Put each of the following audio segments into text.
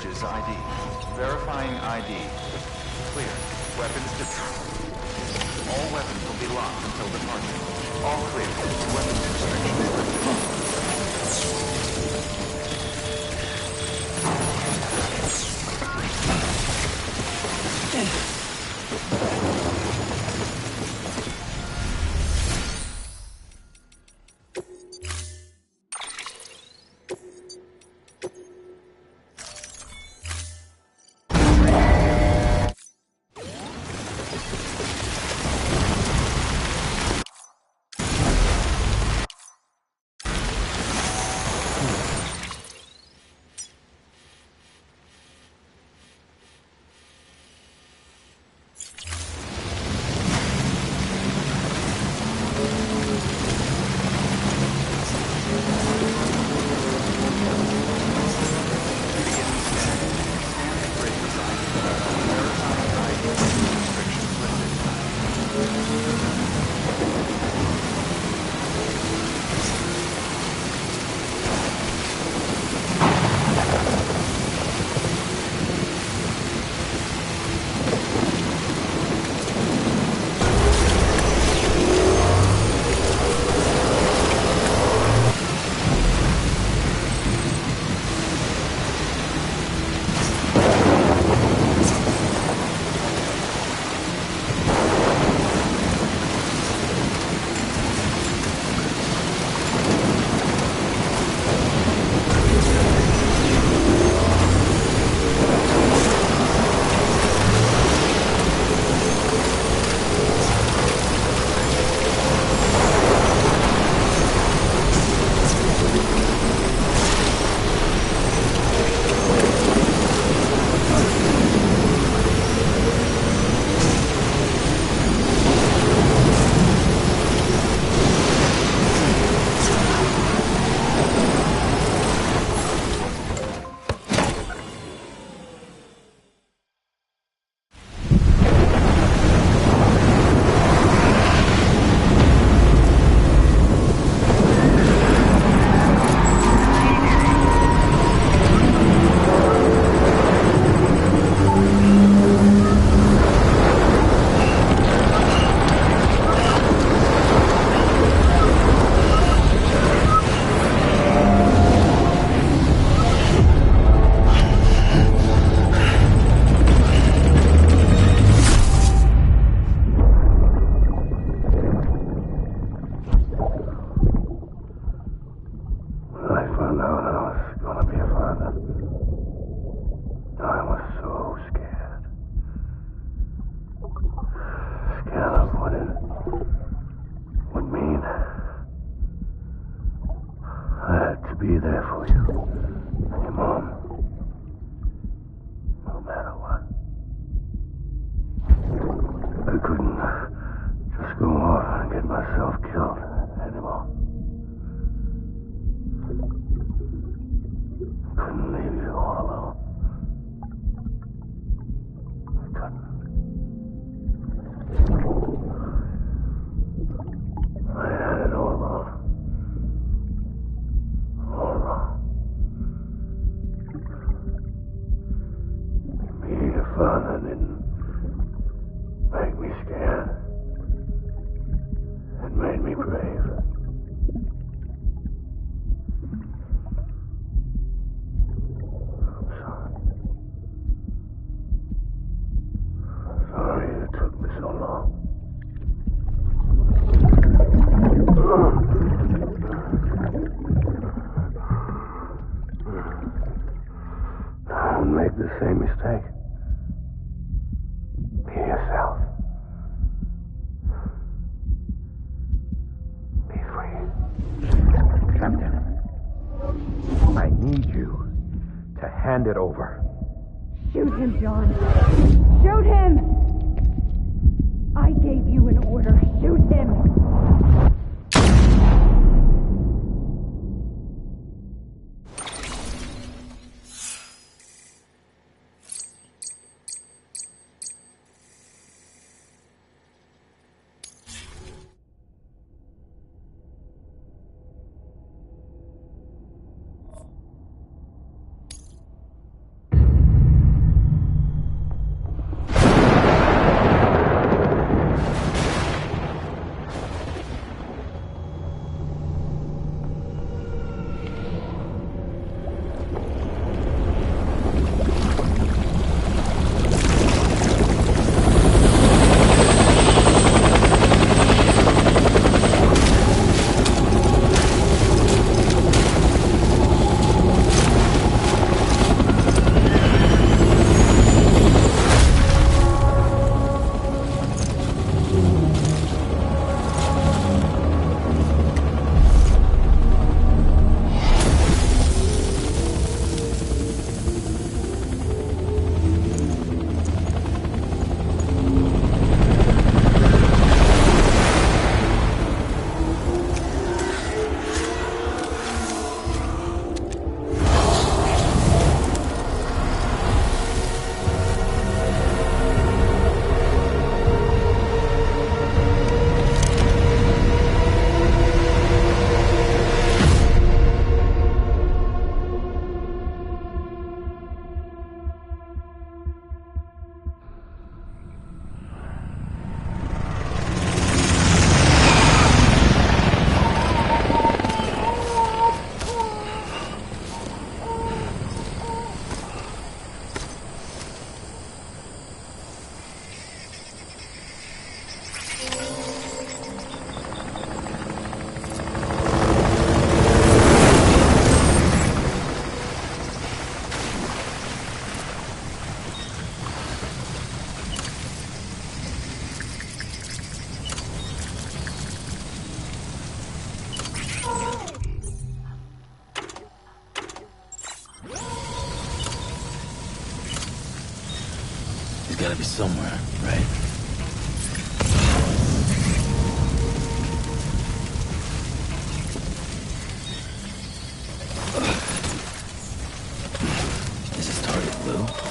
Bridges ID. Verifying ID. Clear. Weapons deployed. All weapons will be locked until departure. All clear. Weapons restrictions lifted. Be there for you. And your mom. No matter what. I couldn't just go off and get myself killed anymore. I couldn't leave you all alone. I couldn't. I had it all wrong. Being a father didn't make me scared. It made me brave. I'm sorry. I'm sorry it took me so long. Don't make the same mistake. Be yourself. Be free. Captain, I need you to hand it over. Shoot him, John. Shoot him! I gave you an order. Shoot him! gotta be somewhere, right? This is target blue.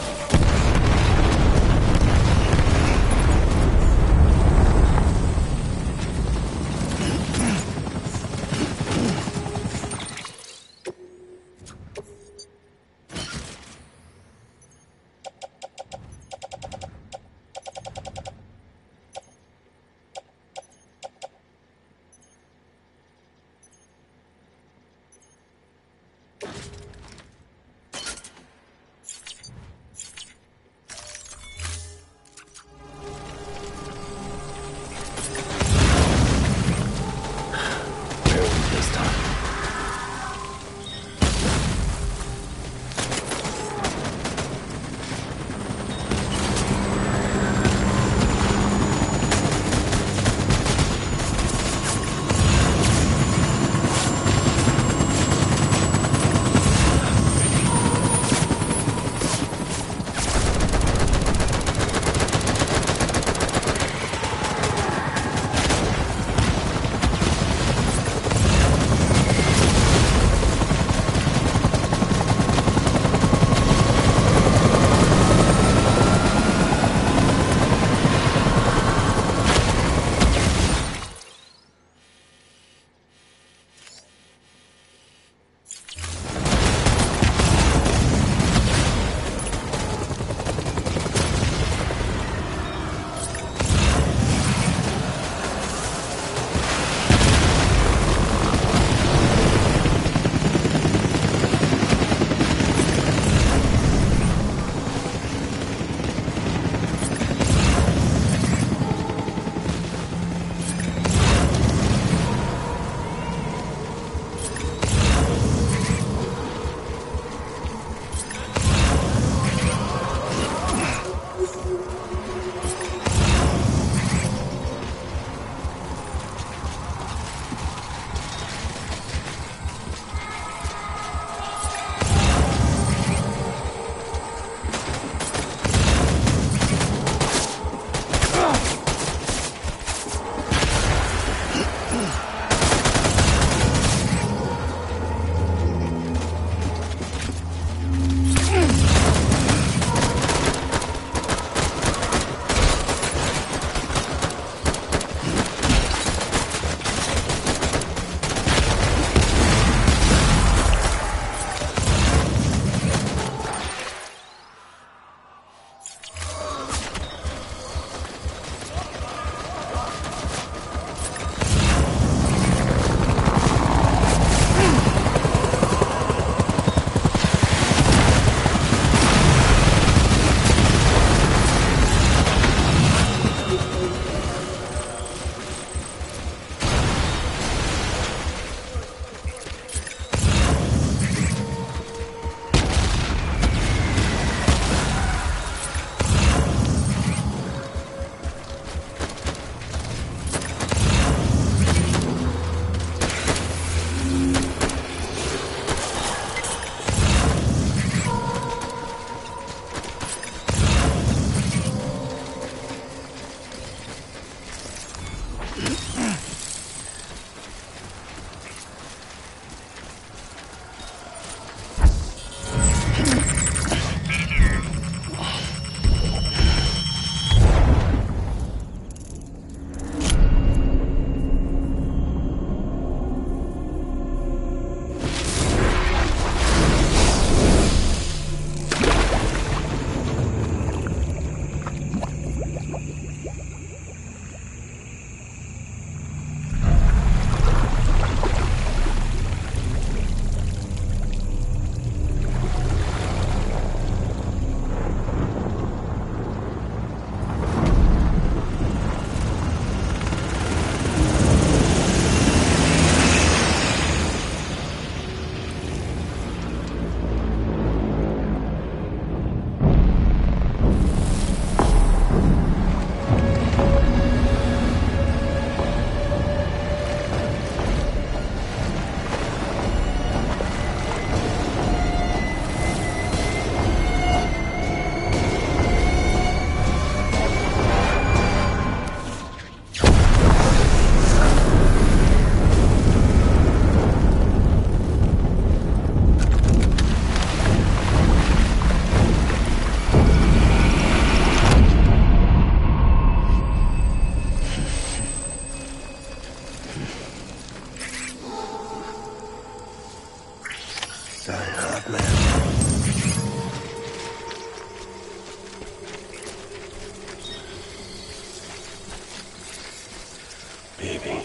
Baby.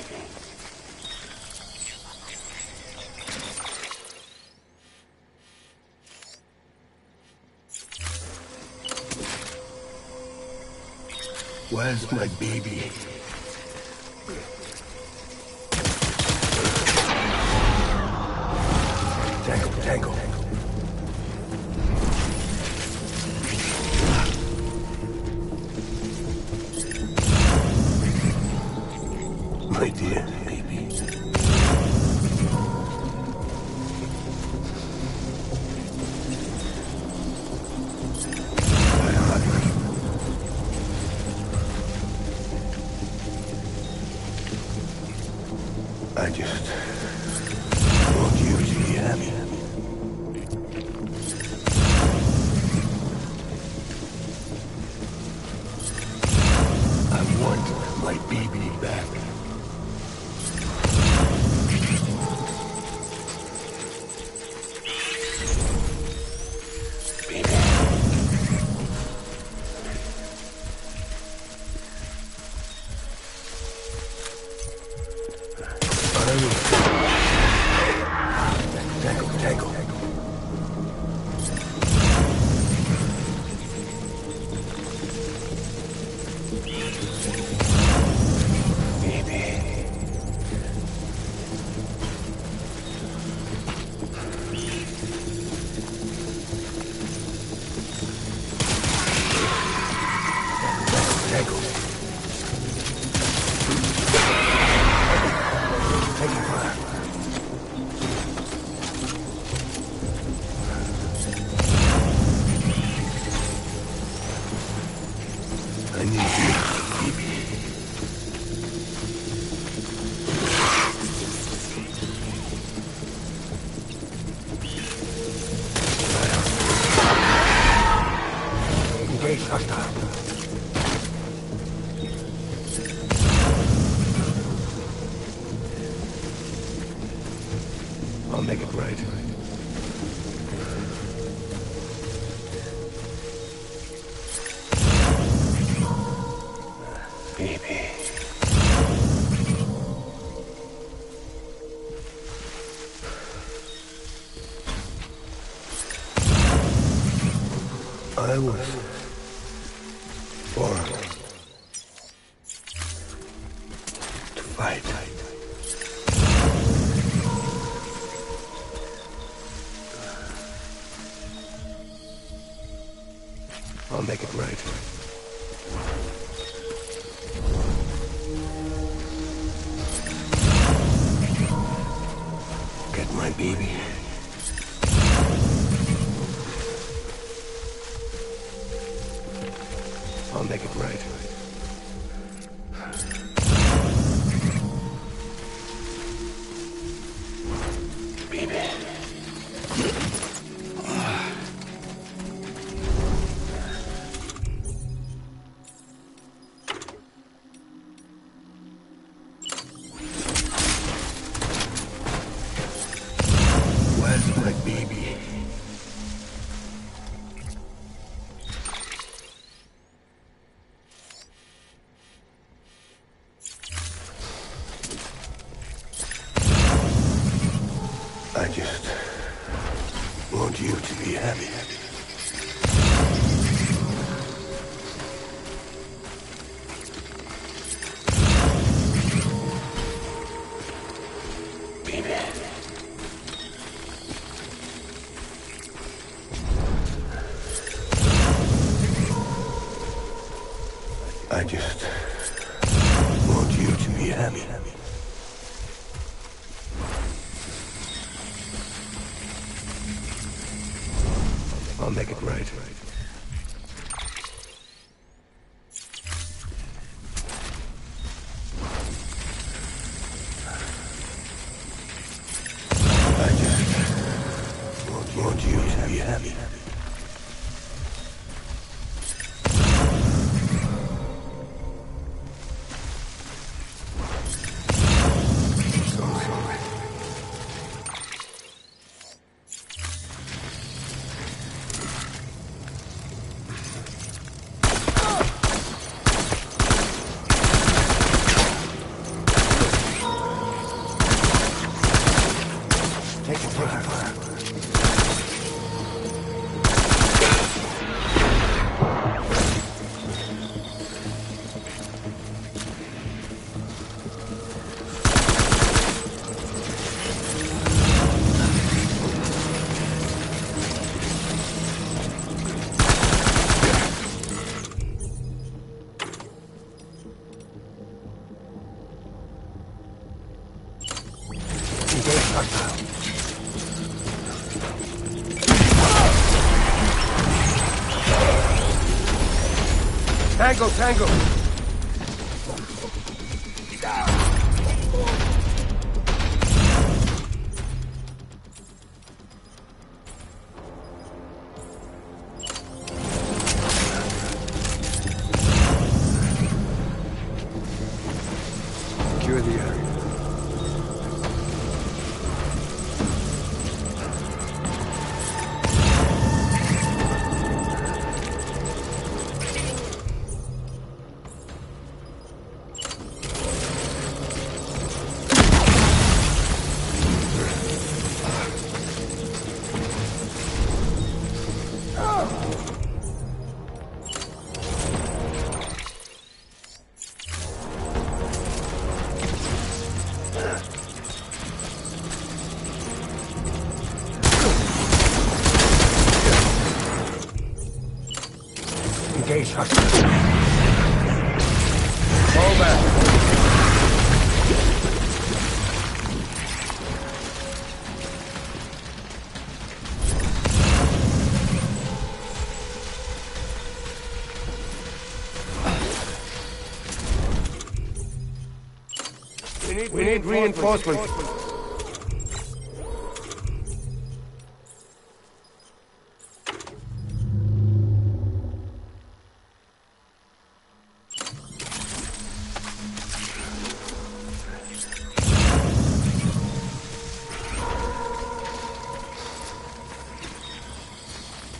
Where's my baby? Tango. My dear baby. I just want you to be happy. I want my baby back. Tango. I need you, baby. Engage hostile. I'll make it right. Baby. I was born to fight. I'll make it right. Get my baby. I'll make it right. Baby. Where's my baby? I just want you to be happy. Baby. I just want you to be happy. I'll make it right. I just want you to be happy. So sorry. Tango, tango! Secure the area. Engage hostiles. Fall back. We need reinforcements.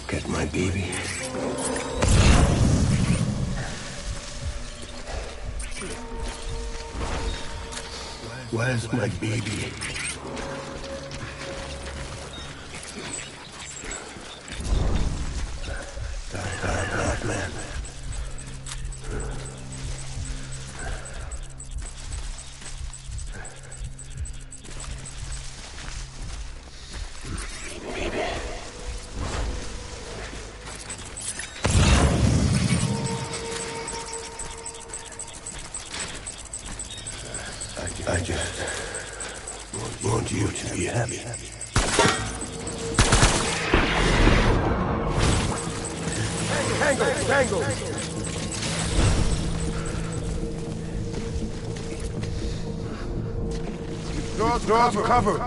Get my baby. Where's my baby? Die, man. I just want you to be happy. Tango! Draw for cover!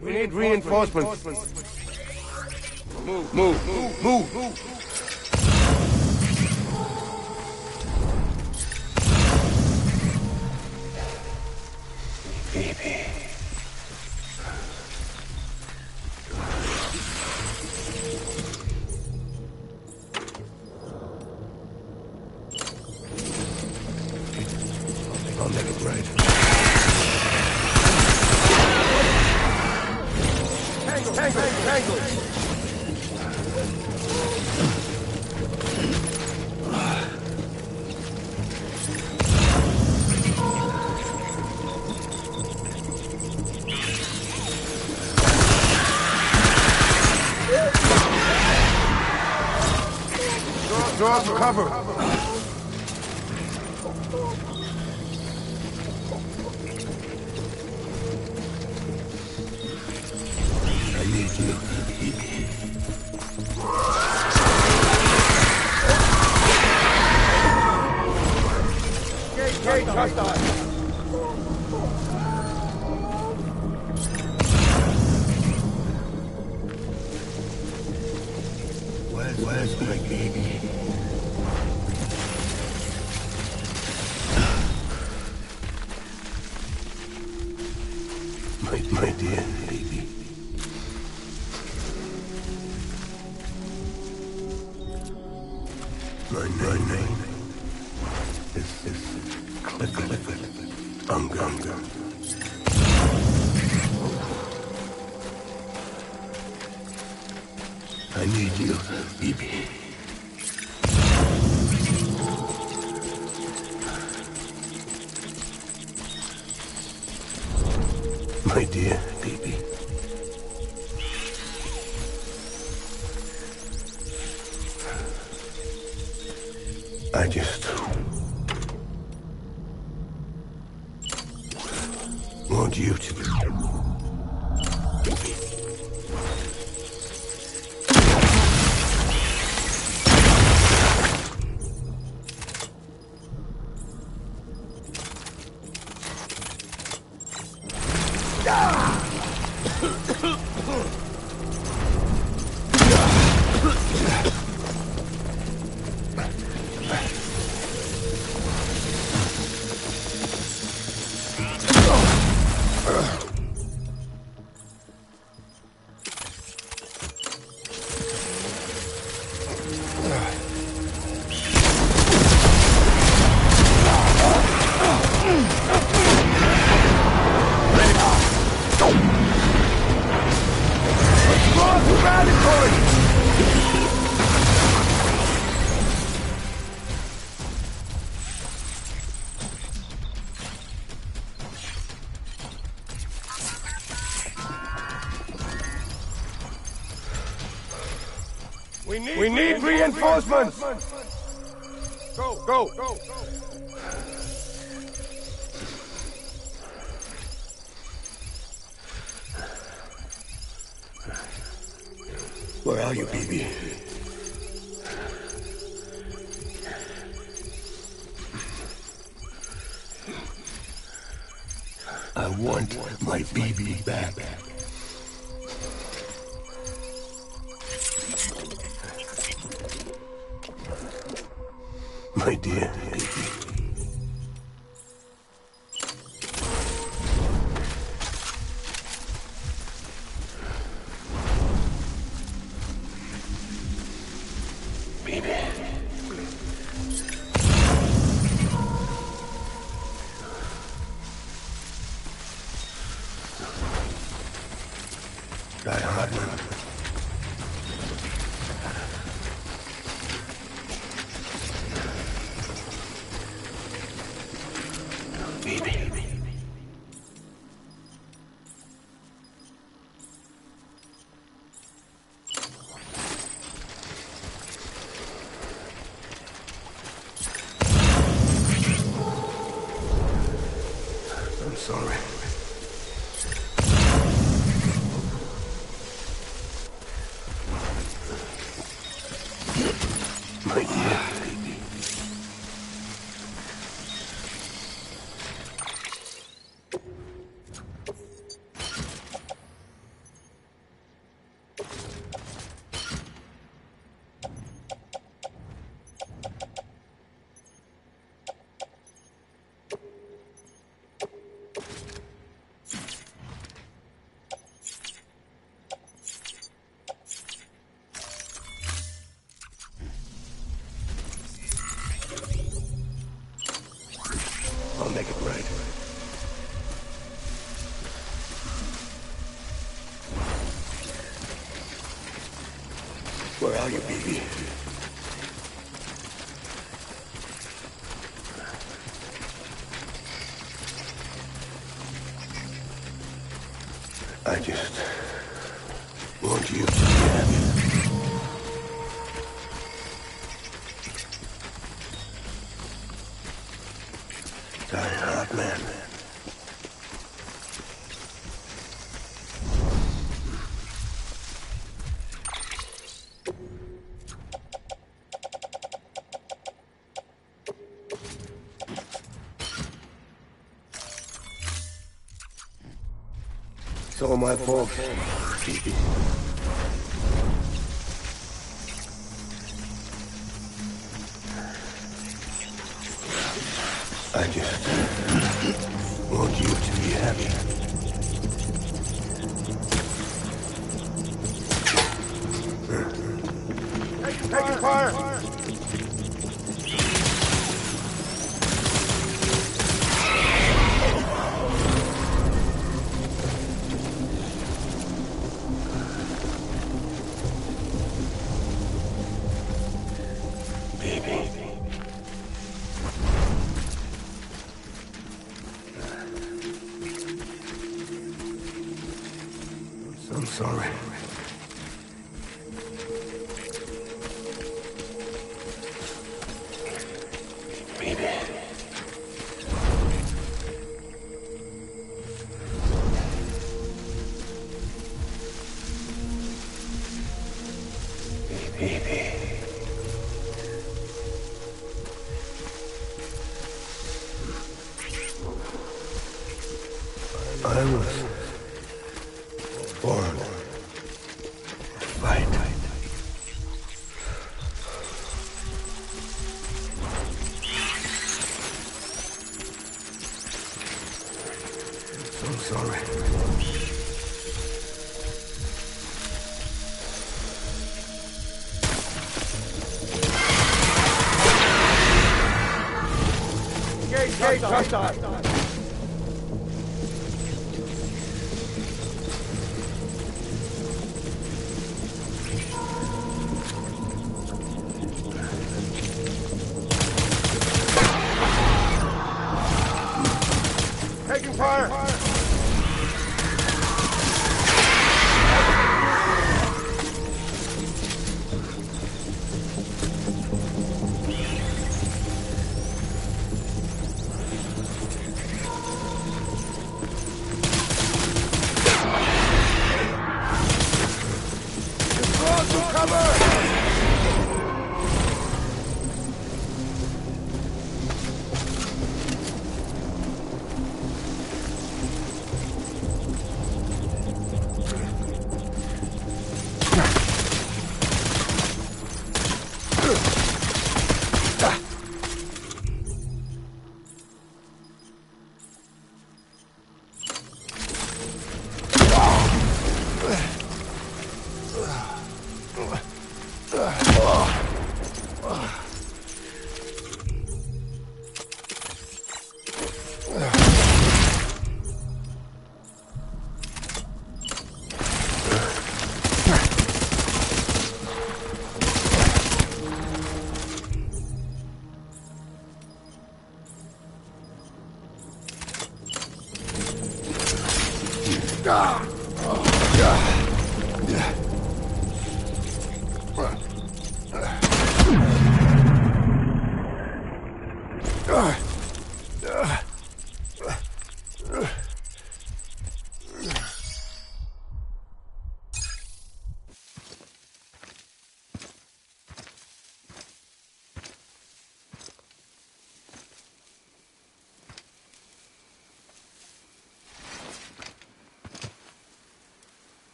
We need reinforcements. Move. Baby. I'll make it right. Tangle! Draw for cover. I need you. Gate hostile. Where's my baby? My dear baby. My name is Clifford Ungunga. I need you, baby. My dear baby. I just want you to be. We need reinforcements! Go! Where are you, baby? I want my baby back. My dear baby. Baby. Die hard. make it right. Where are you, baby? I just want you to be happy. Die hard, man. It's all my fault, baby. I just want you to be happy. Taking fire! I'm sorry. Baby. Baby. I was born to fight. I'm sorry. Gate, touch. Taking fire!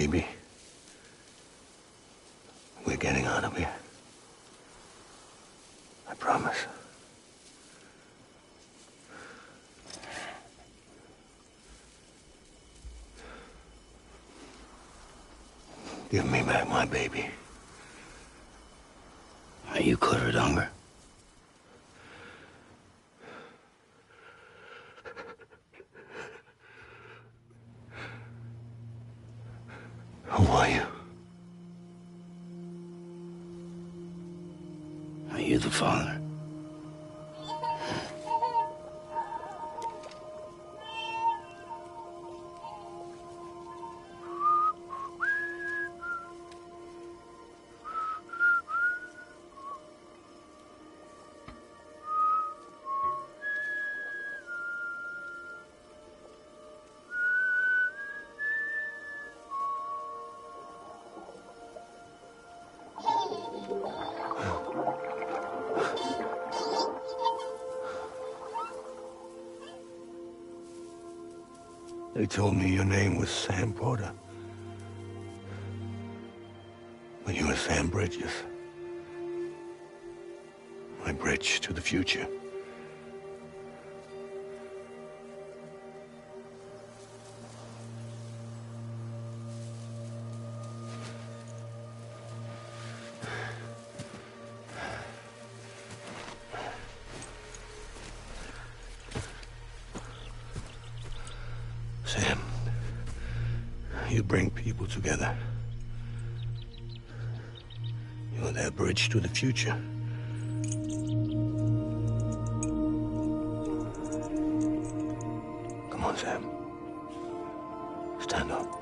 baby. We're getting out of here. I promise. Give me back my baby. Are you cleared, hunger? Who are you? Are you the father? They told me your name was Sam Porter. But you were Sam Bridges. My bridge to the future. Sam, you bring people together. You're their bridge to the future. Come on, Sam. Stand up.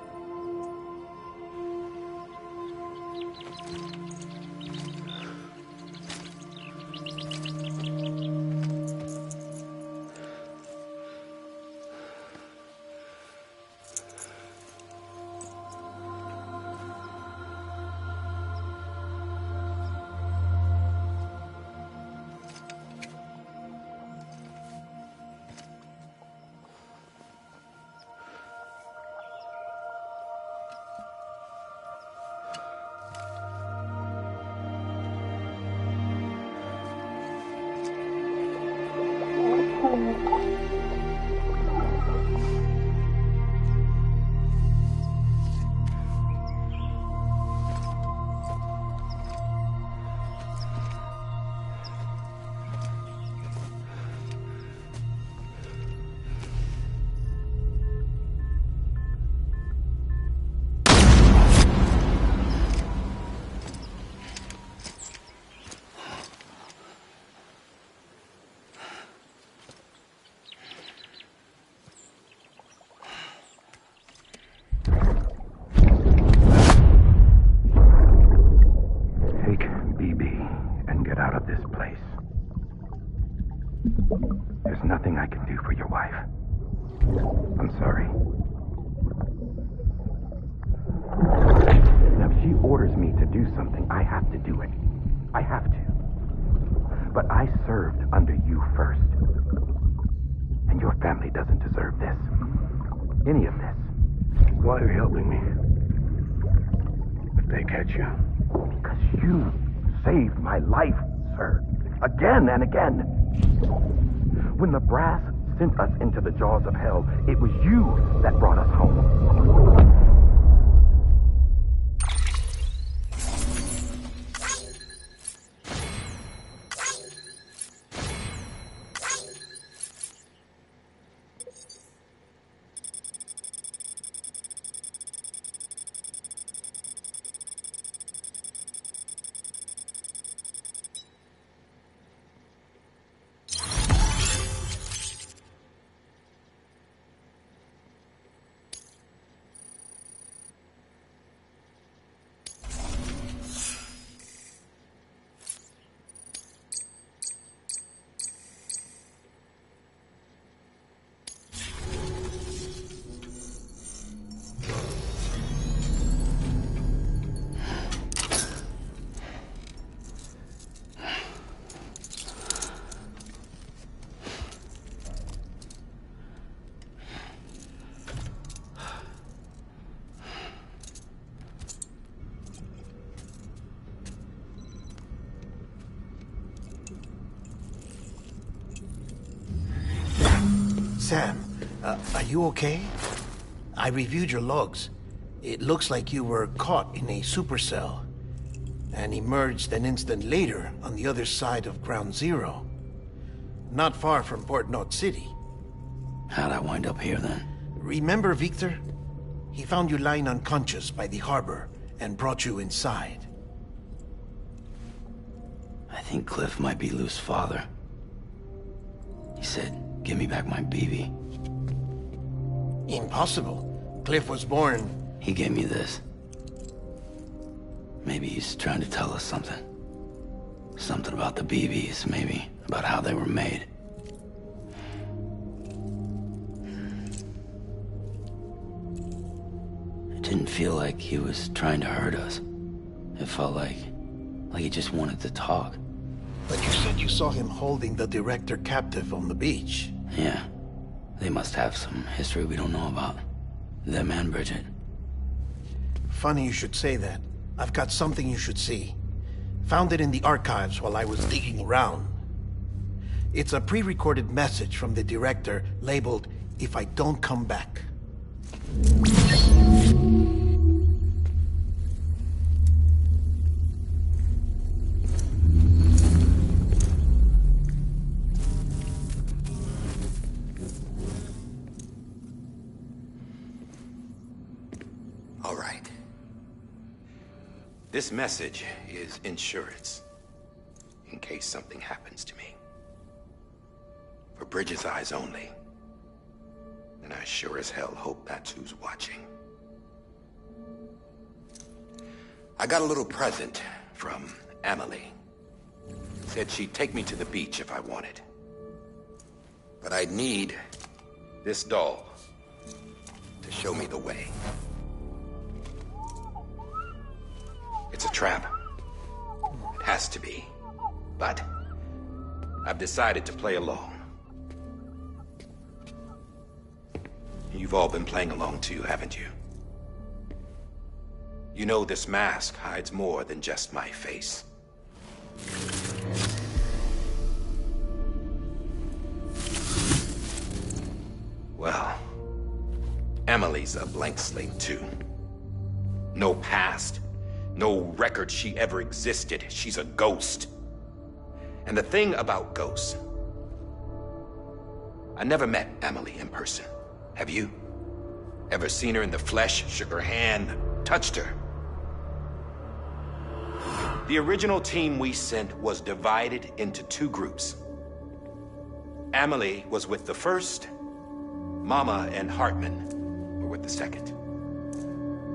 There's nothing I can do for your wife. I'm sorry. Now, if she orders me to do something, I have to do it. I have to. But I served under you first. And your family doesn't deserve this. Any of this. Why are you helping me? If they catch you. Because you saved my life, sir. Again and again. When the brass sent us into the jaws of hell, it was you that brought us home. Sam, are you okay? I reviewed your logs. It looks like you were caught in a supercell and emerged an instant later on the other side of Ground Zero. Not far from Port Knot City. How'd I wind up here then? Remember Victor? He found you lying unconscious by the harbor and brought you inside. I think Cliff might be Lou's father. He said, give me back my BB. Impossible. Cliff was born... He gave me this. Maybe he's trying to tell us something. Something about the BBs, maybe. About how they were made. It didn't feel like he was trying to hurt us. It felt like he just wanted to talk. But you said you saw him holding the director captive on the beach. Yeah. They must have some history we don't know about. Them and Bridget. Funny you should say that. I've got something you should see. Found it in the archives while I was digging around. It's a pre-recorded message from the director labeled, "If I don't come back." All right. This message is insurance, in case something happens to me. For Bridget's eyes only. And I sure as hell hope that's who's watching. I got a little present from Emily. Said she'd take me to the beach if I wanted. But I'd need this doll to show me the way. It's a trap. It has to be. But I've decided to play along. You've all been playing along too, haven't you? You know this mask hides more than just my face. Well, Emily's a blank slate too. No past. No record she ever existed. She's a ghost. And the thing about ghosts... I never met Emily in person. Have you? Ever seen her in the flesh, shook her hand, touched her? The original team we sent was divided into two groups. Emily was with the first. Mama and Hartman were with the second.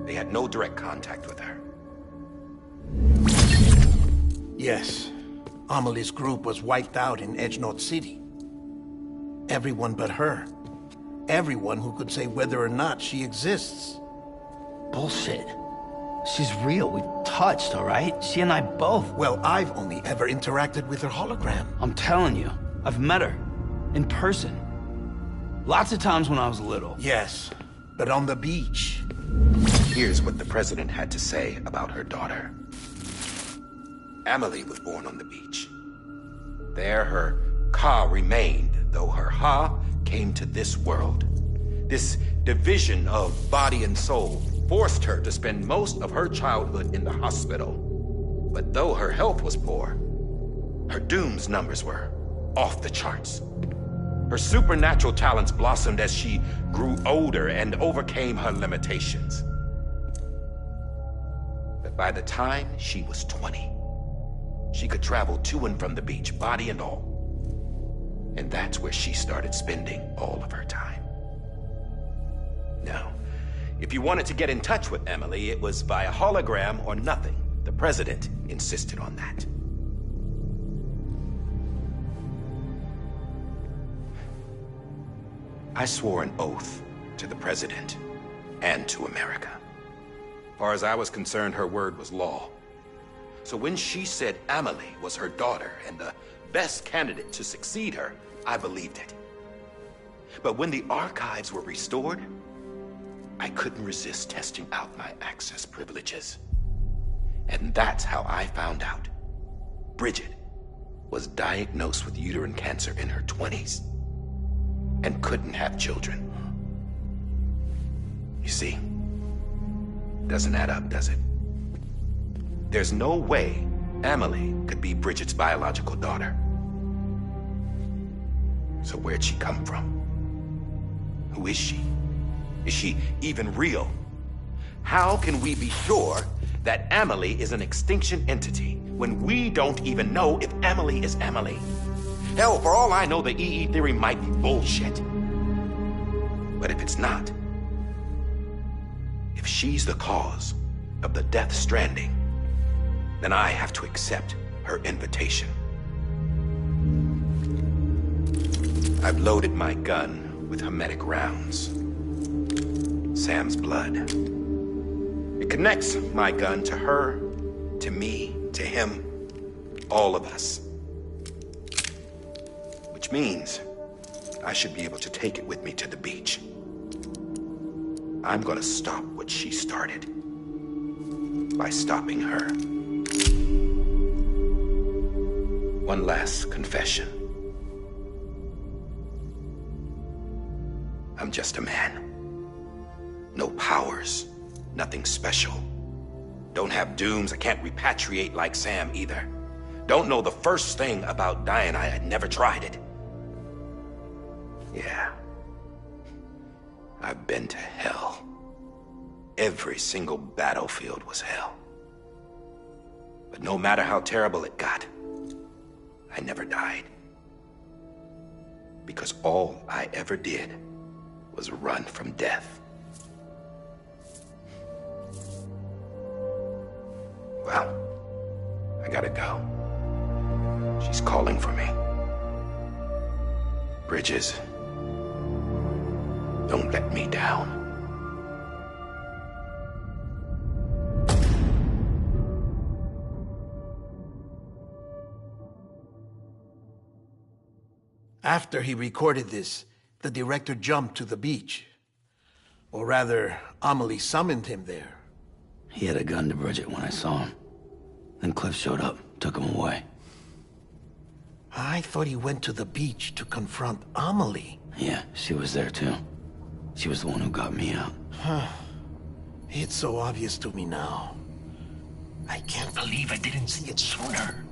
They had no direct contact with her. Yes. Amelie's group was wiped out in Edge Knot City. Everyone but her. Everyone who could say whether or not she exists. Bullshit. She's real. We touched, all right? She and I both. Well, I've only ever interacted with her hologram. I'm telling you, I've met her. In person. Lots of times when I was little. Yes, but on the beach. Here's what the president had to say about her daughter. Emily was born on the beach. There her Ka remained, though her Ha came to this world. This division of body and soul forced her to spend most of her childhood in the hospital. But though her health was poor, her Doom's numbers were off the charts. Her supernatural talents blossomed as she grew older and overcame her limitations. But by the time she was 20, she could travel to and from the beach, body and all. And that's where she started spending all of her time. Now, if you wanted to get in touch with Emily, it was via hologram or nothing. The president insisted on that. I swore an oath to the president and to America. As far as I was concerned, her word was law. So when she said Emily was her daughter and the best candidate to succeed her, I believed it. But when the archives were restored, I couldn't resist testing out my access privileges. And that's how I found out Bridget was diagnosed with uterine cancer in her 20s. and couldn't have children. You see, doesn't add up, does it? There's no way Emily could be Bridget's biological daughter. So where'd she come from? Who is she? Is she even real? How can we be sure that Emily is an extinction entity when we don't even know if Emily is Emily? Hell, for all I know, the EE theory might be bullshit. But if it's not, if she's the cause of the death stranding, then I have to accept her invitation. I've loaded my gun with hermetic rounds. Sam's blood. It connects my gun to her, to me, to him, all of us. Which means I should be able to take it with me to the beach. I'm gonna stop what she started by stopping her. One last confession. I'm just a man. No powers, nothing special. Don't have dooms, I can't repatriate like Sam either. Don't know the first thing about dying, I had never tried it. Yeah. I've been to hell. Every single battlefield was hell. But no matter how terrible it got, I never died. Because all I ever did was run from death. Well, I gotta go. She's calling for me. Bridges, don't let me down. After he recorded this, the director jumped to the beach. Or rather, Amelie summoned him there. He had a gun to Bridget when I saw him. Then Cliff showed up, took him away. I thought he went to the beach to confront Amelie. Yeah, she was there too. She was the one who got me out. It's so obvious to me now. I can't believe I didn't see it sooner.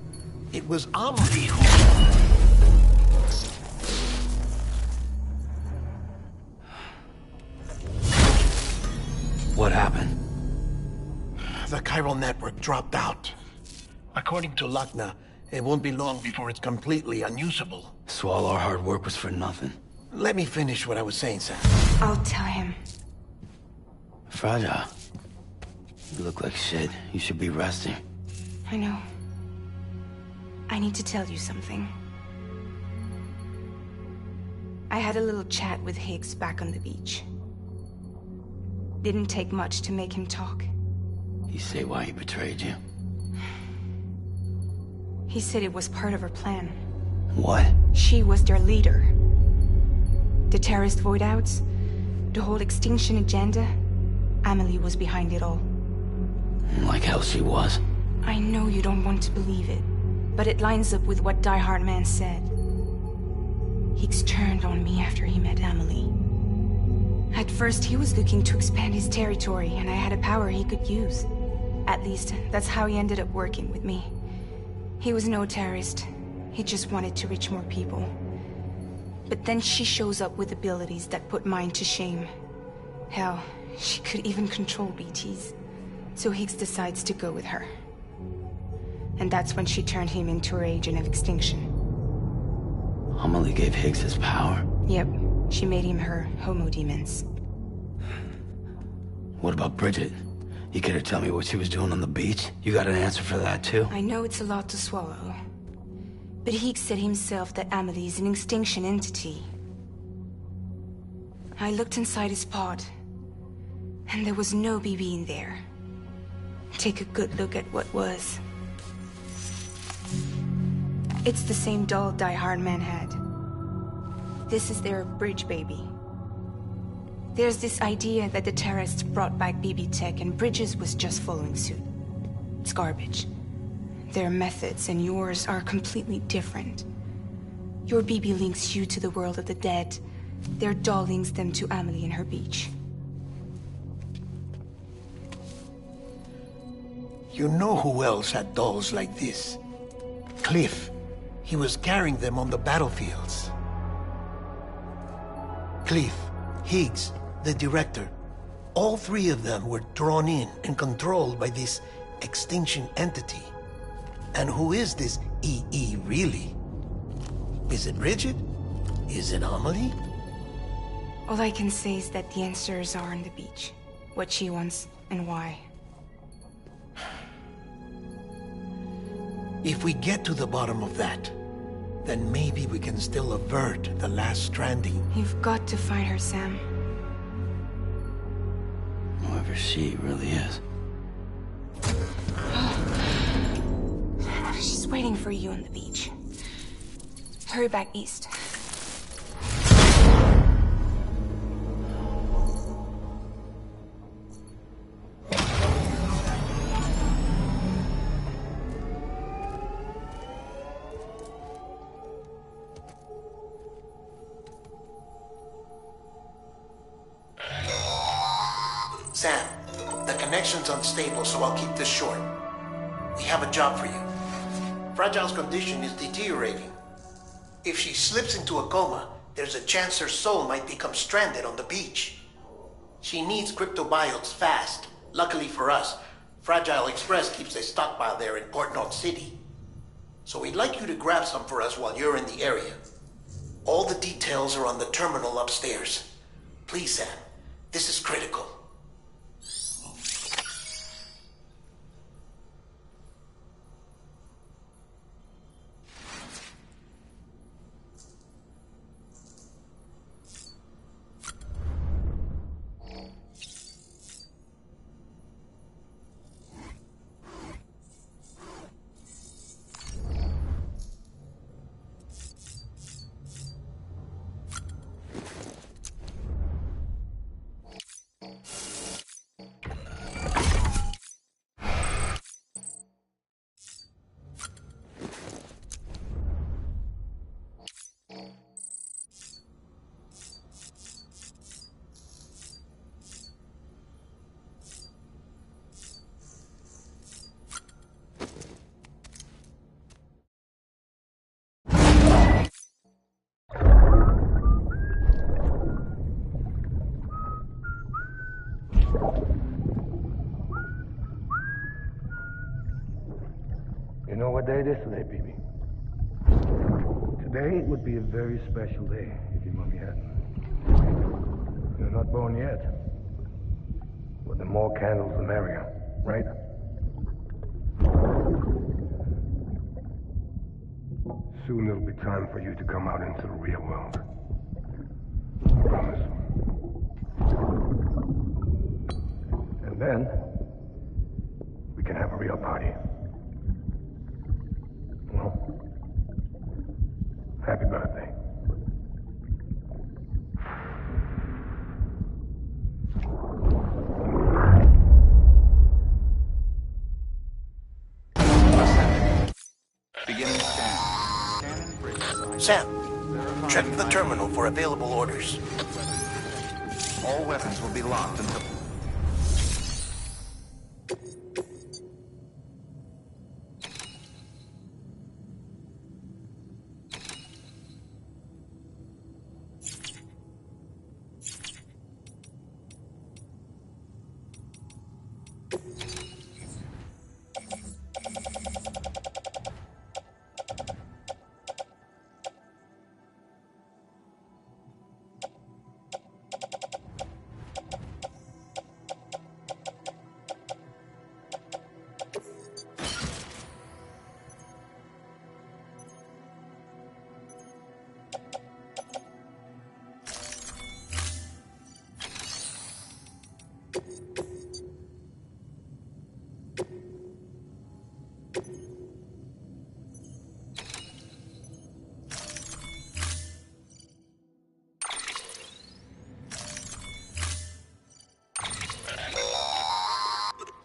It was Amelie who... What happened? The chiral network dropped out. According to Lakna, it won't be long before it's completely unusable. So all our hard work was for nothing. Let me finish what I was saying, Sam. I'll tell him. Fragile. You look like shit. You should be resting. I know. I need to tell you something. I had a little chat with Higgs back on the beach. Didn't take much to make him talk. You say why he betrayed you? He said it was part of her plan. What? She was their leader. The terrorist void-outs, the whole extinction agenda, Amelie was behind it all. Like hell she was. I know you don't want to believe it, but it lines up with what Die Hard Man said. Higgs turned on me after he met Amelie. At first, he was looking to expand his territory, and I had a power he could use. At least, that's how he ended up working with me. He was no terrorist. He just wanted to reach more people. But then she shows up with abilities that put mine to shame. Hell, she could even control BTs. So Higgs decides to go with her. And that's when she turned him into her agent of extinction. Amelie gave Higgs his power? Yep. She made him her homo demons. What about Bridget? You care to tell me what she was doing on the beach? You got an answer for that too? I know it's a lot to swallow. But Higgs said himself that Amelie is an extinction entity. I looked inside his pod, and there was no BB in there. Take a good look at what was. It's the same doll Die Hard Man had. This is their bridge baby. There's this idea that the terrorists brought back BB tech and Bridges was just following suit. It's garbage. Their methods and yours are completely different. Your BB links you to the world of the dead, Their doll links them to Amelie and her beach. You know who else had dolls like this? Cliff. He was carrying them on the battlefields. Cliff, Higgs, the director. All three of them were drawn in and controlled by this extinction entity. And who is this EE really? Is it Bridget? Is it Amelie? All I can say is that the answers are on the beach. What she wants and why. If we get to the bottom of that, then maybe we can still avert the last stranding. You've got to find her, Sam. Whoever she really is. She's waiting for you on the beach. Hurry back east. Sam, the connection's unstable, so I'll keep this short. We have a job for you. Fragile's condition is deteriorating. If she slips into a coma, there's a chance her soul might become stranded on the beach. She needs cryptobiotes fast. Luckily for us, Fragile Express keeps a stockpile there in Port North City. So we'd like you to grab some for us while you're in the area. All the details are on the terminal upstairs. Please, Sam, this is critical. You know what day it is today, BB? Today would be a very special day if your mommy hadn't. You're not born yet. But the more candles, the merrier, right? Soon it'll be time for you to come out into the real world. Promise. And then, we can have a real party. Well, happy birthday. Beginning scan. Scanning bridge side. Sam, check the terminal for available orders. All weapons will be locked until...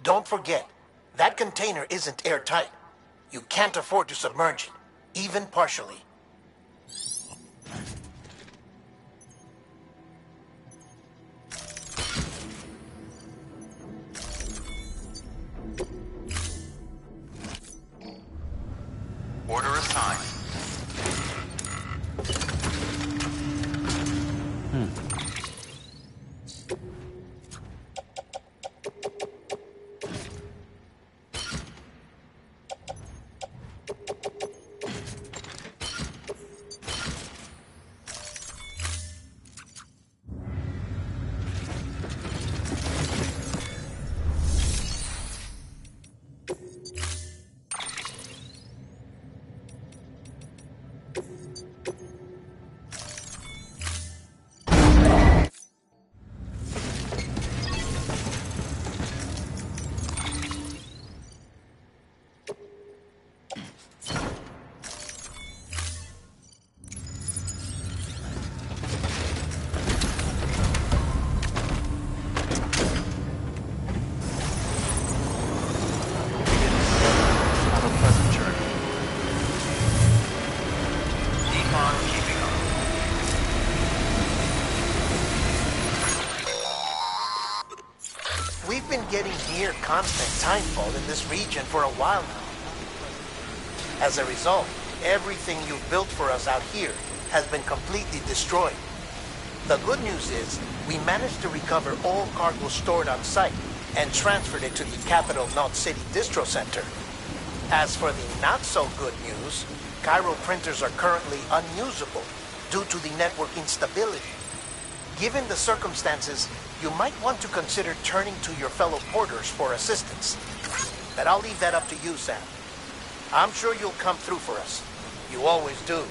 Don't forget, that container isn't airtight. You can't afford to submerge it, even partially. time. We've been getting near constant timefall in this region for a while now. As a result, everything you've built for us out here has been completely destroyed. The good news is, we managed to recover all cargo stored on site and transferred it to the Capital Knot City Distro Center. As for the not-so-good news, Cairo printers are currently unusable due to the network instability. Given the circumstances, you might want to consider turning to your fellow porters for assistance. But I'll leave that up to you, Sam. I'm sure you'll come through for us. You always do.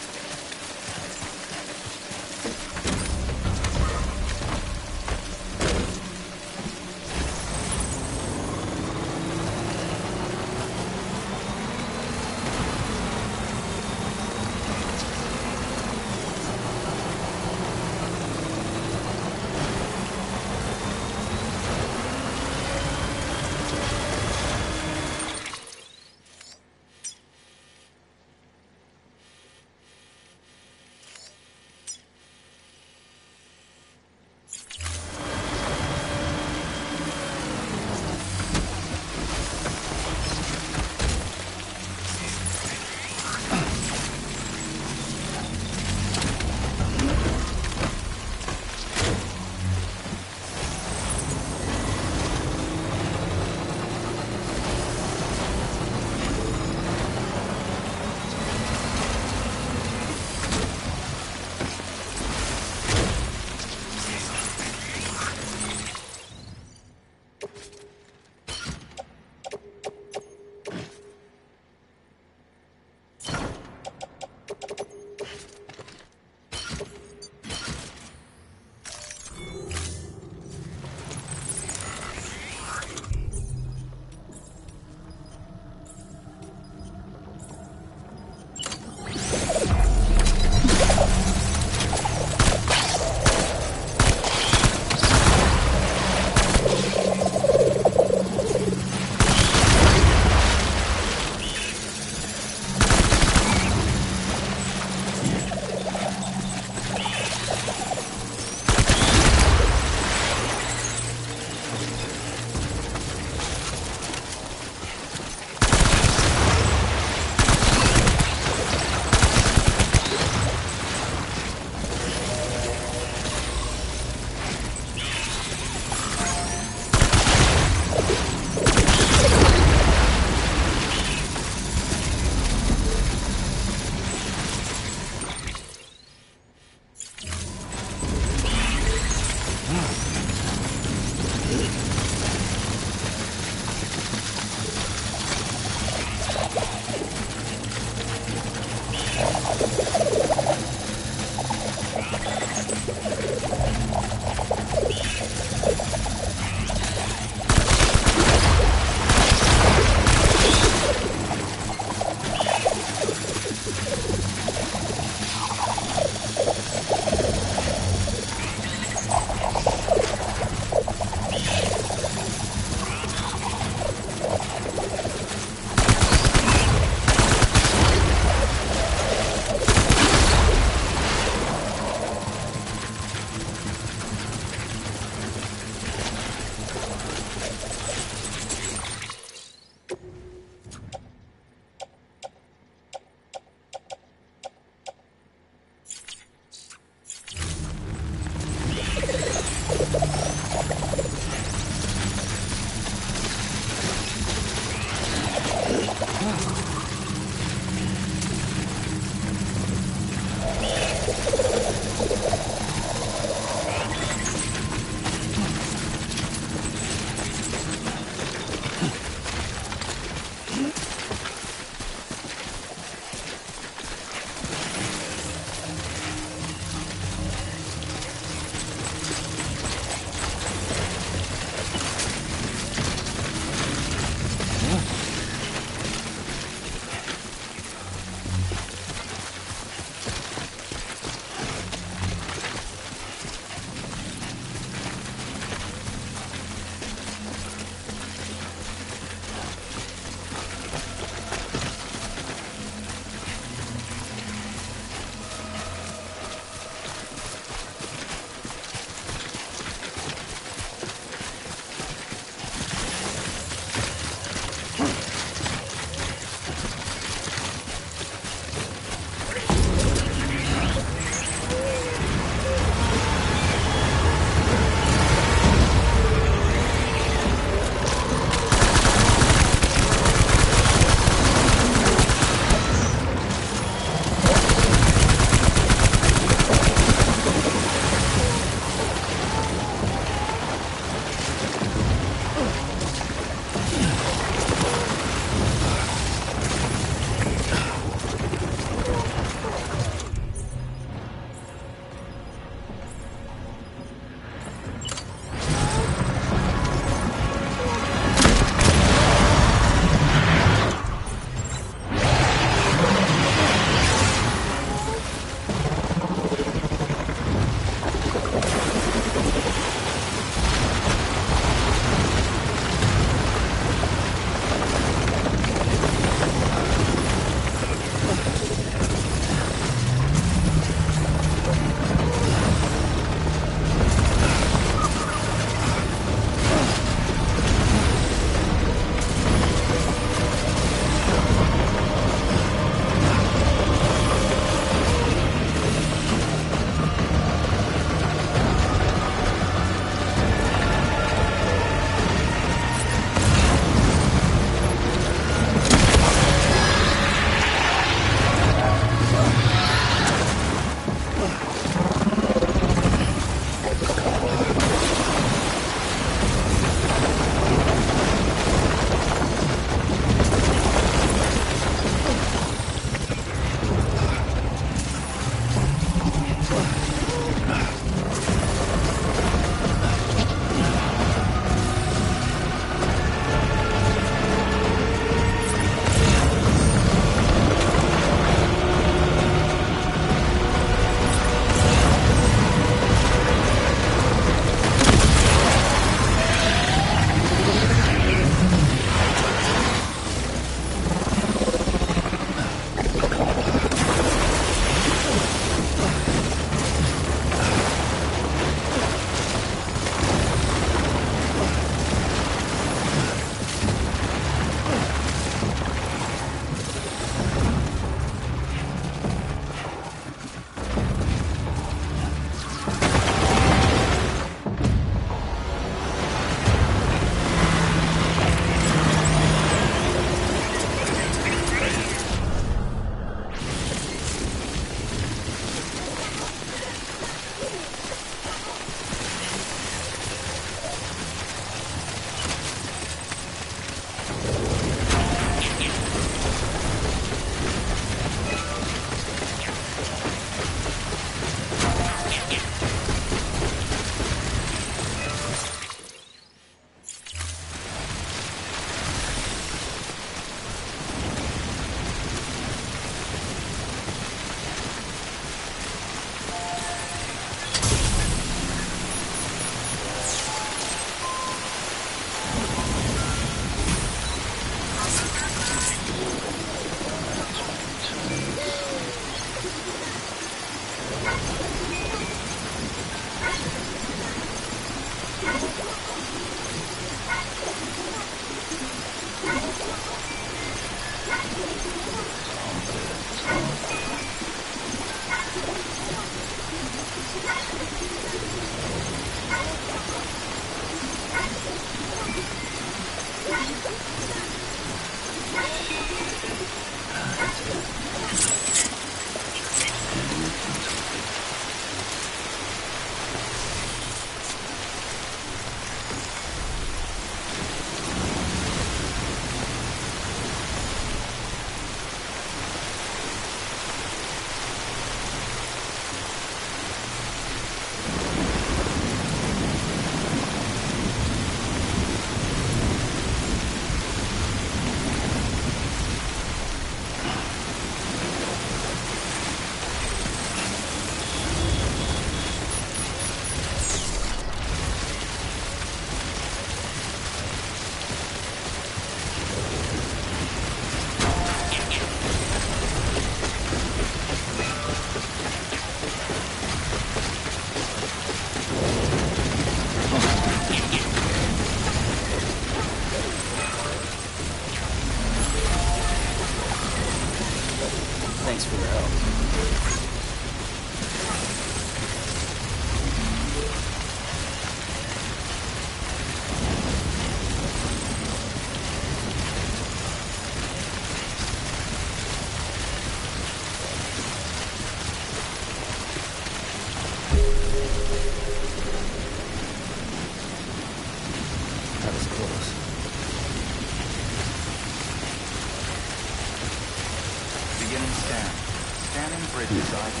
ID.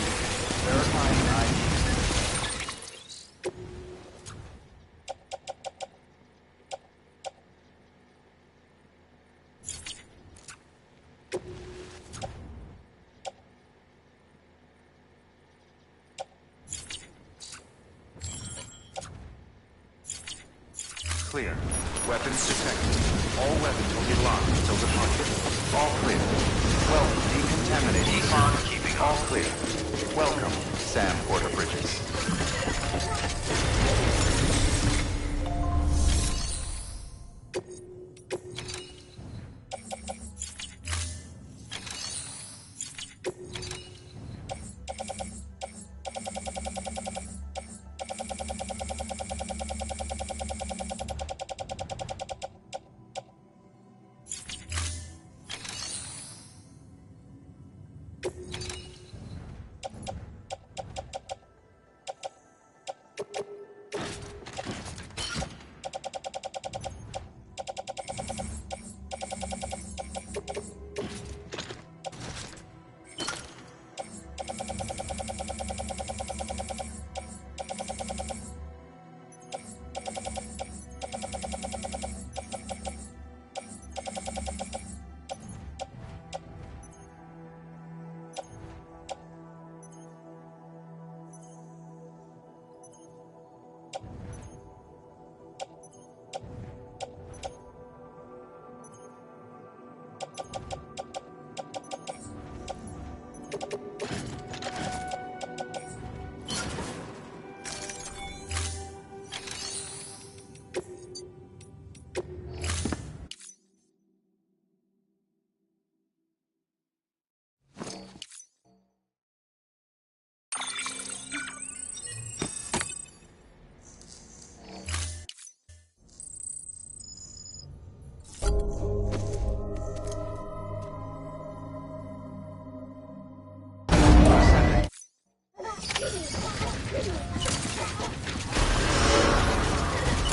Verifying ID. Clear. Weapons detected. All weapons will be locked until departure. All clear. Welcome, decontaminating. All clear. Welcome, Sam Porter Bridges.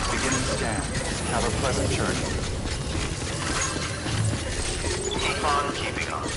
Beginning scan. Have a pleasant journey. Keep on keeping on.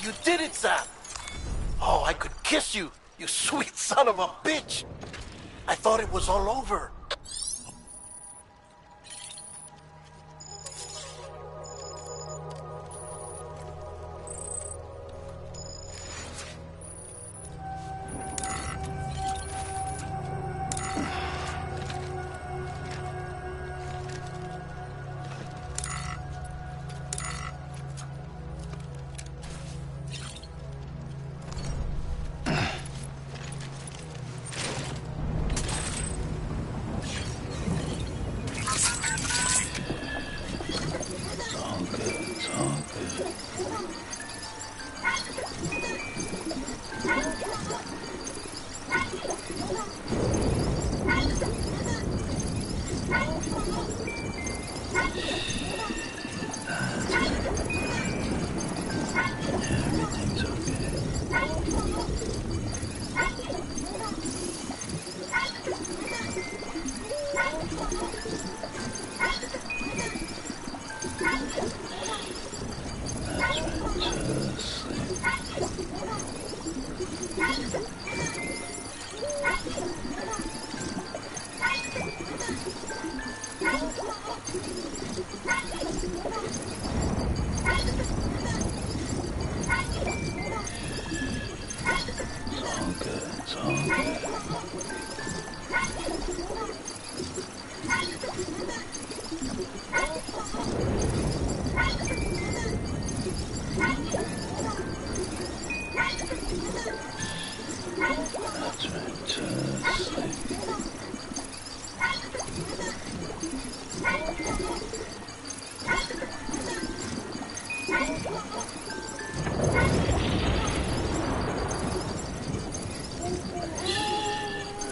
You did it, Sam! Oh, I could kiss you, you sweet son of a bitch! I thought it was all over.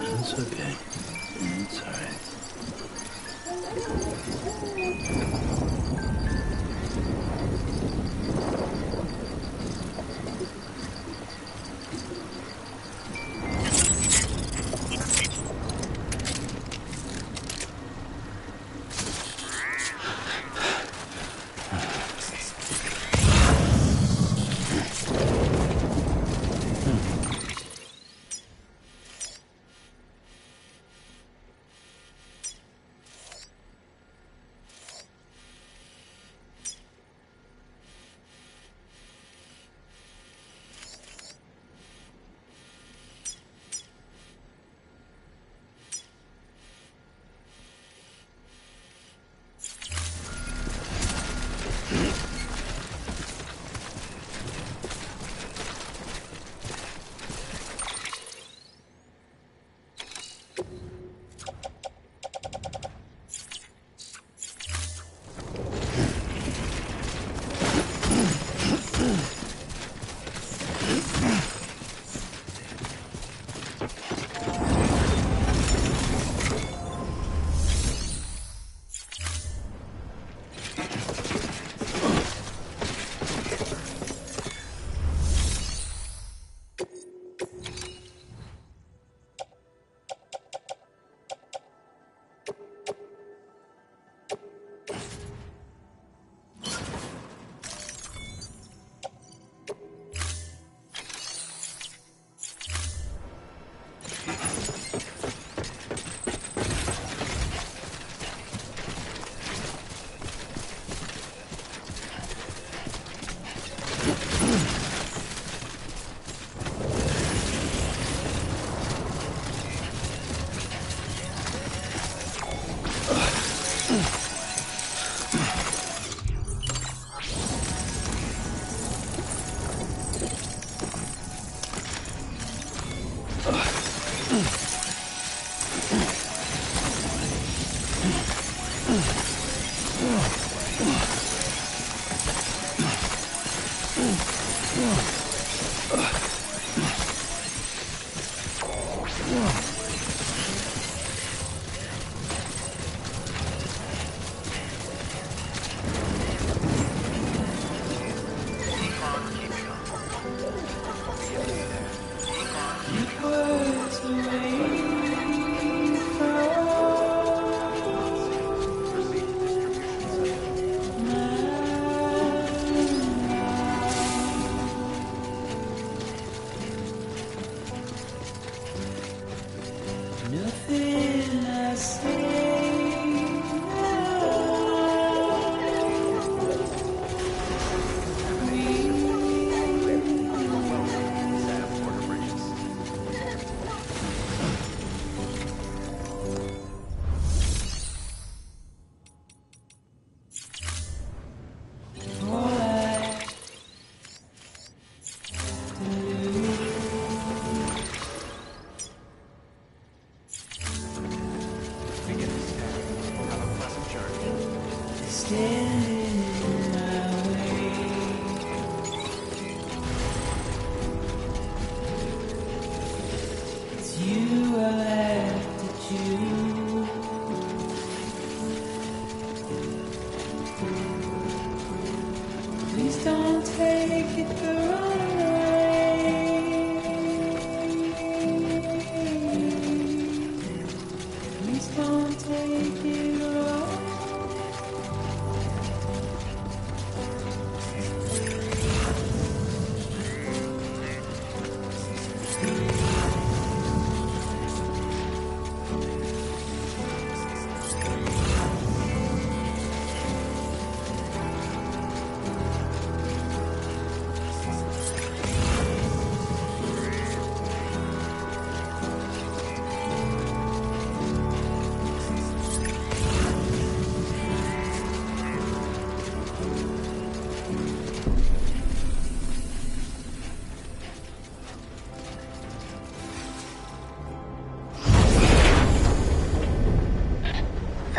It's okay. It's alright.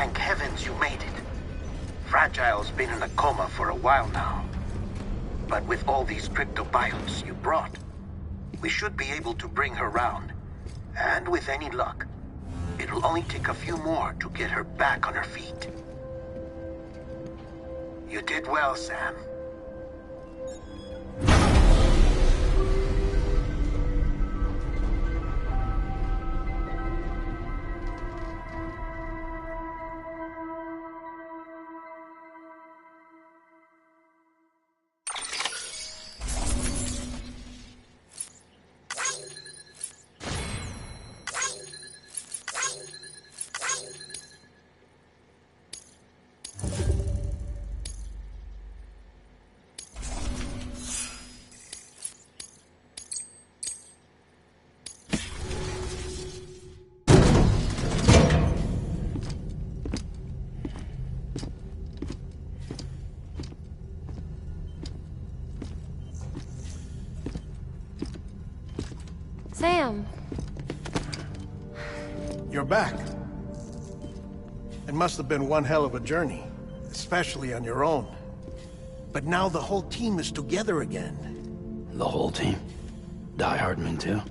Thank heavens you made it. Fragile's been in a coma for a while now. But with all these cryptobiotes you brought, we should be able to bring her round. And with any luck, it'll only take a few more to get her back on her feet. You did well, Sam. Sam. You're back. It must have been one hell of a journey, especially on your own. But now the whole team is together again. The whole team? Die Hardman too?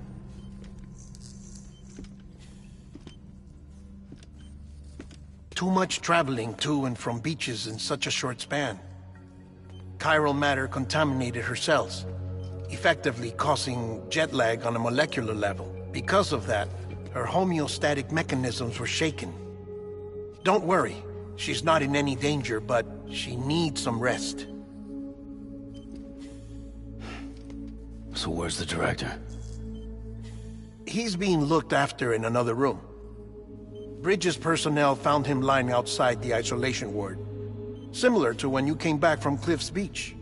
Too much traveling to and from beaches in such a short span. Chiral matter contaminated her cells, effectively causing jet lag on a molecular level. Because of that, her homeostatic mechanisms were shaken. Don't worry, she's not in any danger, but she needs some rest. So where's the director? He's being looked after in another room. Bridges personnel found him lying outside the isolation ward, similar to when you came back from Cliff's Beach.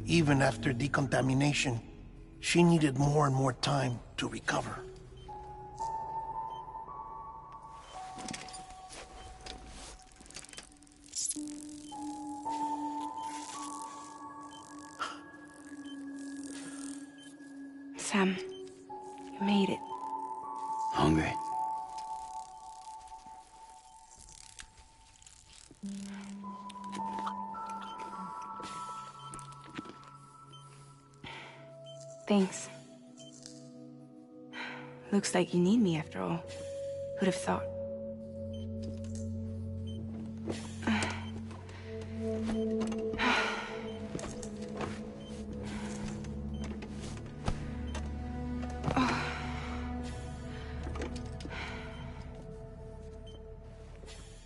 Even after decontamination, she needed more and more time to recover. Sam, you made it. Hungry? Thanks. Looks like you need me after all. Who'd have thought?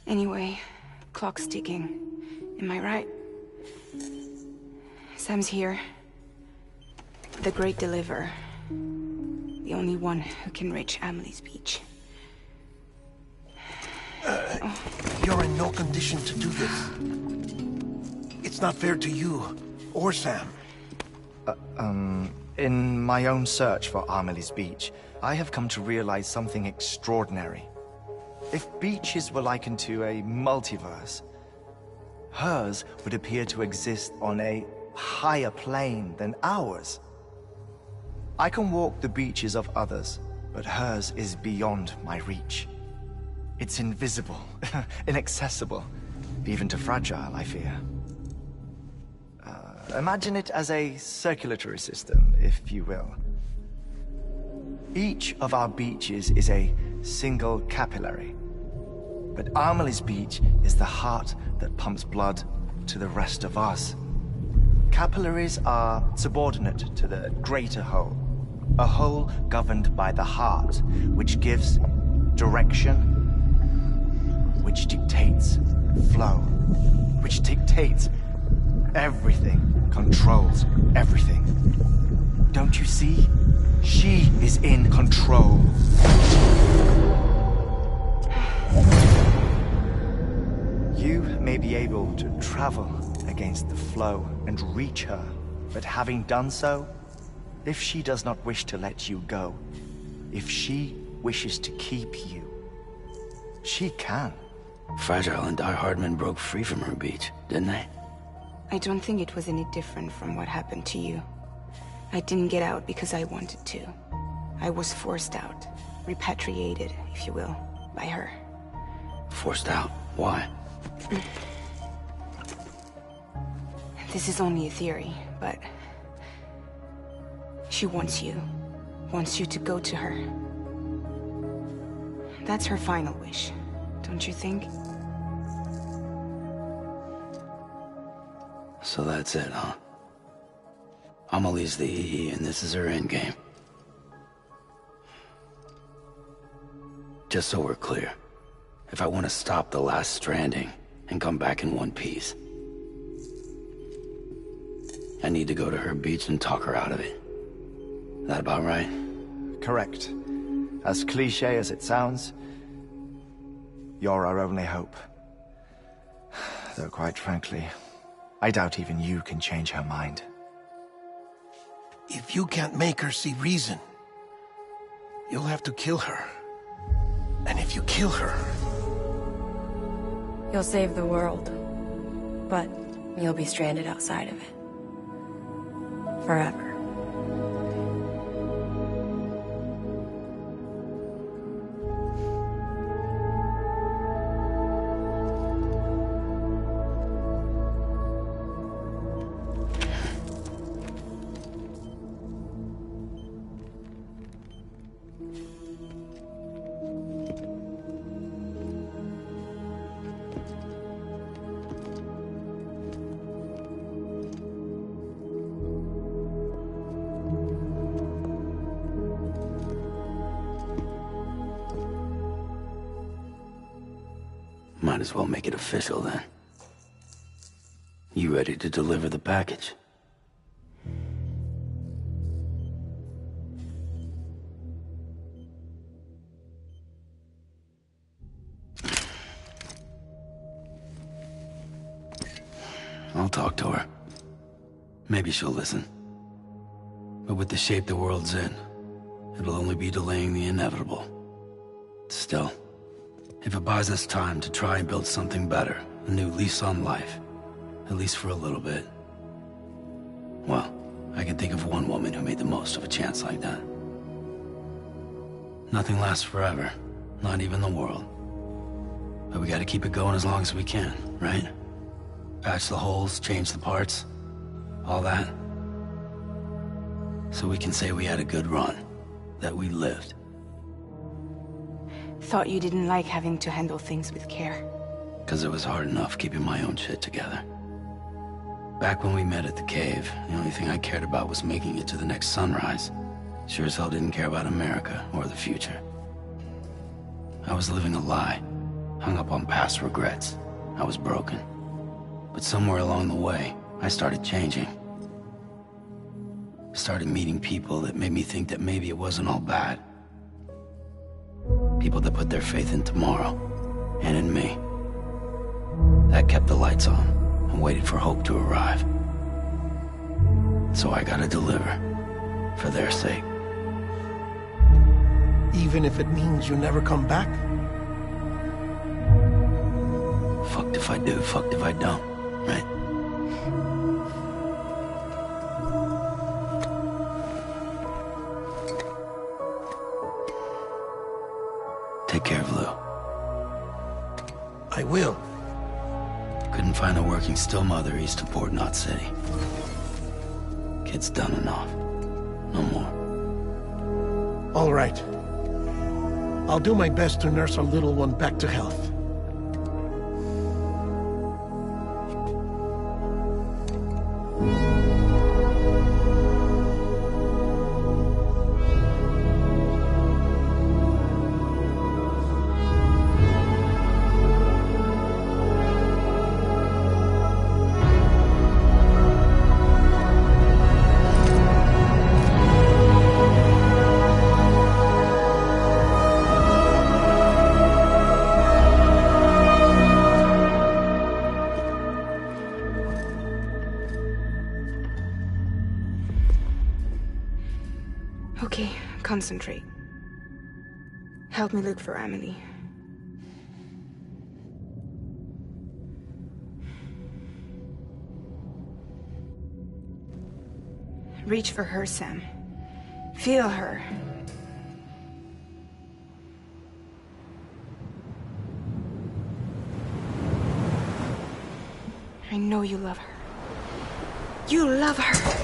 Anyway, clock's ticking. Am I right? Sam's here. The Great Deliverer. The only one who can reach Amelie's beach. But you're in no condition to do this. It's not fair to you or Sam. In my own search for Amelie's Beach, I have come to realize something extraordinary. If beaches were likened to a multiverse, hers would appear to exist on a higher plane than ours. I can walk the beaches of others, but hers is beyond my reach. It's invisible, inaccessible, even to fragile, I fear. Imagine it as a circulatory system, if you will. Each of our beaches is a single capillary. But Amelie's Beach is the heart that pumps blood to the rest of us. Capillaries are subordinate to the greater whole. A whole governed by the heart, which gives direction, which dictates flow, which dictates everything, controls everything. Don't you see? She is in control. You may be able to travel against the flow and reach her, but having done so, if she does not wish to let you go, if she wishes to keep you, she can. Fragile and Die Hardman broke free from her beach, didn't they? I don't think it was any different from what happened to you. I didn't get out because I wanted to. I was forced out. Repatriated, if you will, by her. Forced out? Why? This is only a theory, but... she wants you. Wants you to go to her. That's her final wish, don't you think? So that's it, huh? Amelie's the EE, and this is her endgame. Just so we're clear, if I want to stop the last Stranding and come back in one piece, I need to go to her beach and talk her out of it. That about right? Correct. As cliché as it sounds, you're our only hope. Though quite frankly, I doubt even you can change her mind. If you can't make her see reason, you'll have to kill her. And if you kill her... You'll save the world, but you'll be stranded outside of it. Forever. Might as well make it official then. You ready to deliver the package? I'll talk to her. Maybe she'll listen. But with the shape the world's in, it'll only be delaying the inevitable. Still, if it buys us time to try and build something better, a new lease on life, at least for a little bit, well, I can think of one woman who made the most of a chance like that. Nothing lasts forever, not even the world. But we gotta keep it going as long as we can, right? Patch the holes, change the parts, all that. So we can say we had a good run, that we lived. Thought you didn't like having to handle things with care. 'Cause it was hard enough keeping my own shit together. Back when we met at the cave, the only thing I cared about was making it to the next sunrise. Sure as hell didn't care about America or the future. I was living a lie, hung up on past regrets. I was broken. But somewhere along the way, I started changing. Started meeting people that made me think that maybe it wasn't all bad. People that put their faith in tomorrow, and in me. That kept the lights on and waited for hope to arrive. So I gotta deliver, for their sake. Even if it means you never come back? Fucked if I do, fucked if I don't, right? Take care of Lou. I will. Couldn't find a working still mother east of Port Knot City. Kid's done enough. No more. All right. I'll do my best to nurse our little one back to health. Okay, concentrate. Help me look for Emily. Reach for her, Sam. Feel her. I know you love her. You love her!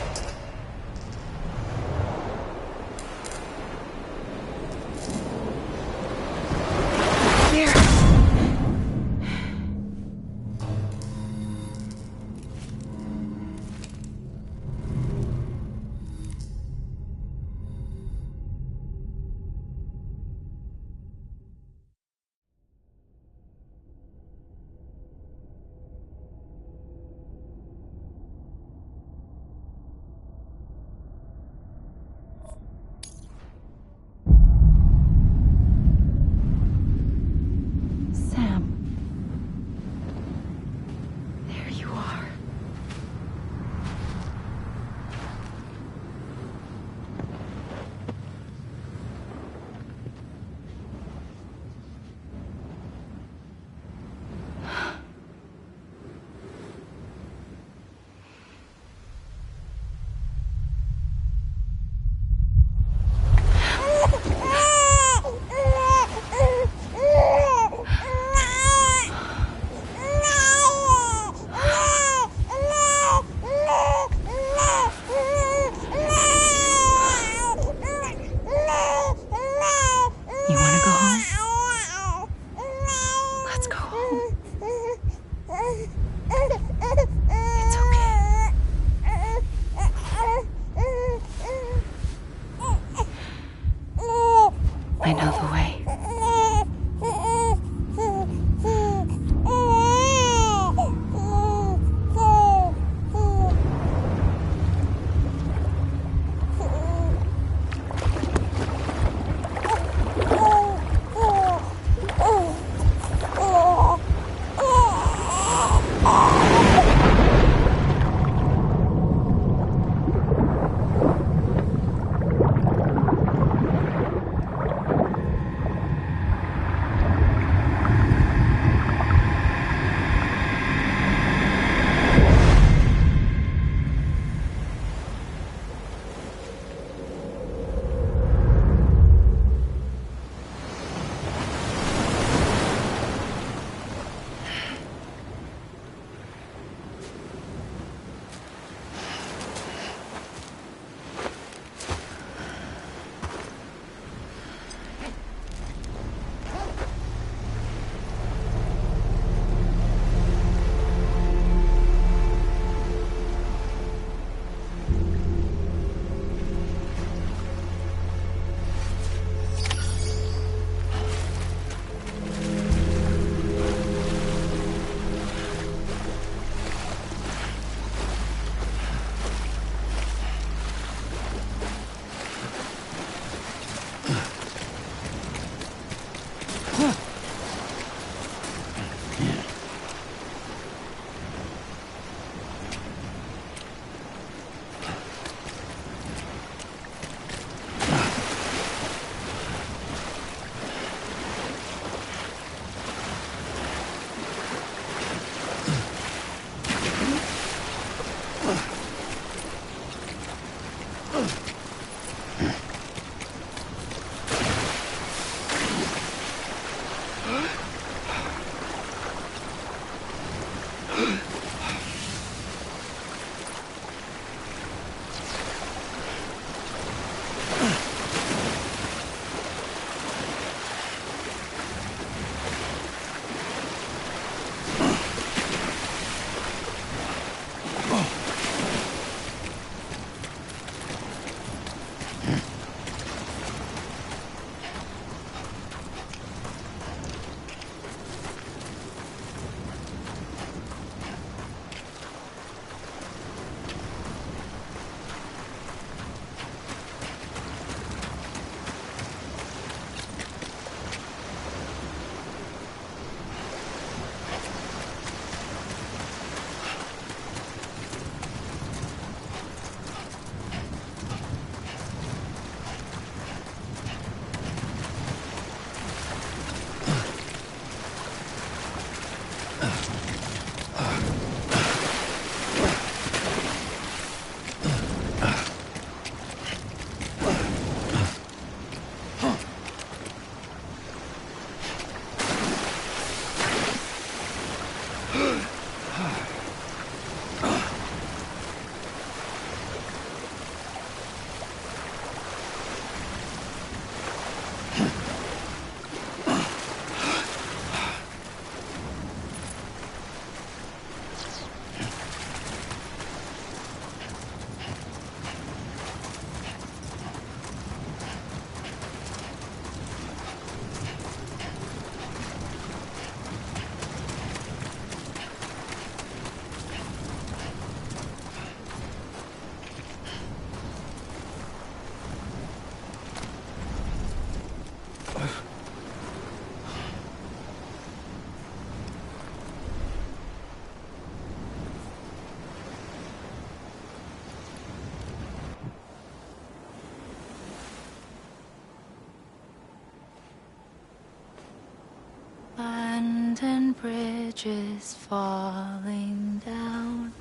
Abandoned bridges falling down.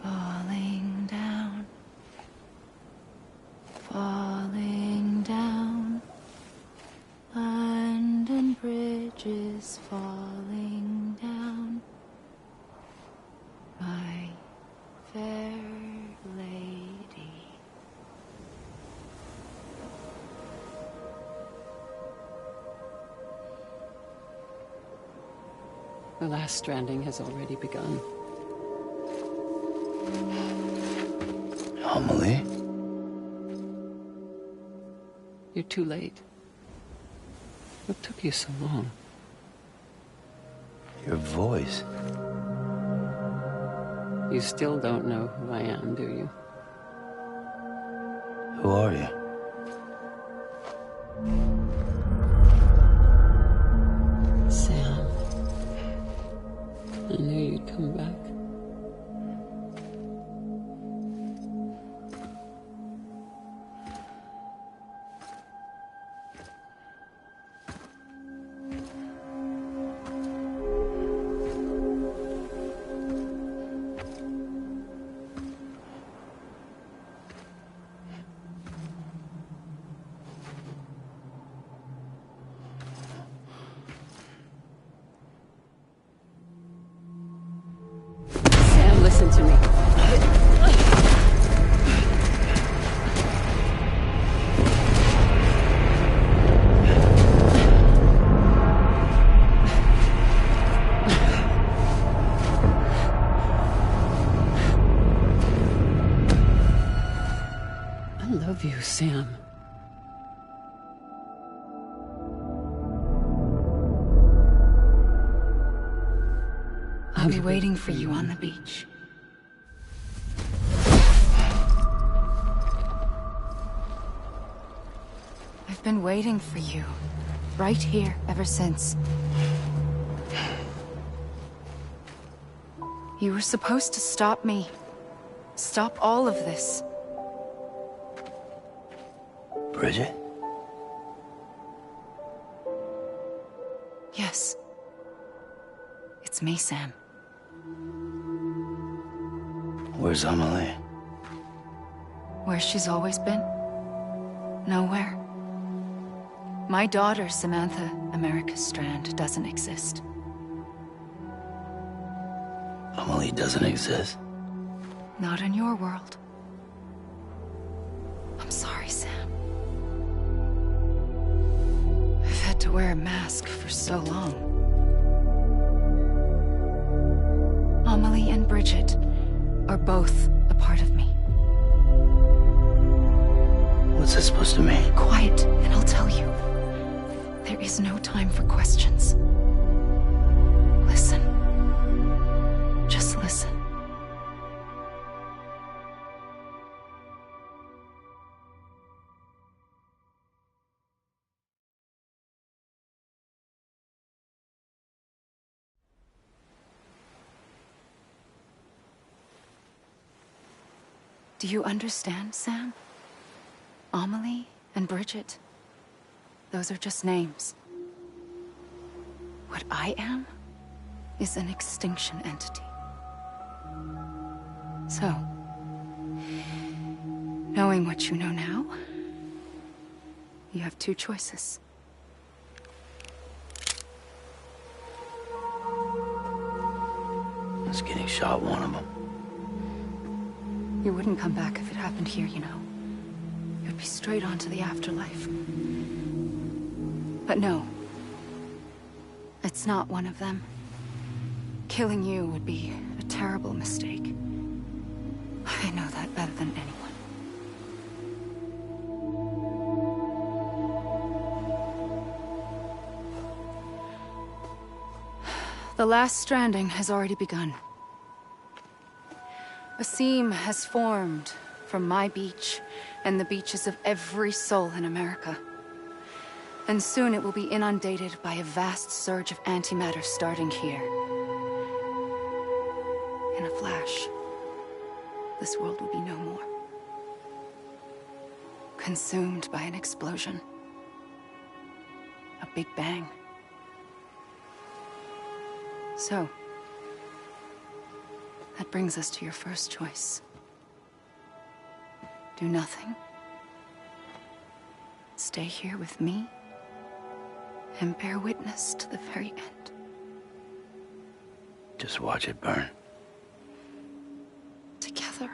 Falling down. Falling down. London Bridge is falling down. My fair lady. The last stranding has already begun. Amelie? You're too late. What took you so long? Your voice. You still don't know who I am, do you? Who are you? Sam. I knew you'd come back. Listen to me. I love you, Sam. I'll be waiting for you on the beach. I've been waiting for you, right here, ever since. You were supposed to stop me. Stop all of this. Bridget? Yes. It's me, Sam. Where's Amelie? Where she's always been. Nowhere. My daughter, Samantha America Strand, doesn't exist. Amelie doesn't exist? Not in your world. I'm sorry, Sam. I've had to wear a mask for so long. Amelie and Bridget are both a part of me. What's this supposed to mean? Quiet, and I'll tell you. There is no time for questions. Listen. Just listen. Do you understand, Sam? Amelie and Bridget. Those are just names. What I am is an extinction entity. So, knowing what you know now, you have two choices. Was getting shot one of them. You wouldn't come back if it happened here, you know. You'd be straight on to the afterlife. But no. It's not one of them. Killing you would be a terrible mistake. I know that better than anyone. The last stranding has already begun. A seam has formed from my beach and the beaches of every soul in America. And soon it will be inundated by a vast surge of antimatter starting here. In a flash, this world will be no more. Consumed by an explosion. A big bang. So, that brings us to your first choice. Do nothing. Stay here with me, and bear witness to the very end. Just watch it burn. Together.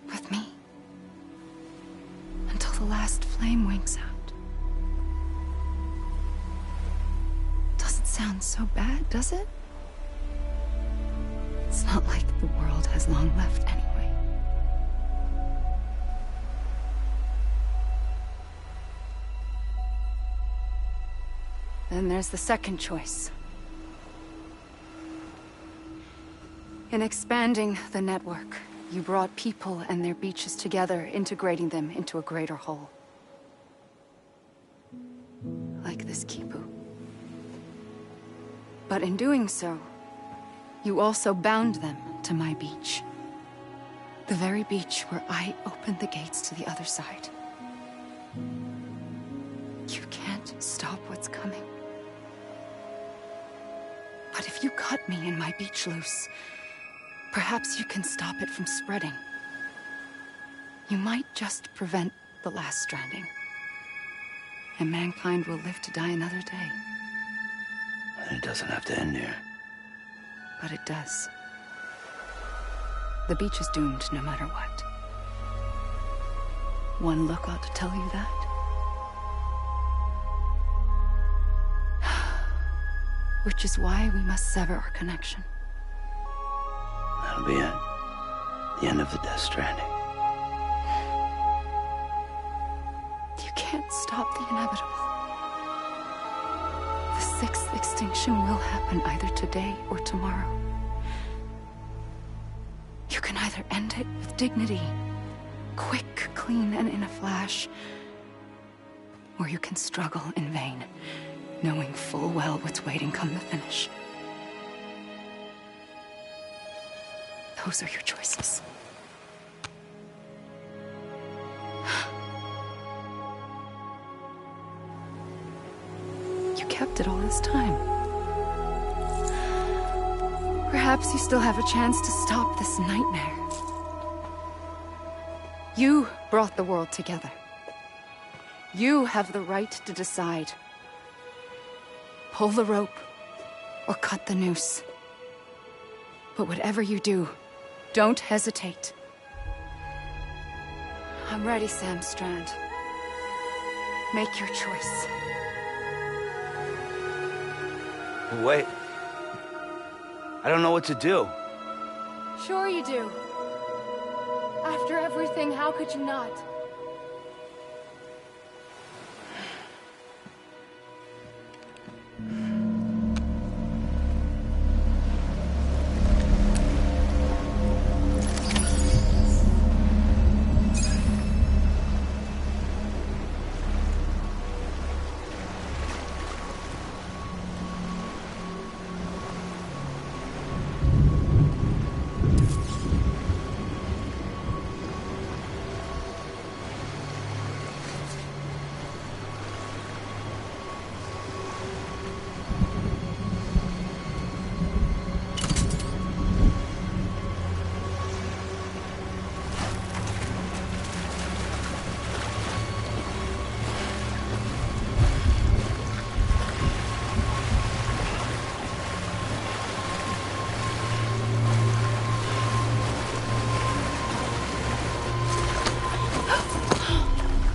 With me. Until the last flame winks out. Doesn't sound so bad, does it? It's not like the world has long left anyway. Then there's the second choice. In expanding the network, you brought people and their beaches together, integrating them into a greater whole. Like this Kipu. But in doing so, you also bound them to my beach. The very beach where I opened the gates to the other side. You can't stop what's coming. But if you cut me and my beach loose, perhaps you can stop it from spreading. You might just prevent the last stranding. And mankind will live to die another day. And it doesn't have to end here. But it does. The beach is doomed no matter what. One look ought to tell you that. Which is why we must sever our connection. That'll be it. The end of the Death Stranding. You can't stop the inevitable. The sixth extinction will happen either today or tomorrow. You can either end it with dignity, quick, clean, and in a flash, or you can struggle in vain, knowing full well what's waiting come the finish. Those are your choices. You kept it all this time. Perhaps you still have a chance to stop this nightmare. You brought the world together. You have the right to decide. Pull the rope, or cut the noose. But whatever you do, don't hesitate. I'm ready, Sam Strand. Make your choice. Wait. I don't know what to do. Sure you do. After everything, how could you not?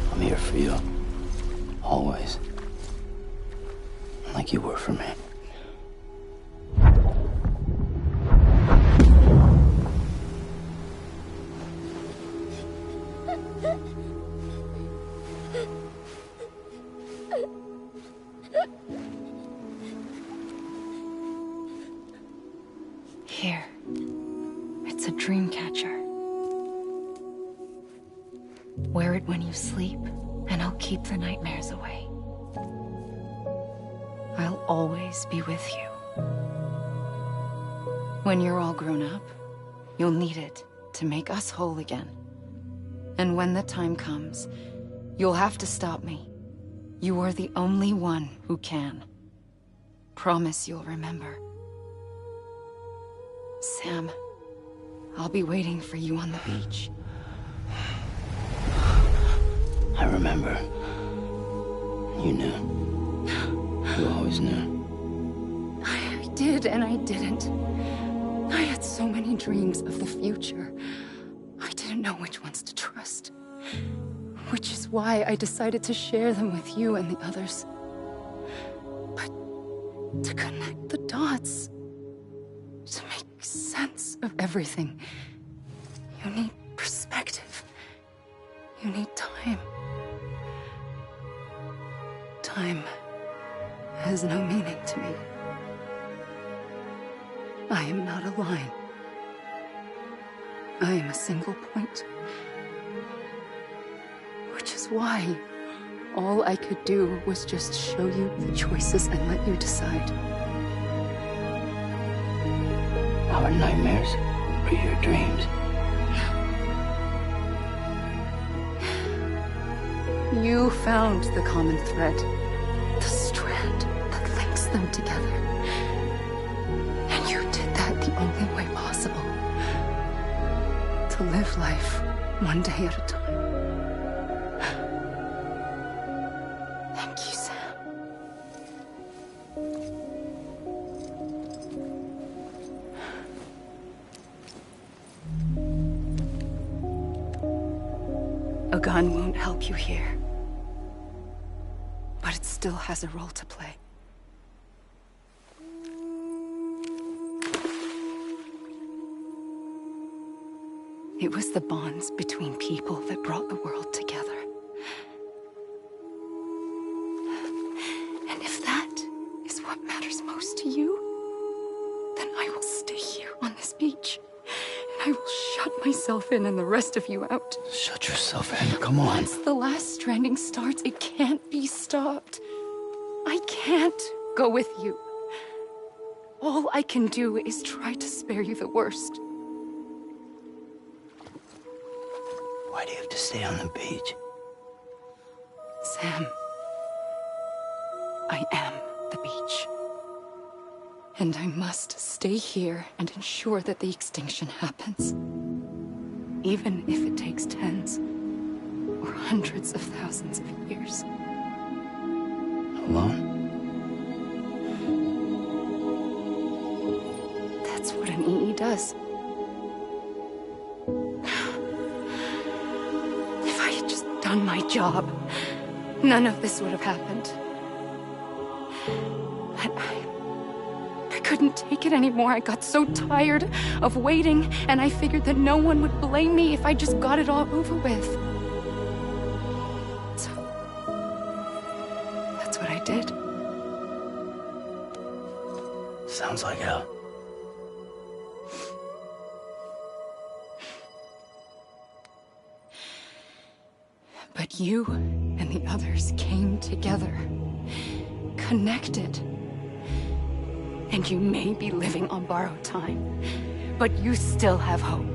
I'm here for you. Always. Like you were for me. Here. It's a dream catcher. Wear it when you sleep, and I'll keep the nightmares away. I'll always be with you. When you're all grown up, you'll need it to make us whole again. And when the time comes, you'll have to stop me. You are the only one who can. Promise you'll remember. Sam, I'll be waiting for you on the beach. I remember. You knew. You always knew. I did and I didn't. I had so many dreams of the future. I didn't know which ones to trust. Which is why I decided to share them with you and the others. But to connect the dots, to make sense of everything, you need perspective. You need time. Time has no meaning to me. I am not a line. I am a single point. Which is why all I could do was just show you the choices and let you decide. Our nightmares are your dreams. You found the common thread, the strand that links them together. And you did that the only way possible. To live life one day at a time. Thank you, Sam. A gun won't help you here. But it still has a role to play. It was the bonds between people that brought the world together. And if that is what matters most to you, then I will stay here on this beach. And I will shut myself in and the rest of you out. Shut yourself in, come on. Once the last stranding starts, it can't be stopped. I can't go with you. All I can do is try to spare you the worst. Why do you have to stay on the beach? Sam, I am the beach. And I must stay here and ensure that the extinction happens. Even if it takes tens or hundreds of thousands of years. Alone? That's what an EE does. If I had just done my job, none of this would have happened. But I couldn't take it anymore. I got so tired of waiting, and I figured that no one would blame me if I just got it all over with. So, that's what I did. Sounds like hell. But you and the others came together, connected. And you may be living on borrowed time, but you still have hope.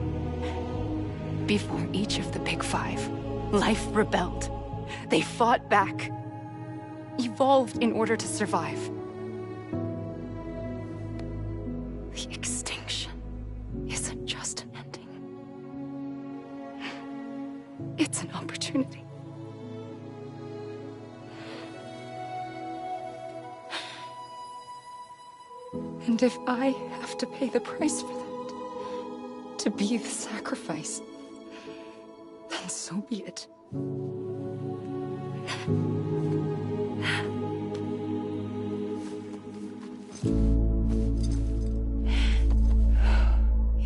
Before each of the Big Five, life rebelled. They fought back, evolved in order to survive. The extinction isn't just an ending. It's an opportunity. And if I have to pay the price for that, to be the sacrifice, then so be it.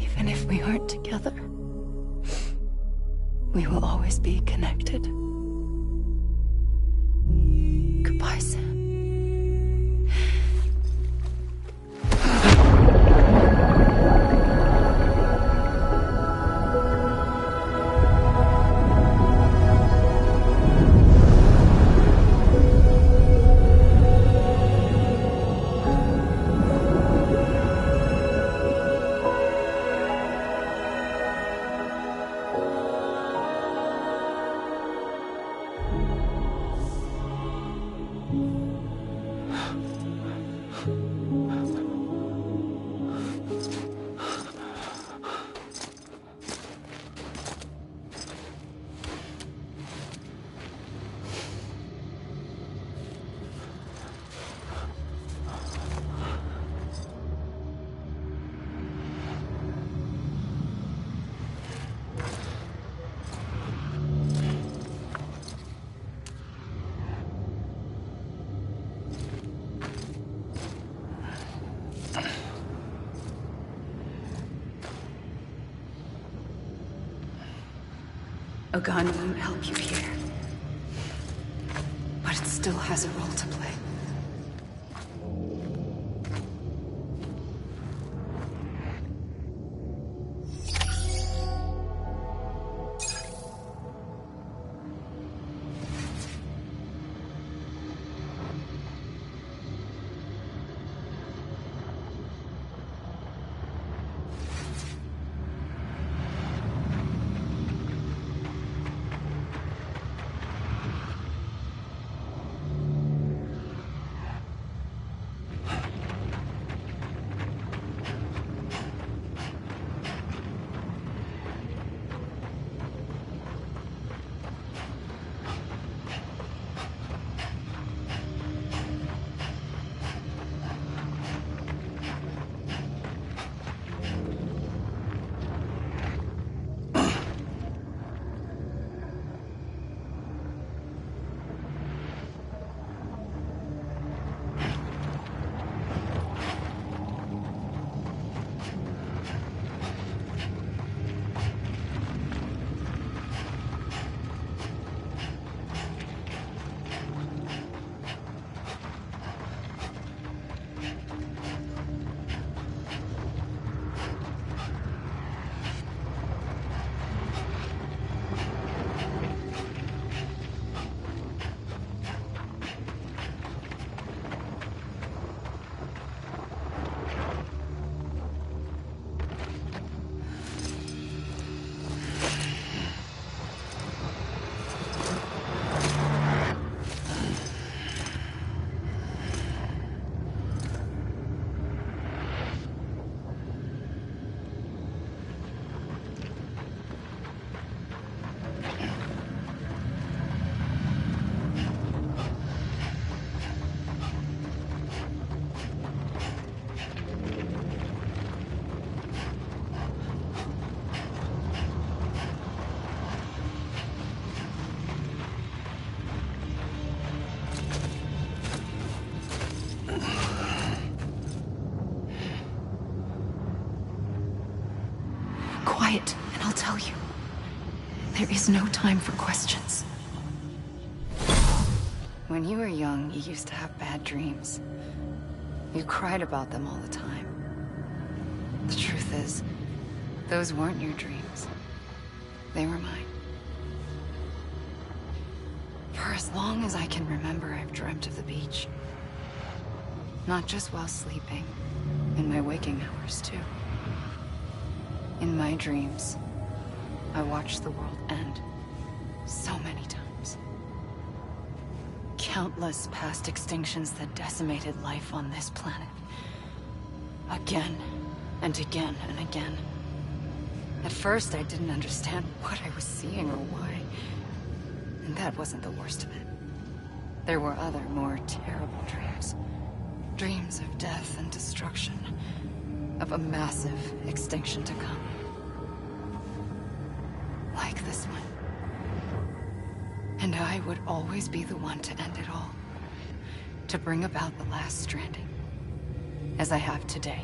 Even if we aren't together, we will always be connected. Goodbye, Sam. A gun won't help you here. But it still has a role to play. Quiet, and I'll tell you. There is no time for questions. When you were young, you used to have bad dreams. You cried about them all the time. The truth is, those weren't your dreams. They were mine. For as long as I can remember, I've dreamt of the beach. Not just while sleeping, in my waking hours too. In my dreams, I watched the world end so many times. Countless past extinctions that decimated life on this planet. Again, and again, and again. At first, I didn't understand what I was seeing or why. And that wasn't the worst of it. There were other, more terrible dreams. Dreams of death and destruction. Of a massive extinction to come. Like this one. And I would always be the one to end it all. To bring about the last stranding. As I have today.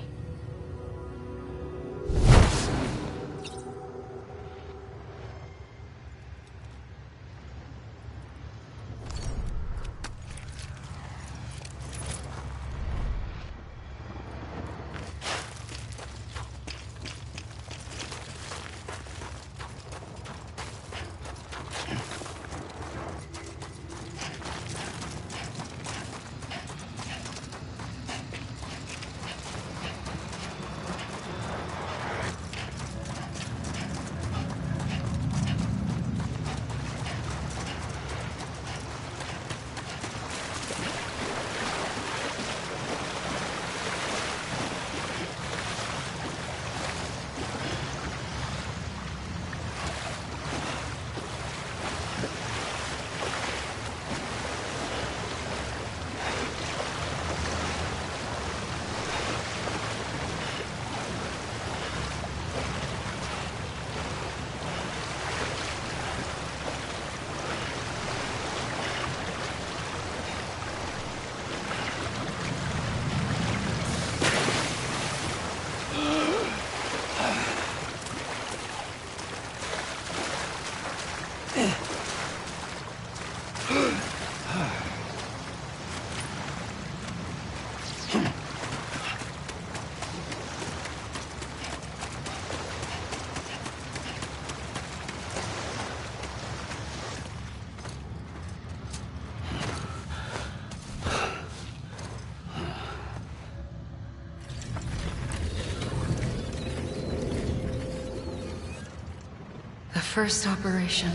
first operation,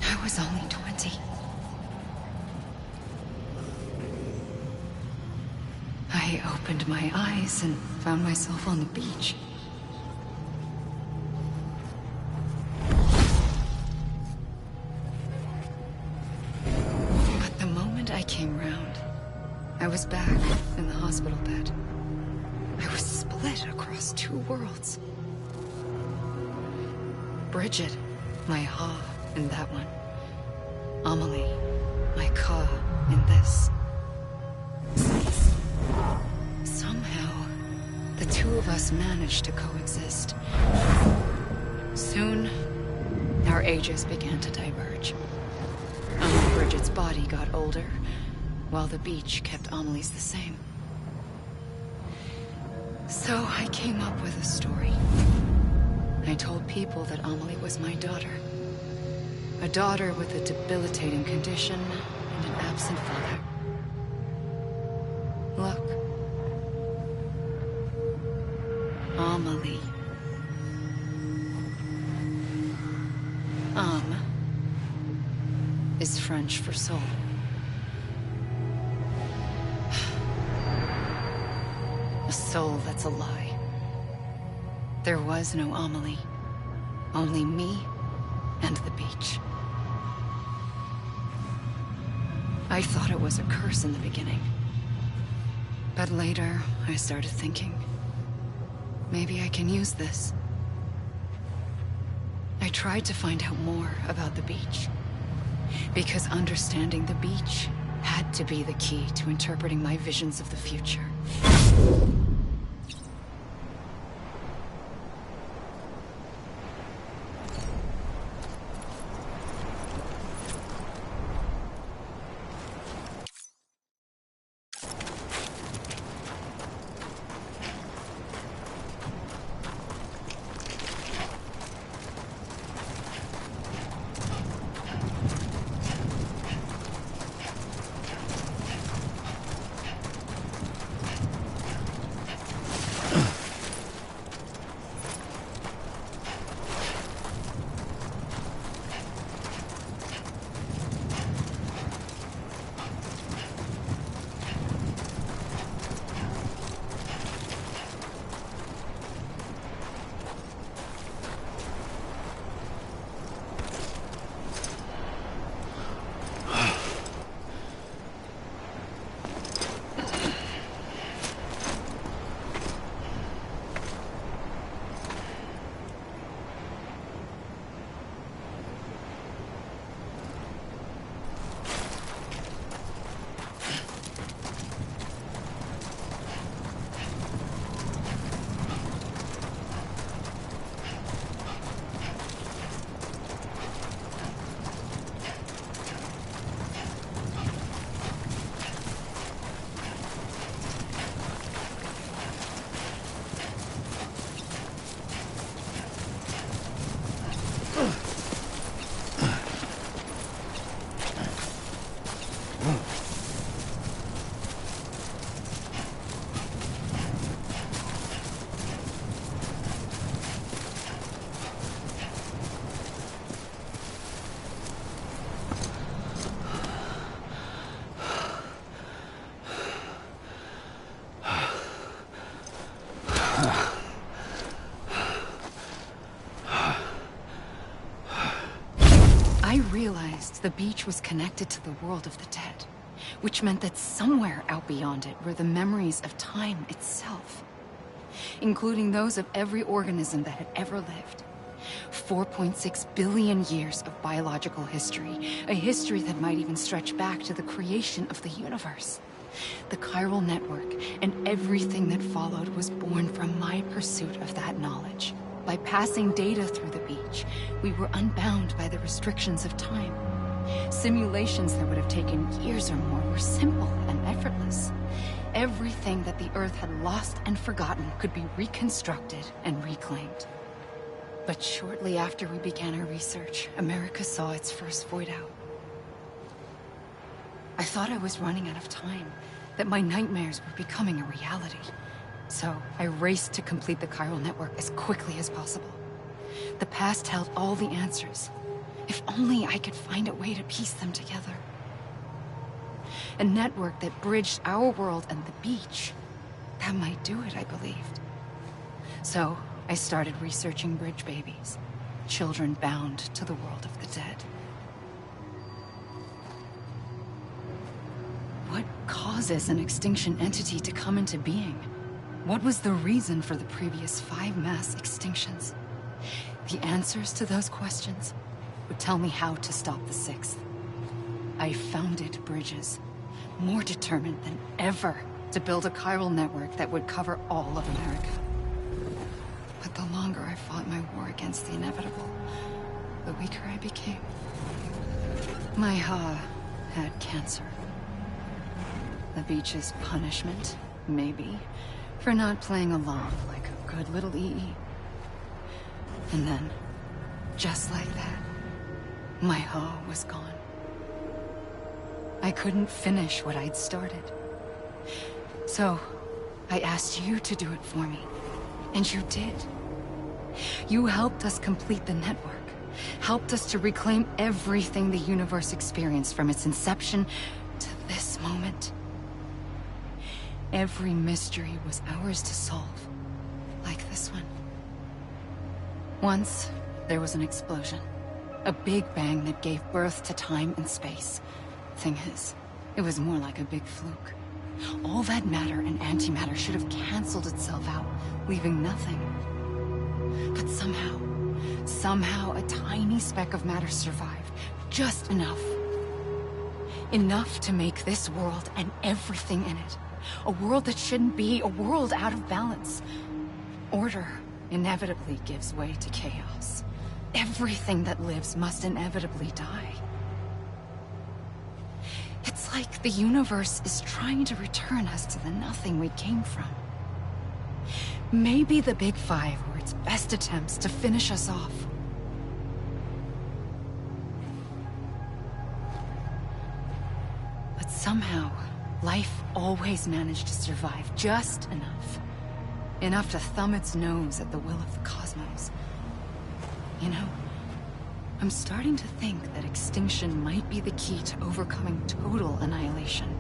I was only 20. I opened my eyes and found myself on the beach. But the moment I came round, I was back in the hospital bed. I was split across two worlds. Bridget, my Ha in that one. Amelie, my Ka in this. Somehow, the two of us managed to coexist. Soon, our ages began to diverge. Bridget's body got older, while the beach kept Amelie's the same. So I came up with a story. I told people that Amelie was my daughter. A daughter with a debilitating condition and an absent father. Look. Amelie. Âme is French for soul. A soul that's a lie. There was no Amelie. Only me and the beach. I thought it was a curse in the beginning. But later, I started thinking, maybe I can use this. I tried to find out more about the beach. Because understanding the beach had to be the key to interpreting my visions of the future. I realized the beach was connected to the world of the dead, which meant that somewhere out beyond it were the memories of time itself, including those of every organism that had ever lived. 4.6 billion years of biological history, a history that might even stretch back to the creation of the universe. The chiral network and everything that followed was born from my pursuit of that knowledge. By passing data through the beach, we were unbound by the restrictions of time. Simulations that would have taken years or more were simple and effortless. Everything that the Earth had lost and forgotten could be reconstructed and reclaimed. But shortly after we began our research, America saw its first void out. I thought I was running out of time, that my nightmares were becoming a reality. So I raced to complete the chiral network as quickly as possible. The past held all the answers. If only I could find a way to piece them together. A network that bridged our world and the beach. That might do it, I believed. So, I started researching bridge babies. Children bound to the world of the dead. What causes an extinction entity to come into being? What was the reason for the previous 5 mass extinctions? The answers to those questions would tell me how to stop the 6th. I founded bridges, more determined than ever to build a chiral network that would cover all of America. But the longer I fought my war against the inevitable, the weaker I became. My Ha had cancer. The beach's punishment, maybe, for not playing along like a good little EE. And then, just like that, my Ha was gone. I couldn't finish what I'd started. So, I asked you to do it for me. And you did. You helped us complete the network. Helped us to reclaim everything the universe experienced from its inception to this moment. Every mystery was ours to solve. Like this one. Once, there was an explosion. A big bang that gave birth to time and space. Thing is, it was more like a big fluke. All that matter and antimatter should have canceled itself out, leaving nothing. But somehow a tiny speck of matter survived. Just enough. Enough to make this world and everything in it. A world that shouldn't be, a world out of balance. Order inevitably gives way to chaos. Everything that lives must inevitably die. It's like the universe is trying to return us to the nothing we came from. Maybe the Big Five were its best attempts to finish us off. But somehow, life always managed to survive just enough. Enough to thumb its nose at the will of the cosmos. You know, I'm starting to think that extinction might be the key to overcoming total annihilation.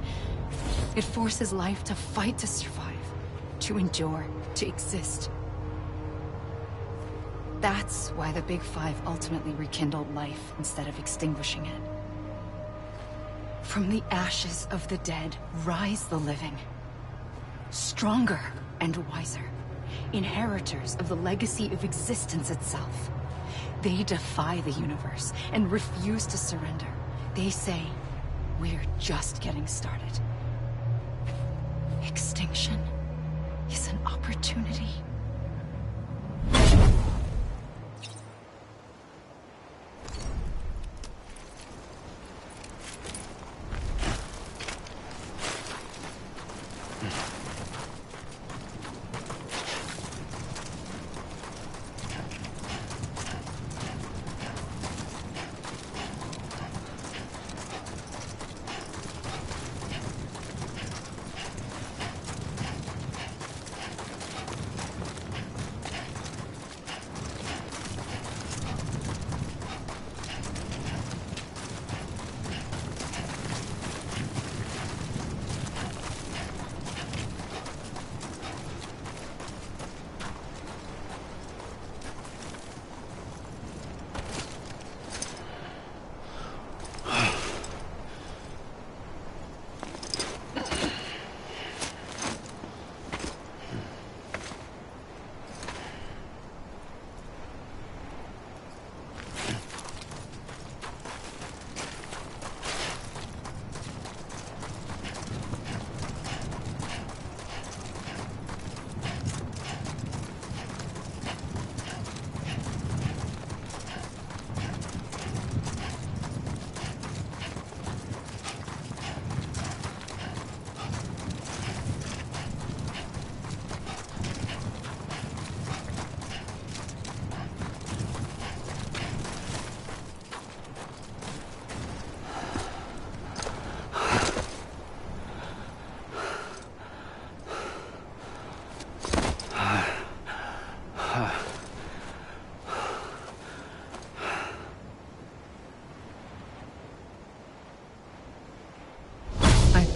It forces life to fight to survive, to endure, to exist. That's why the Big Five ultimately rekindled life instead of extinguishing it. From the ashes of the dead, rise the living. Stronger and wiser. Inheritors of the legacy of existence itself. They defy the universe and refuse to surrender. They say, we're just getting started. Extinction is an opportunity.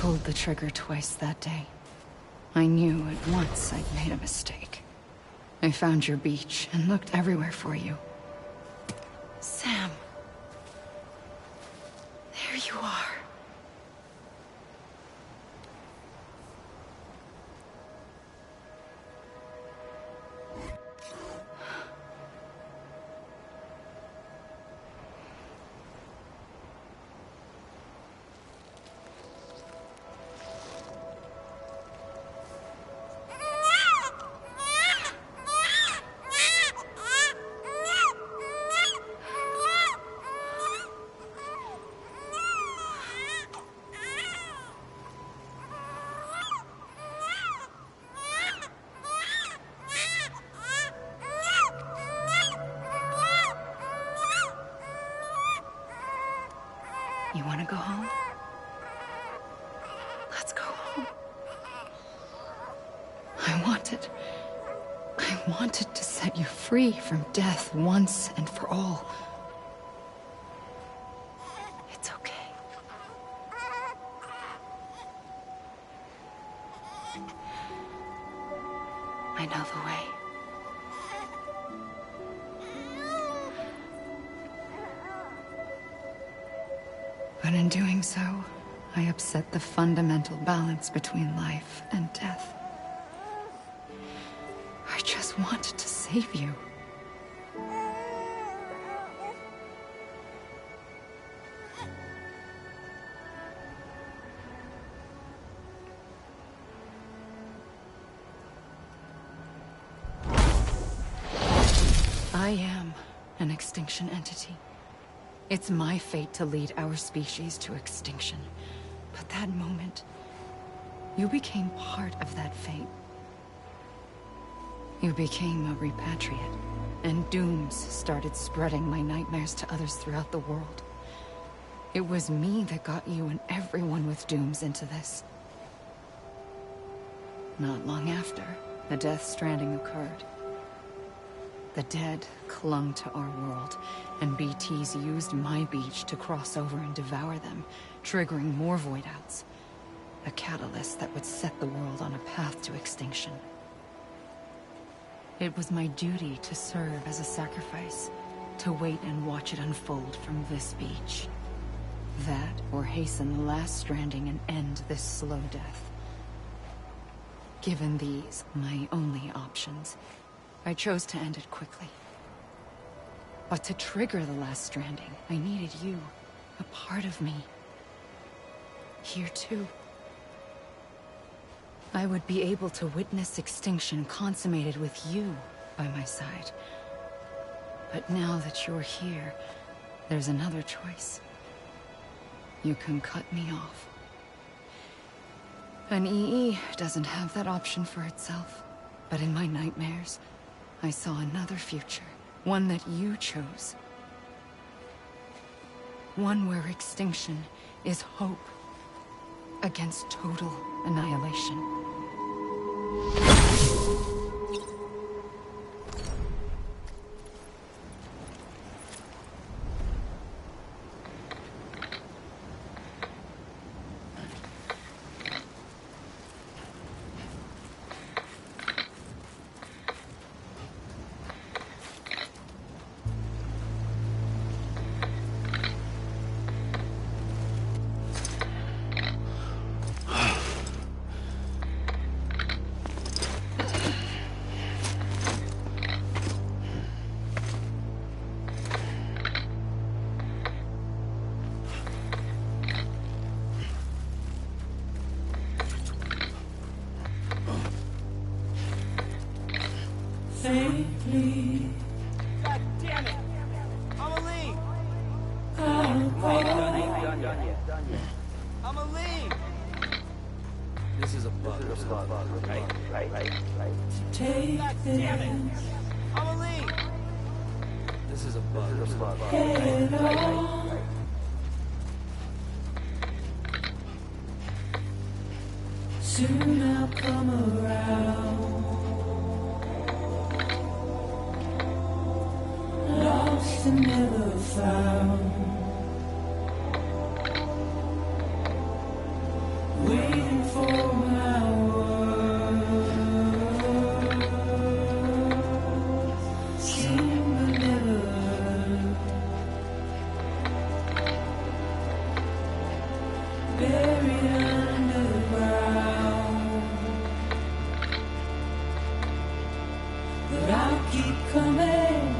pulled the trigger twice that day. I knew at once I'd made a mistake. I found your beach and looked everywhere for you. Sam. There you are. You want to go home? Let's go home. I wanted to set you free from death once and for all. It's okay. I know the way. But in doing so, I upset the fundamental balance between life and death. I just wanted to save you. I am an extinction entity. It's my fate to lead our species to extinction. But that moment, you became part of that fate. You became a repatriate, and dooms started spreading my nightmares to others throughout the world. It was me that got you and everyone with dooms into this. Not long after, the Death Stranding occurred. The dead clung to our world, and BTs used my beach to cross over and devour them, triggering more void outs. A catalyst that would set the world on a path to extinction. It was my duty to serve as a sacrifice, to wait and watch it unfold from this beach. That, or hasten the last stranding and end this slow death. Given these, my only options, I chose to end it quickly. But to trigger the last stranding, I needed you, a part of me. Here too. I would be able to witness extinction consummated with you by my side. But now that you're here, there's another choice. You can cut me off. An EE doesn't have that option for itself. But in my nightmares, I saw another future. One that you chose. One where extinction is hope against total annihilation. Faintly. God damn it! Emily! Emily! This is a bug. Right. Take God damn it! Emily! This is a bug. it all. Soon I'll come around. Lost and never found. keep coming.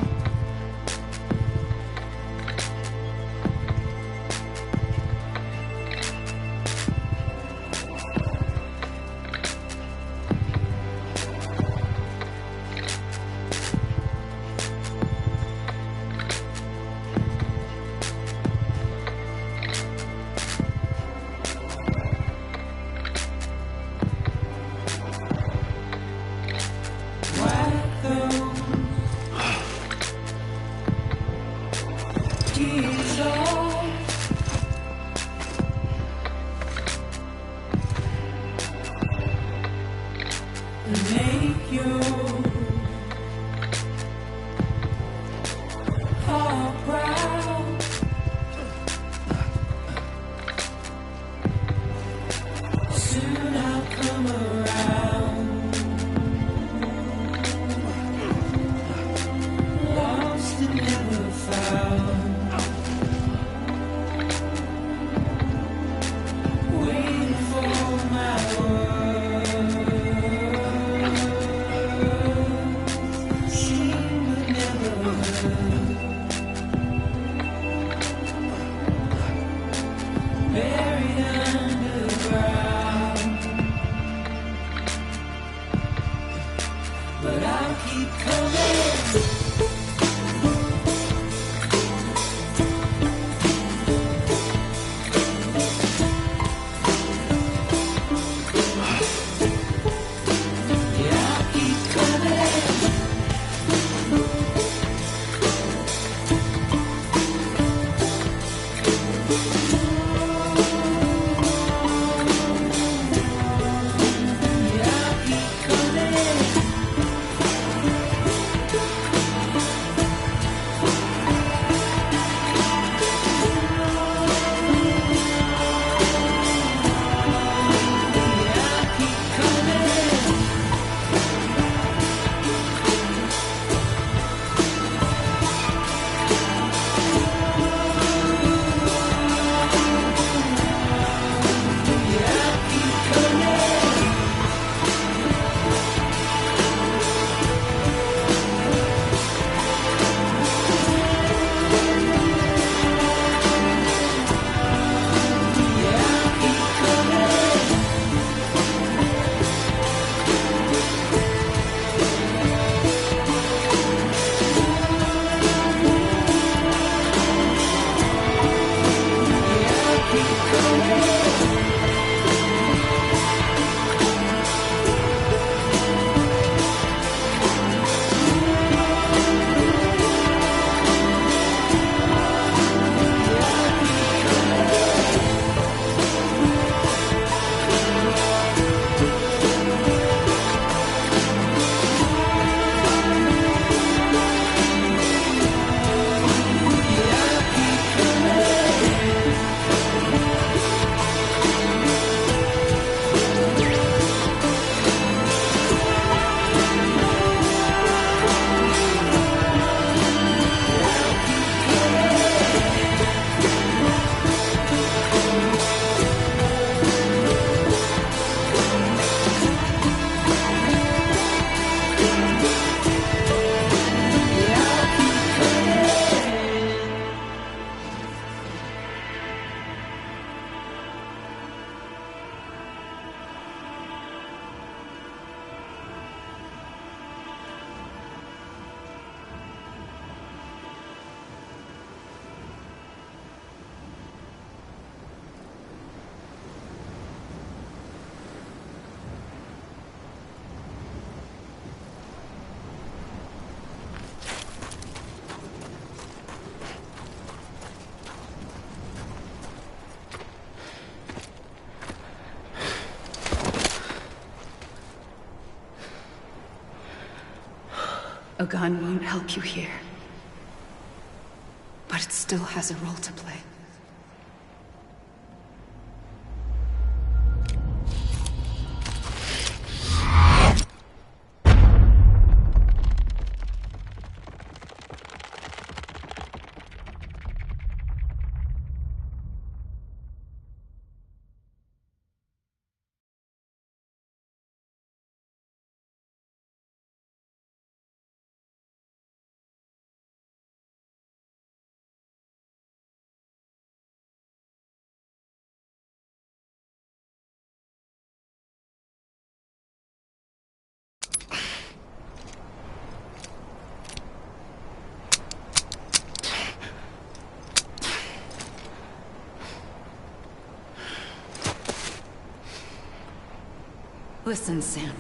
Whack those keys off. And make your heart proud. Soon I'll come around. Lost and never found. Waiting for my word. Seen but never heard. Buried underground. But I'll keep coming. Yeah, I'll keep coming. Yeah, I'll keep coming. Yeah, I'll keep coming. Yeah, I'll keep coming. Yeah, I'll keep coming. Yeah, I'll keep coming. A gun won't help you here. But it still has a role to play. Listen, Sam.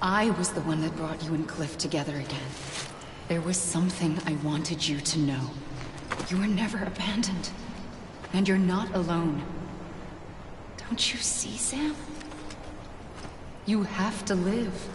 I was the one that brought you and Cliff together again. There was something I wanted you to know. You were never abandoned. And you're not alone. Don't you see, Sam? You have to live.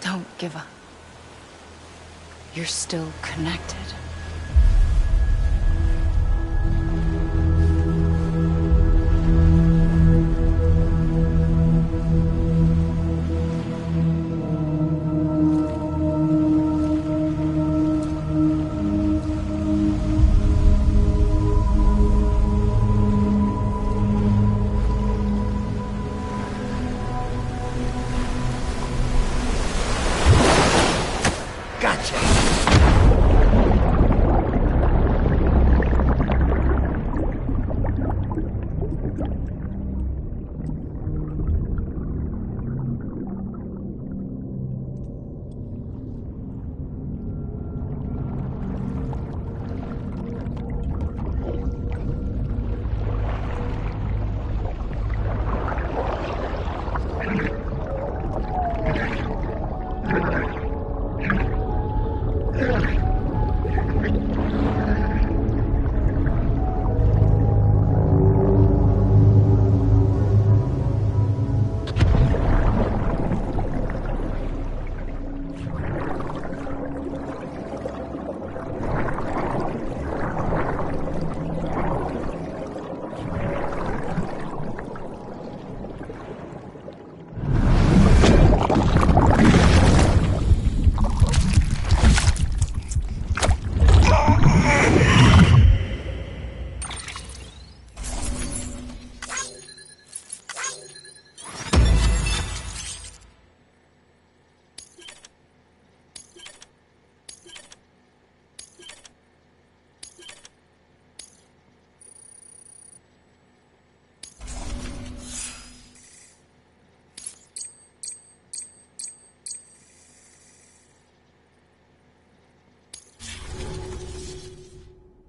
Don't give up. You're still connected. Gotcha!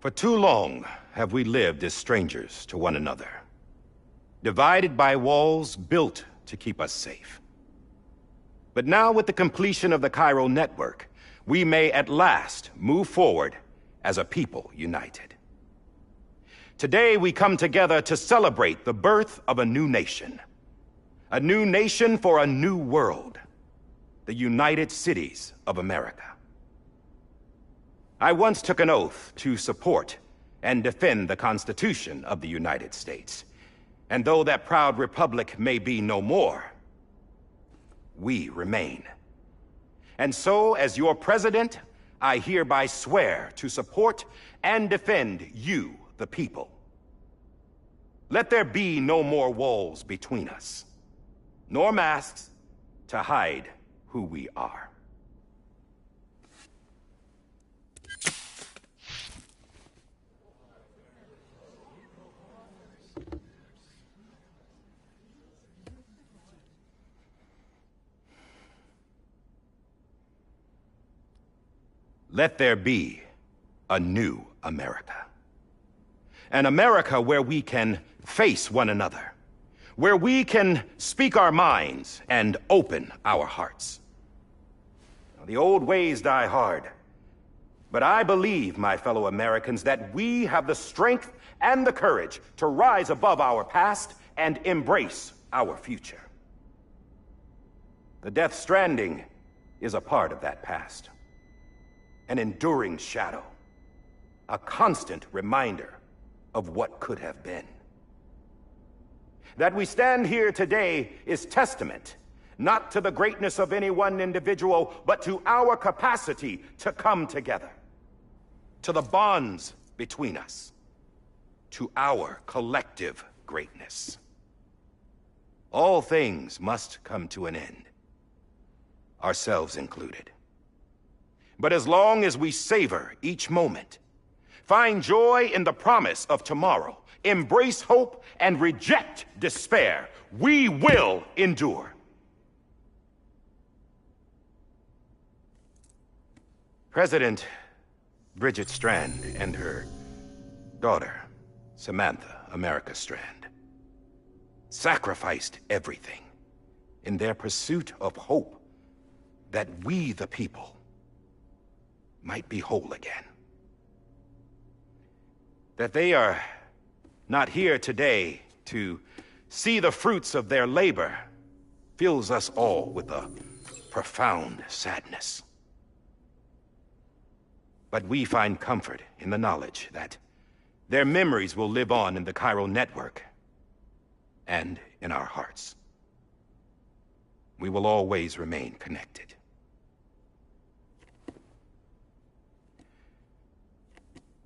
For too long have we lived as strangers to one another, divided by walls built to keep us safe. But now, with the completion of the Cairo network, we may at last move forward as a people united. Today we come together to celebrate the birth of a new nation. A new nation for a new world. The United Cities of America. I once took an oath to support and defend the Constitution of the United States. And though that proud republic may be no more, we remain. And so, as your president, I hereby swear to support and defend you, the people. Let there be no more walls between us, nor masks to hide who we are. Let there be a new America. An America where we can face one another, where we can speak our minds and open our hearts. Now, the old ways die hard, but I believe, my fellow Americans, that we have the strength and the courage to rise above our past and embrace our future. The Death Stranding is a part of that past. An enduring shadow, a constant reminder of what could have been. That we stand here today is testament, not to the greatness of any one individual, but to our capacity to come together, to the bonds between us, to our collective greatness. All things must come to an end, ourselves included. But as long as we savor each moment, find joy in the promise of tomorrow, embrace hope, and reject despair, we will endure. President Bridget Strand and her daughter, Samantha America Strand, sacrificed everything in their pursuit of hope that we, the people, might be whole again. That they are not here today to see the fruits of their labor fills us all with a profound sadness. But we find comfort in the knowledge that their memories will live on in the Cairo network and in our hearts. We will always remain connected.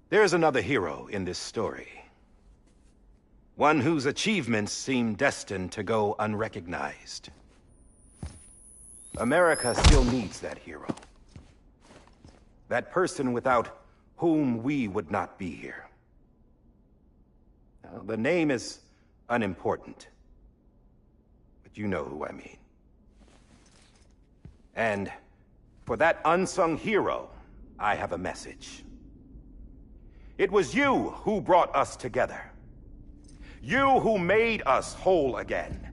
There's another hero in this story. One whose achievements seem destined to go unrecognized. America still needs that hero. That person without whom we would not be here. Now, the name is unimportant, but you know who I mean. And for that unsung hero, I have a message. It was you who brought us together. You who made us whole again.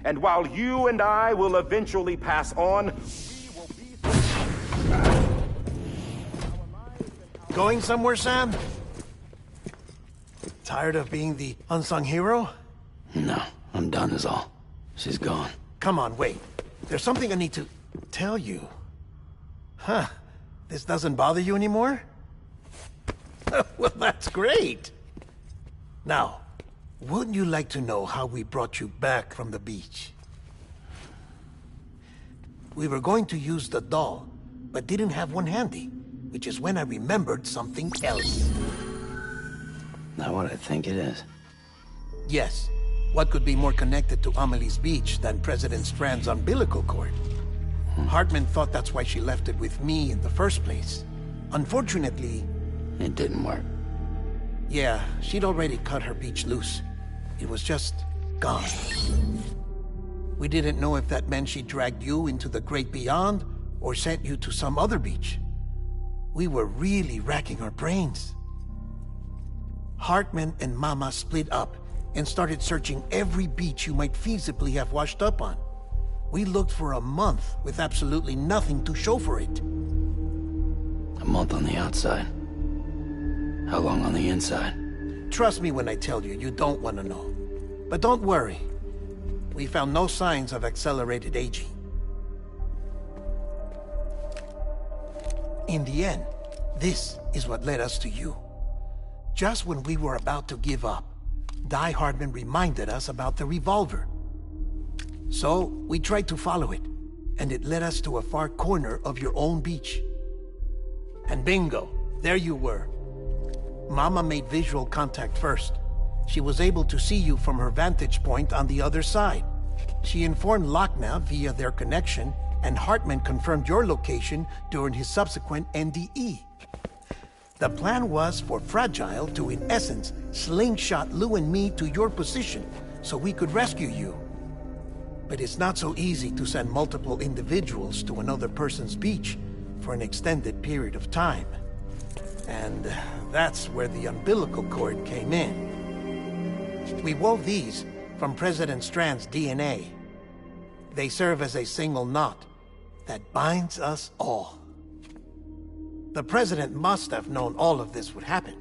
And while you and I will eventually pass on, we will be... Going somewhere, Sam? Tired of being the unsung hero? No, I'm done is all. She's gone. Come on, wait. There's something I need to tell you. Huh. This doesn't bother you anymore? Well, that's great. Now, wouldn't you like to know how we brought you back from the beach? We were going to use the doll, but didn't have one handy, which is when I remembered something else. Not what I think it is. Yes. What could be more connected to Amelie's beach than President Strand's umbilical cord? Hartman thought that's why she left it with me in the first place. Unfortunately... It didn't work. Yeah, she'd already cut her beach loose. It was just gone. We didn't know if that meant she dragged you into the great beyond, or sent you to some other beach. We were really racking our brains. Hartman and Mama split up and started searching every beach you might feasibly have washed up on. We looked for a month with absolutely nothing to show for it. A month on the outside. How long on the inside? Trust me when I tell you, you don't want to know. But don't worry. We found no signs of accelerated aging. In the end, this is what led us to you. Just when we were about to give up, Die Hardman reminded us about the revolver. So, we tried to follow it, and it led us to a far corner of your own beach. And bingo, there you were. Mama made visual contact first. She was able to see you from her vantage point on the other side. She informed Lochna via their connection, and Hartman confirmed your location during his subsequent NDE. The plan was for Fragile to, in essence, slingshot Lou and me to your position so we could rescue you. But it's not so easy to send multiple individuals to another person's beach for an extended period of time. And that's where the umbilical cord came in. We wove these from President Strand's DNA. They serve as a single knot that binds us all. The President must have known all of this would happen.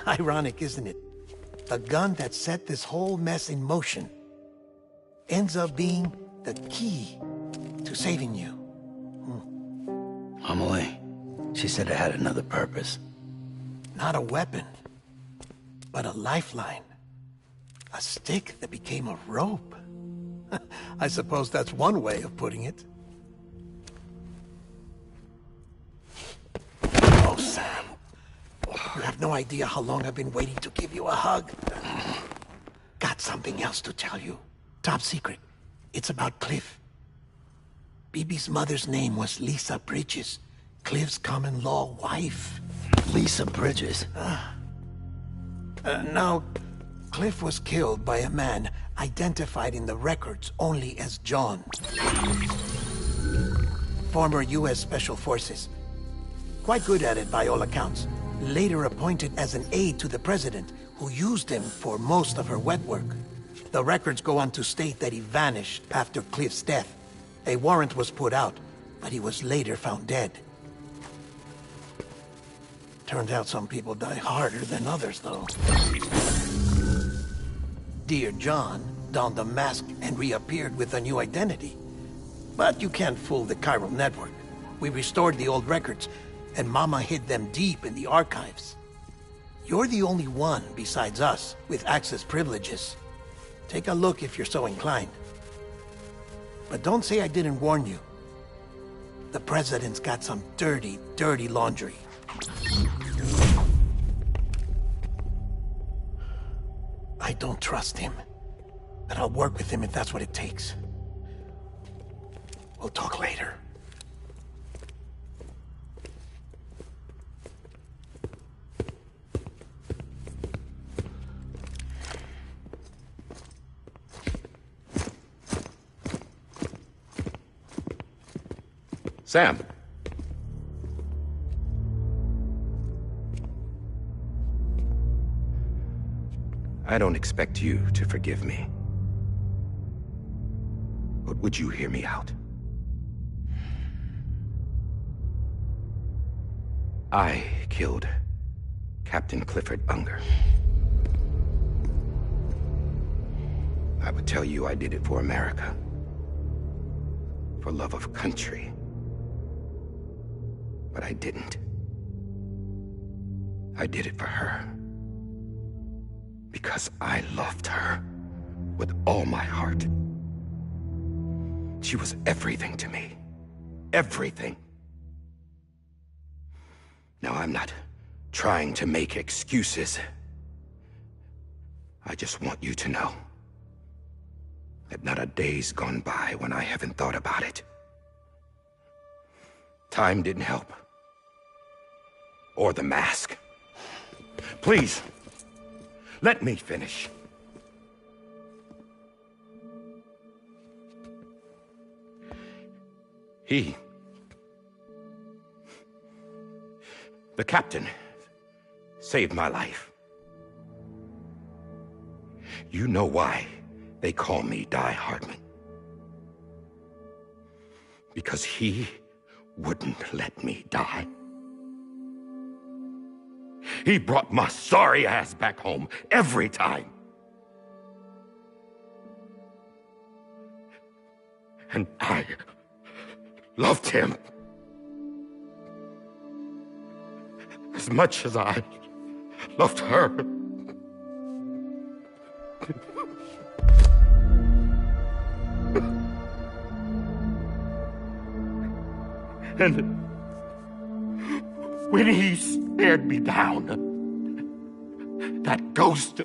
Ironic, isn't it? The gun that set this whole mess in motion ends up being the key to saving you. Amelie, she said it had another purpose. Not a weapon, but a lifeline. A stick that became a rope. I suppose that's one way of putting it. Oh, Sam. You have no idea how long I've been waiting to give you a hug. Got something else to tell you. Top secret. It's about Cliff. Bibi's mother's name was Lisa Bridges, Cliff's common-law wife. Lisa Bridges? Now, Cliff was killed by a man identified in the records only as John. Former U.S. Special Forces. Quite good at it by all accounts. Later appointed as an aide to the president, who used him for most of her wet work. The records go on to state that he vanished after Cliff's death. A warrant was put out, but he was later found dead. Turned out some people die harder than others, though. Dear John donned a mask and reappeared with a new identity. But you can't fool the chiral network. We restored the old records, and Mama hid them deep in the archives. You're the only one, besides us, with access privileges. Take a look if you're so inclined. But don't say I didn't warn you. The President's got some dirty, dirty laundry. I don't trust him, but I'll work with him if that's what it takes. We'll talk later. Sam. I don't expect you to forgive me. But would you hear me out? I killed Captain Clifford Unger. I would tell you I did it for America. For love of country. But I didn't. I did it for her. Because I loved her with all my heart. She was everything to me. Everything. Now, I'm not trying to make excuses. I just want you to know that not a day's gone by when I haven't thought about it. Time didn't help. Or the mask. Please, let me finish. The captain saved my life. You know why they call me Die Hardman. Because he wouldn't let me die. He brought my sorry ass back home every time. And I loved him as much as I loved her. And when he stared me down, that ghost,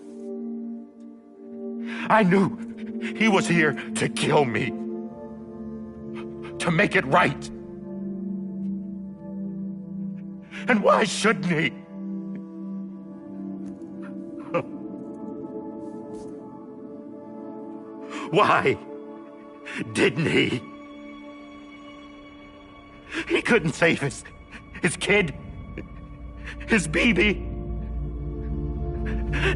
I knew he was here to kill me, to make it right. And why shouldn't he? Why didn't he? He couldn't save his kid, his baby.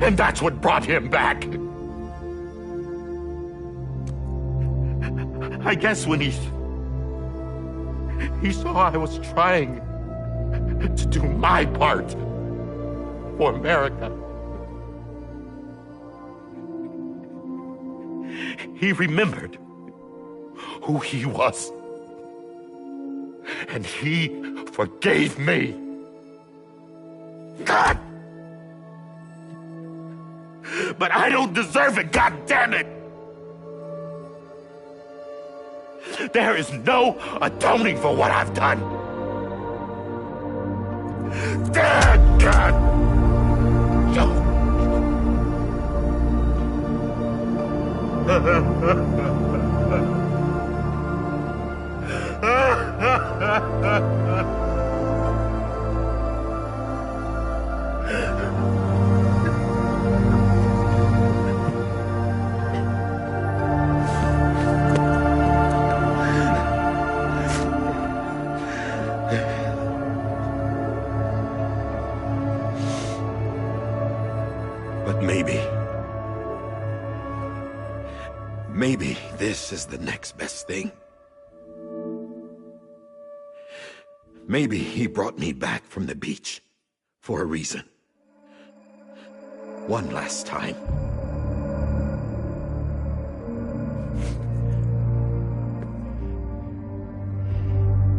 And that's what brought him back. I guess when he saw I was trying to do my part for America, he remembered who he was. And he forgave me. God! But I don't deserve it, God damn it! There is no atoning for what I've done. Dad, God! But maybe this is the next best thing. Maybe he brought me back from the beach for a reason. One last time.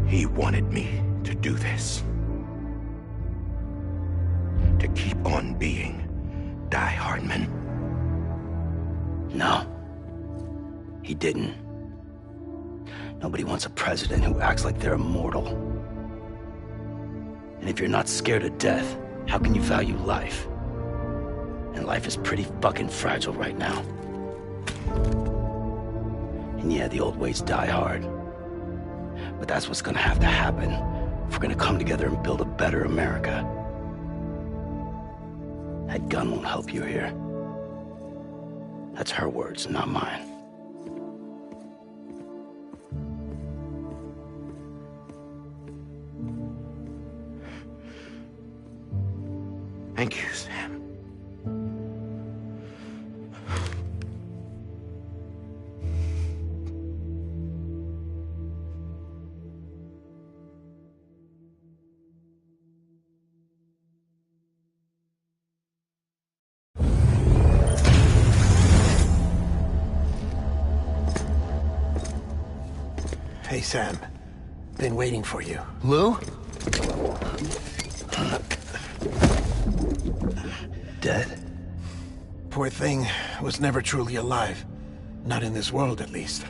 He wanted me to do this. To keep on being Die Hardman. No. He didn't. Nobody wants a president who acts like they're immortal. And if you're not scared of death, how can you value life? And life is pretty fucking fragile right now. And yeah, the old ways die hard. But that's what's gonna have to happen if we're gonna come together and build a better America. That gun won't help you here. That's her words, not mine. Thank you, Sam. Hey, Sam. Been waiting for you. Lou? Dead? Poor thing was never truly alive. Not in this world, at least.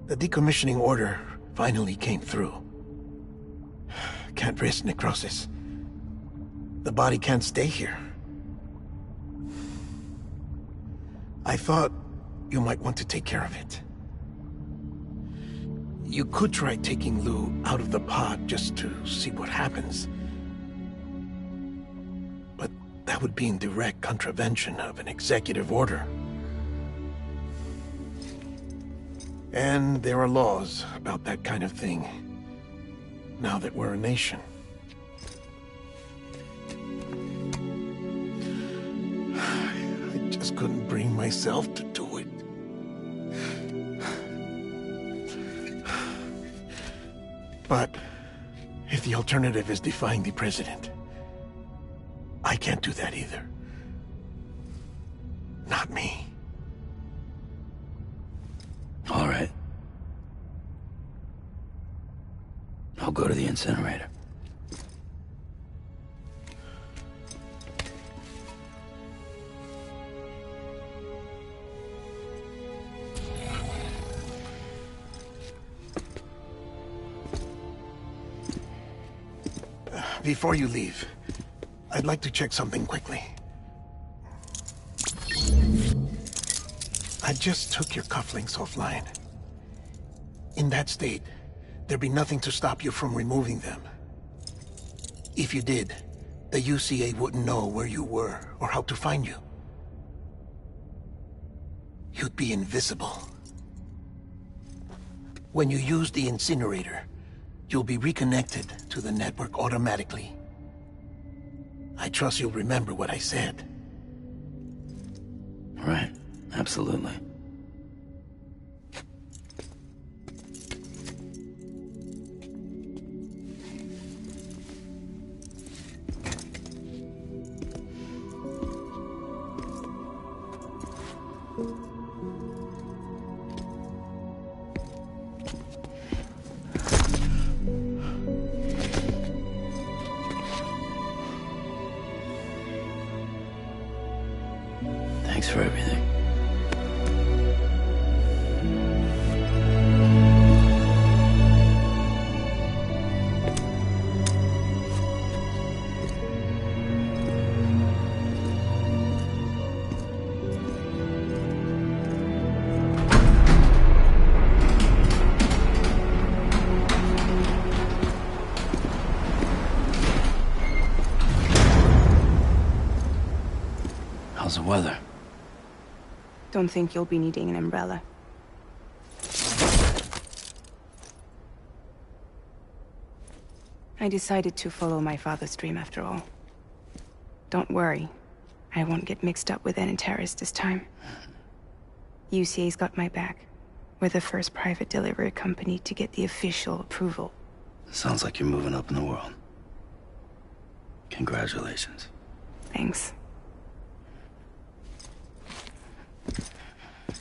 The decommissioning order finally came through. Can't risk necrosis. The body can't stay here. I thought you might want to take care of it. You could try taking Lou out of the pod just to see what happens. But that would be in direct contravention of an executive order. And there are laws about that kind of thing, now that we're a nation. just couldn't bring myself to do it. But if the alternative is defying the president, I can't do that either. Not me. All right. I'll go to the incinerator. Before you leave, I'd like to check something quickly. I just took your cufflinks offline. In that state, there'd be nothing to stop you from removing them. If you did, the UCA wouldn't know where you were or how to find you. You'd be invisible. When you use the incinerator, you'll be reconnected to the network automatically. I trust you'll remember what I said. Right. Absolutely. Thanks for everything. How's the weather? Don't think you'll be needing an umbrella. I decided to follow my father's dream after all. Don't worry. I won't get mixed up with any terrorists this time. UCA's got my back. We're the first private delivery company to get the official approval. Sounds like you're moving up in the world. Congratulations. Thanks.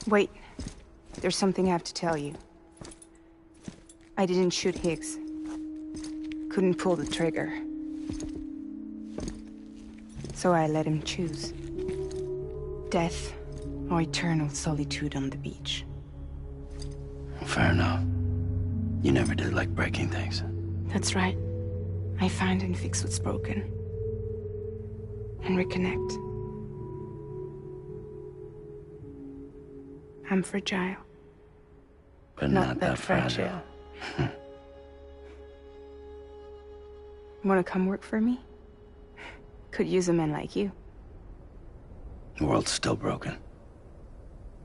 Wait. There's something I have to tell you. I didn't shoot Higgs. Couldn't pull the trigger. So I let him choose. Death or eternal solitude on the beach. Fair enough. You never did like breaking things. That's right. I find and fix what's broken. And reconnect. I'm fragile. But not that fragile. Wanna come work for me? Could use a man like you. The world's still broken.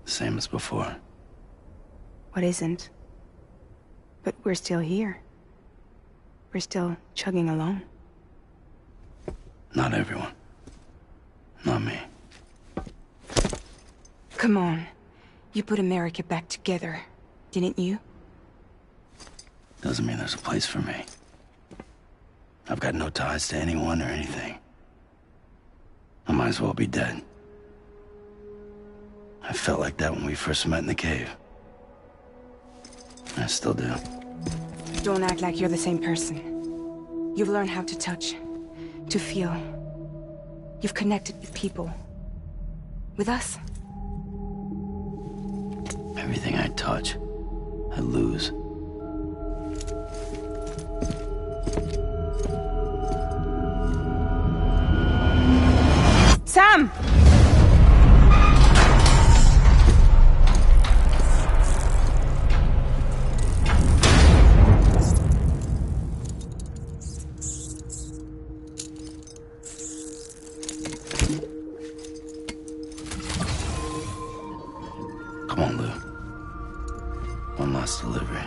Same as before. What isn't? But we're still here. We're still chugging along. Not everyone. Not me. Come on. You put America back together, didn't you? Doesn't mean there's a place for me. I've got no ties to anyone or anything. I might as well be dead. I felt like that when we first met in the cave. I still do. Don't act like you're the same person. You've learned how to touch, to feel. You've connected with people. With us. Everything I touch, I lose. Sam! Come on, Lou. One last delivery.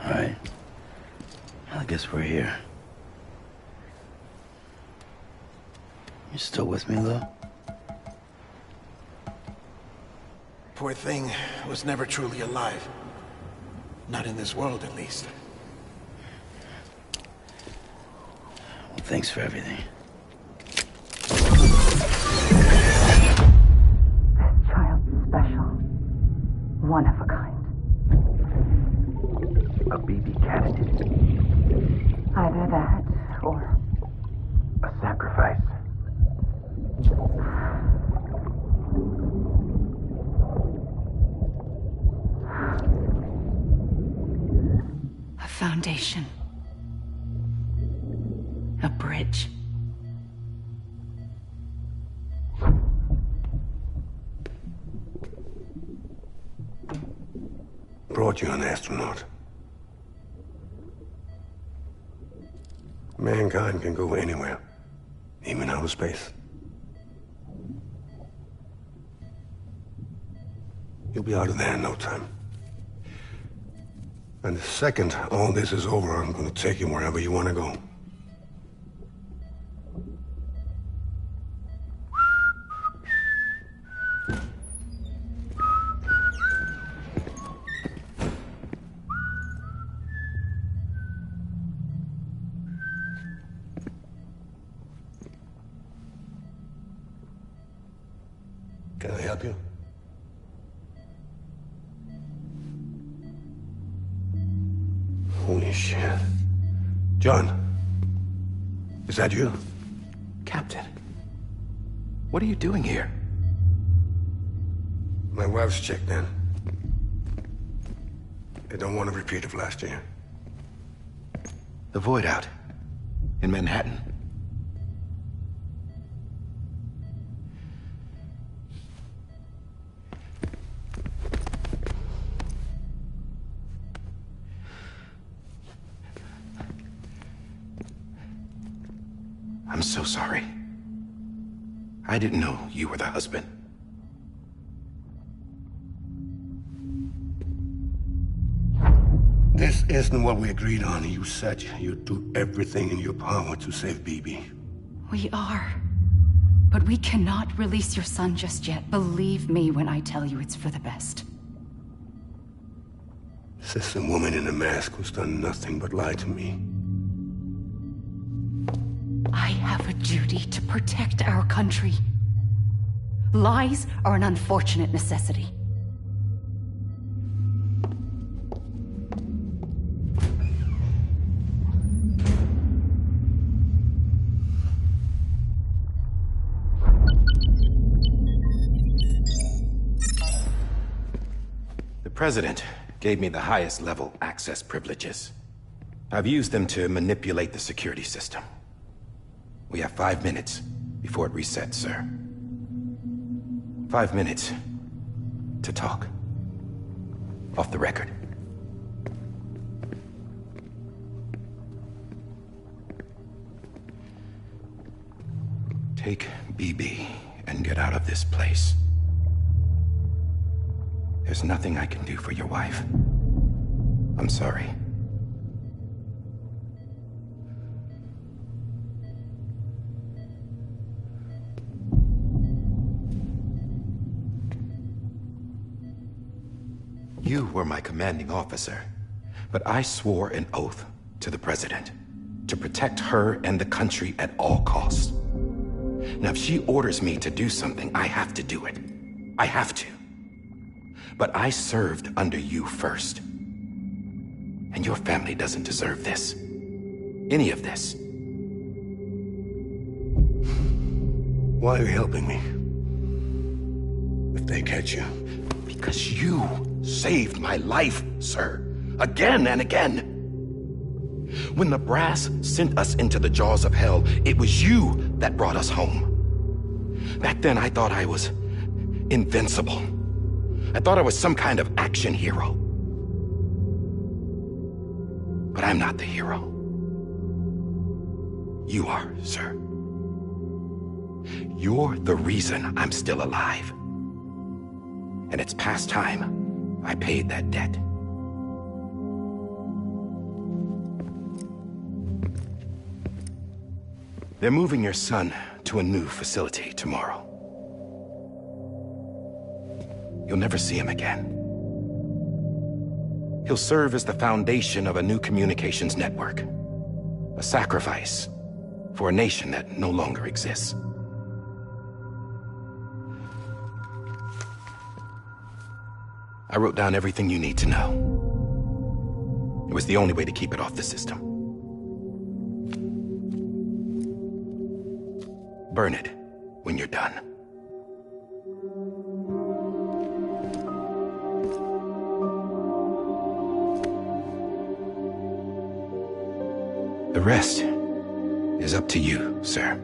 Alright. I guess we're here. You still with me, though? Poor thing was never truly alive. Not in this world, at least. Well, thanks for everything. Child's special. One of a kind. A BB candidate. Either that, or a sacrifice. A foundation. A bridge. Brought you an astronaut. Mankind can go anywhere, even outer space. You'll be out of there in no time. And the second all this is over, I'm gonna take you wherever you wanna go. Can I help you? Holy shit. John, is that you? Captain, what are you doing here? My wife's checked in. They don't want a repeat of last year. The Void out in Manhattan. I'm so sorry. I didn't know you were the husband. This isn't what we agreed on. You said you'd do everything in your power to save BB. We are. But we cannot release your son just yet. Believe me when I tell you it's for the best. This is a woman in a mask who's done nothing but lie to me. I have a duty to protect our country. Lies are an unfortunate necessity. The President gave me the highest level access privileges. I've used them to manipulate the security system. We have 5 minutes before it resets, sir. 5 minutes to talk. Off the record. Take BB and get out of this place. There's nothing I can do for your wife. I'm sorry. You were my commanding officer, but I swore an oath to the President to protect her and the country at all costs. Now, if she orders me to do something, I have to do it. I have to. But I served under you first. And your family doesn't deserve this. Any of this. Why are you helping me? they catch you? Because you saved my life, sir. Again and again. When the brass sent us into the jaws of hell, it was you that brought us home. Back then, I thought I was invincible. I thought I was some kind of action hero. But I'm not the hero. You are, sir. You're the reason I'm still alive. And it's past time I paid that debt. They're moving your son to a new facility tomorrow. You'll never see him again. He'll serve as the foundation of a new communications network. A sacrifice for a nation that no longer exists. I wrote down everything you need to know. It was the only way to keep it off the system. Burn it when you're done. The rest is up to you, sir.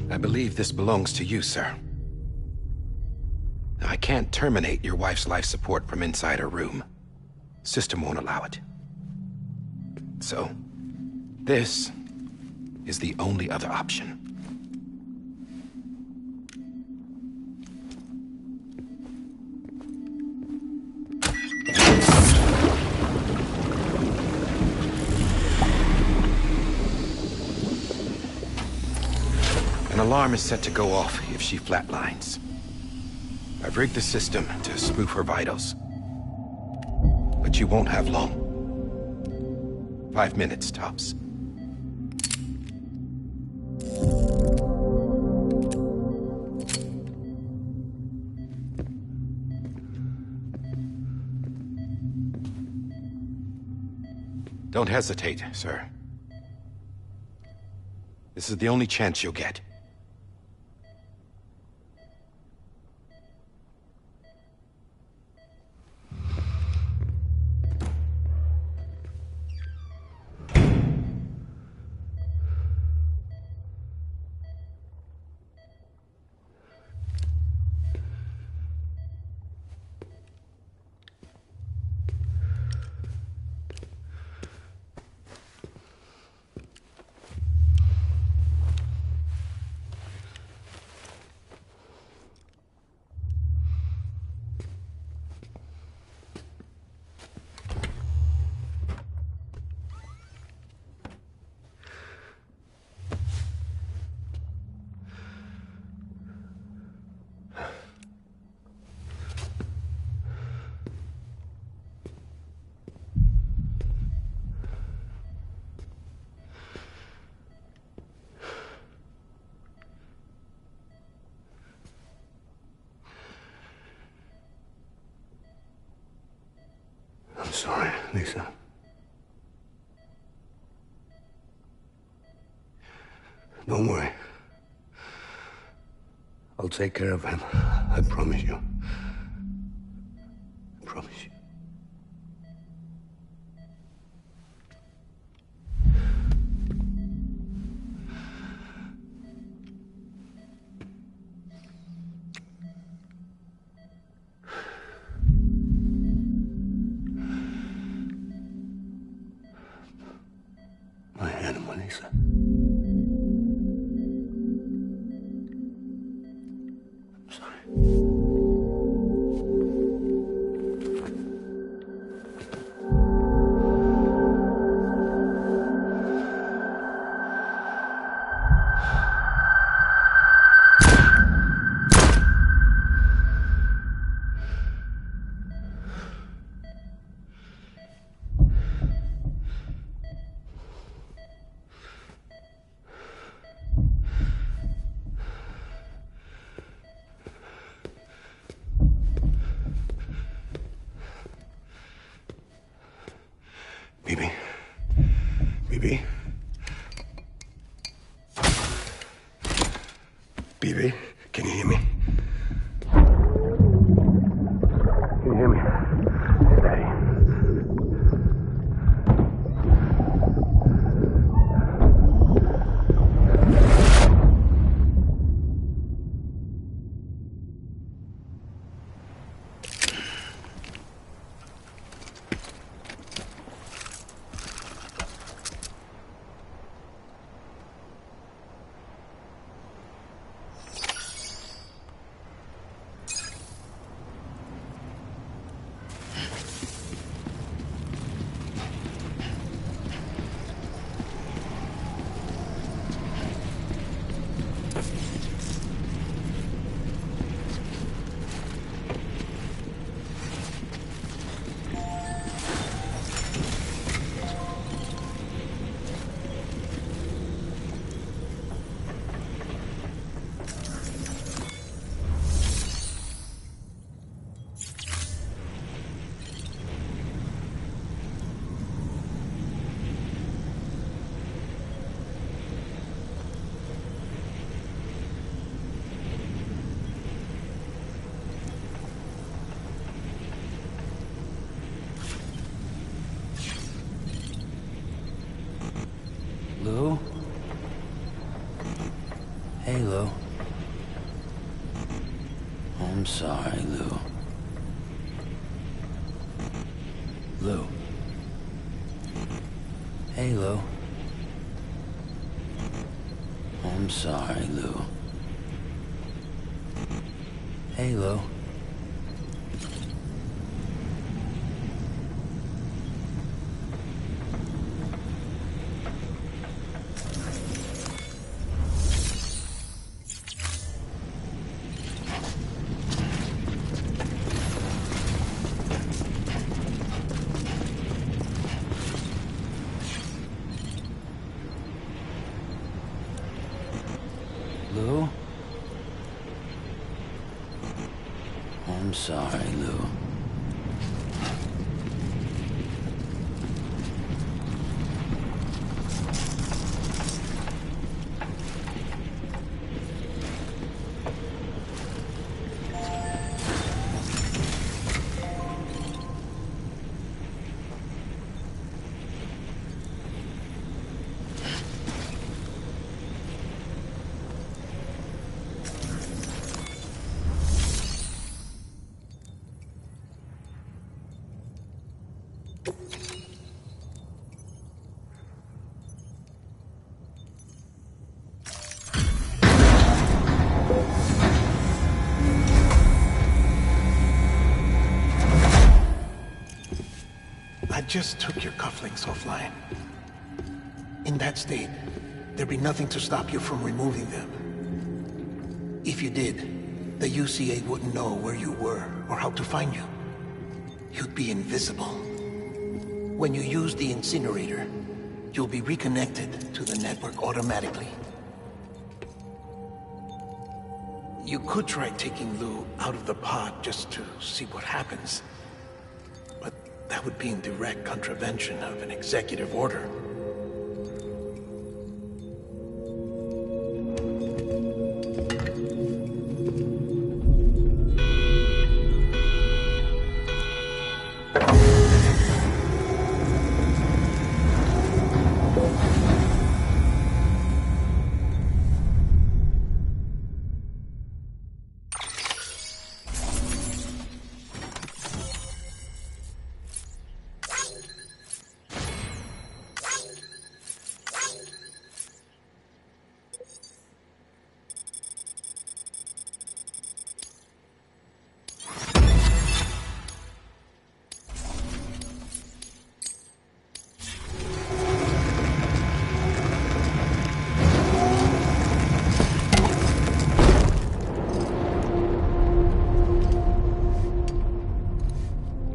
I believe this belongs to you, sir. I can't terminate your wife's life support from inside her room. System won't allow it. So, this is the only other option. An alarm is set to go off if she flatlines. I've rigged the system to spoof her vitals. But you won't have long. 5 minutes, tops. Don't hesitate, sir. This is the only chance you'll get. I'm sorry, Lisa. Don't worry. I'll take care of him. I promise you. I promise you. My animal, Lisa. I'm sorry. TV, can you hear me? Can you hear me? Steady. Lou? Hey, Lou. I'm sorry, Lou. Lou. Hey, Lou. I'm sorry, Lou. Hey, Lou. Lou? I'm sorry, Lou. I just took your cufflinks offline. In that state, there'd be nothing to stop you from removing them. If you did, the UCA wouldn't know where you were or how to find you. You'd be invisible. When you use the incinerator, you'll be reconnected to the network automatically. You could try taking Lou out of the pod just to see what happens. But that would be in direct contravention of an executive order.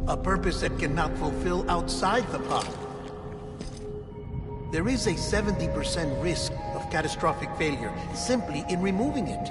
A purpose that cannot fulfill outside the pod. There is a 70% risk of catastrophic failure simply in removing it.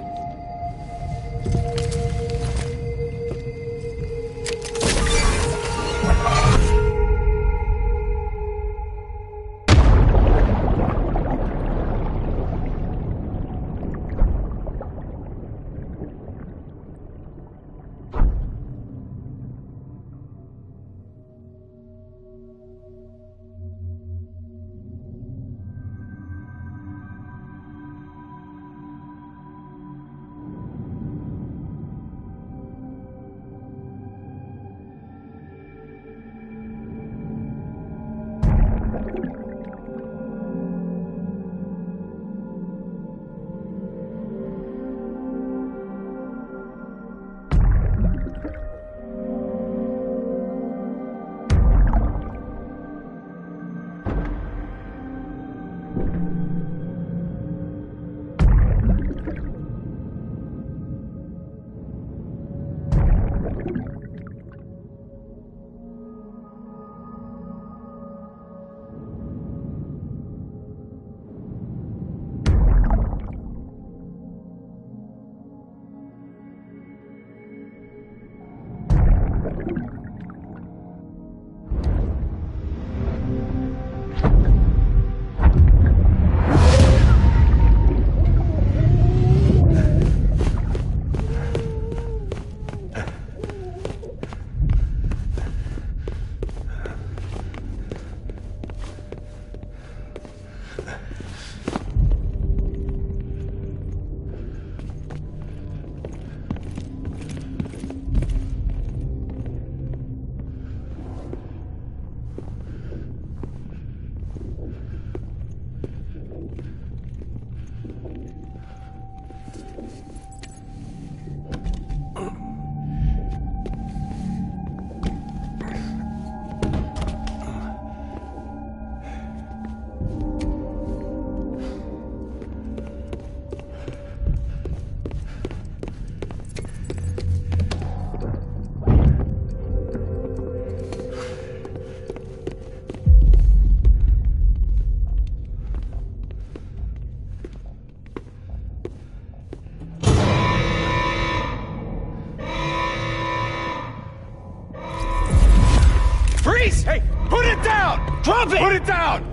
Freeze! Hey, put it down! Drop it! Put it down!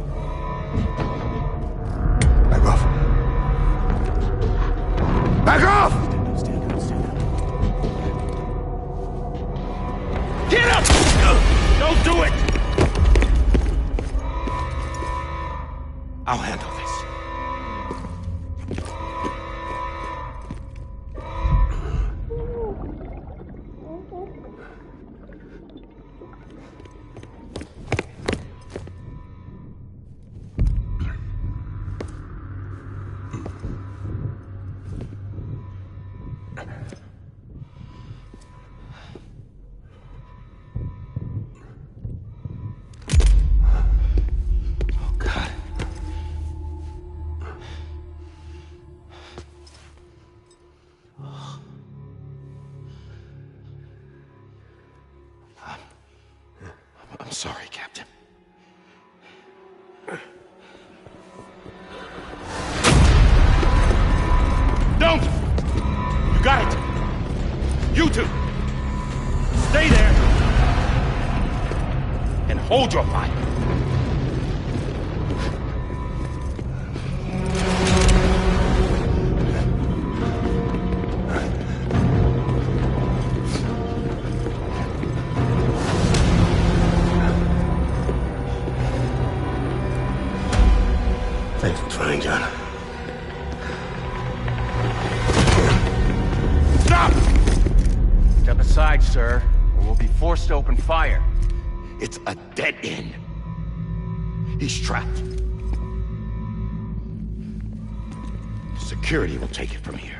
Back off. Back off! Stand up, stand up. Get up! Don't do it! I'll handle this. I'm sorry, Captain. Don't! You got it! You two! Stay there! And hold your fire! Thanks for trying, John. Stop! Step aside, sir, or we'll be forced to open fire. It's a dead end. He's trapped. Security will take it from here.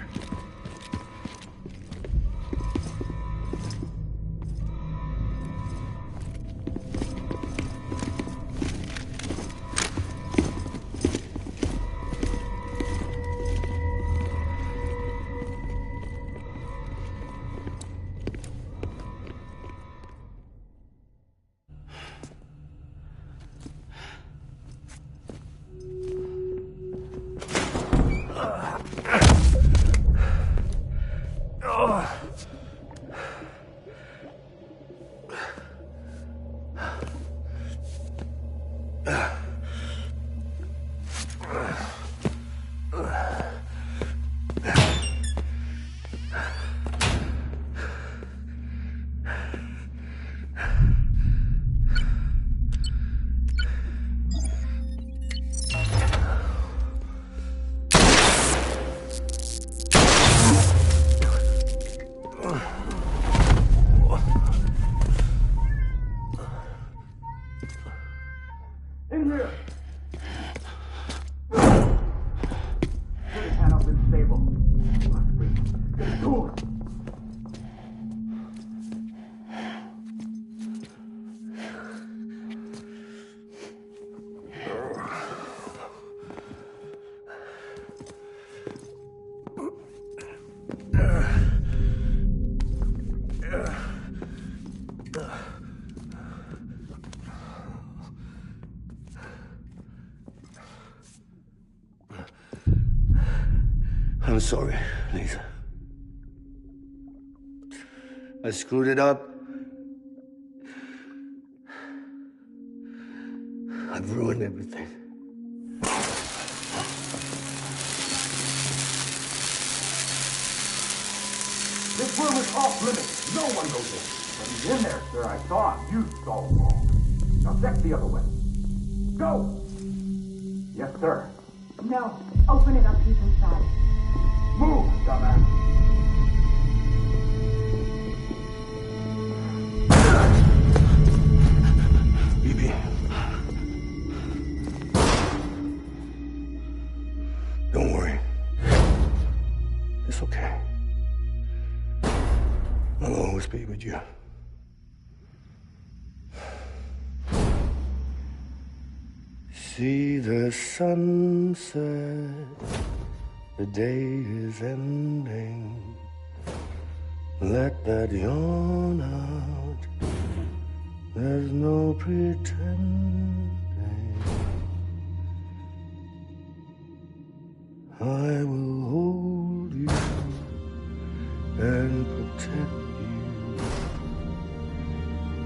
In here! Put his hand up in the stable. Must be. Get to it. I'm sorry, Lisa. I screwed it up. I've ruined everything. This room is off limits. No one goes in. But he's in there, sir. I saw him. You saw him wrong. Now check the other way. Go! Yes, sir. No. Open it up. He's inside. Move, dumbass. Bibi. Don't worry. It's okay. I'll always be with you. See the sunset. The day is ending. Let that yawn out. There's no pretending. I will hold you and protect you.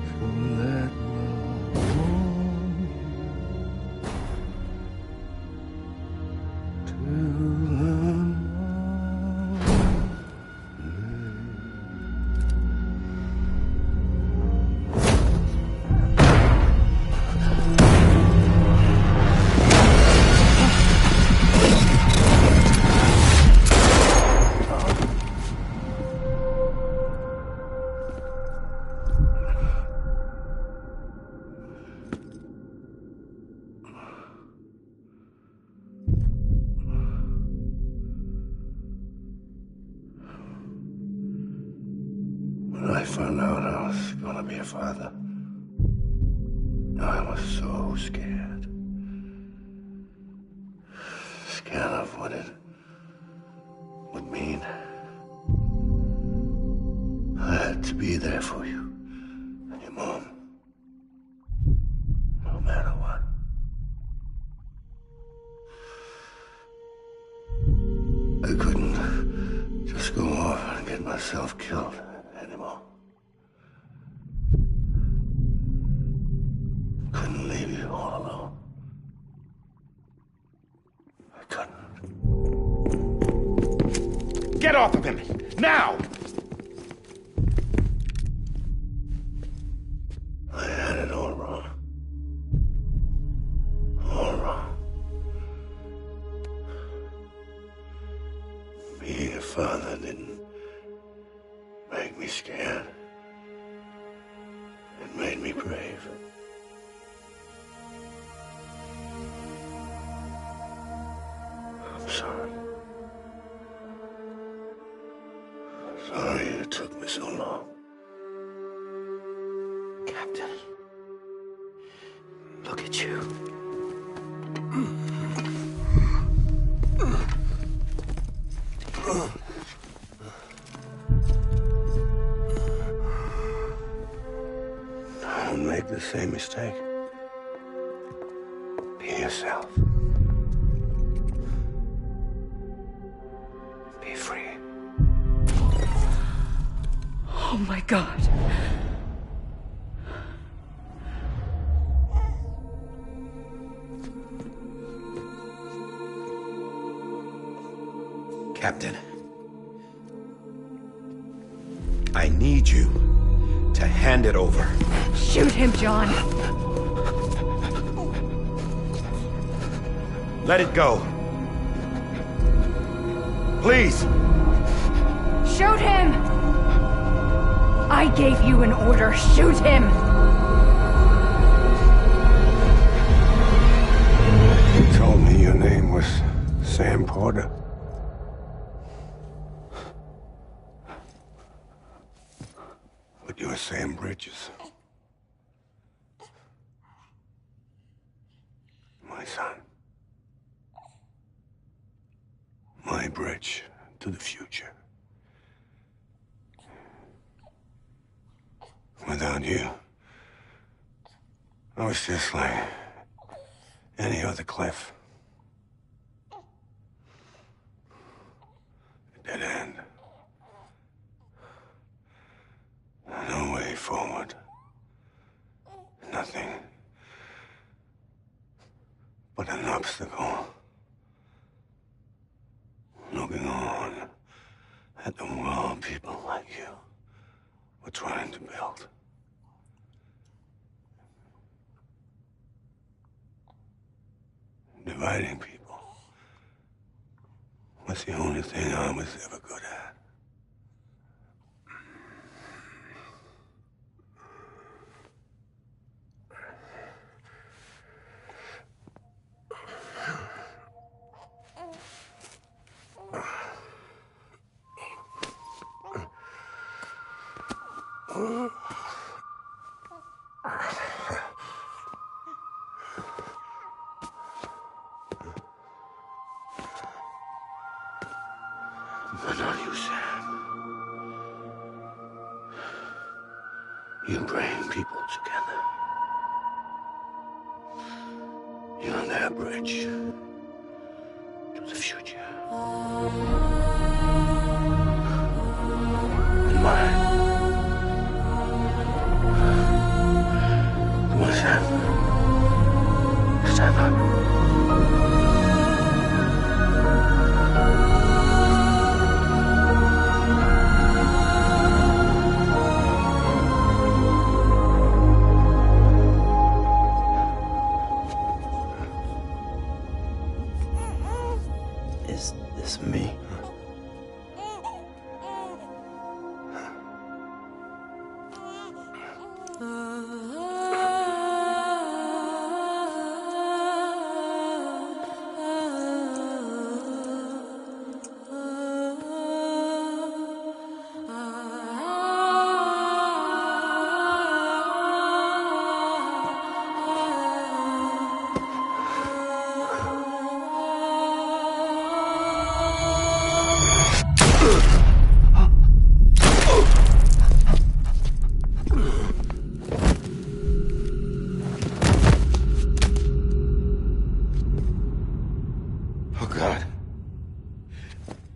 So let love Come here, Father. I was so scared. Scared of what it would mean. I had to be there for you and your mom. No matter what. I couldn't just go off and get myself killed anymore. Couldn't leave you all alone. I couldn't. Get off of him! Now! I had it all wrong. All wrong. Being a father didn't make me scared. It made me brave. I'm sorry. Sorry it took me so long. Captain, look at you. Don't make the same mistake. Be yourself. Be free. Oh my God. Captain, I need you to hand it over. Shoot him, John. Let it go. Please. Shoot him! I gave you an order. Shoot him! You told me your name was Sam Porter. But you're Sam Bridges. My son. My bridge to the future. Without you, I was just like any other Cliff. A dead end. No way forward. Nothing but an obstacle. Looking on at the world people like you were trying to build. Dividing people was the only thing I was ever good at. But not you, Sam. You bring people together. You're their bridge to the future. And mine. Come on, Sam. Stand up.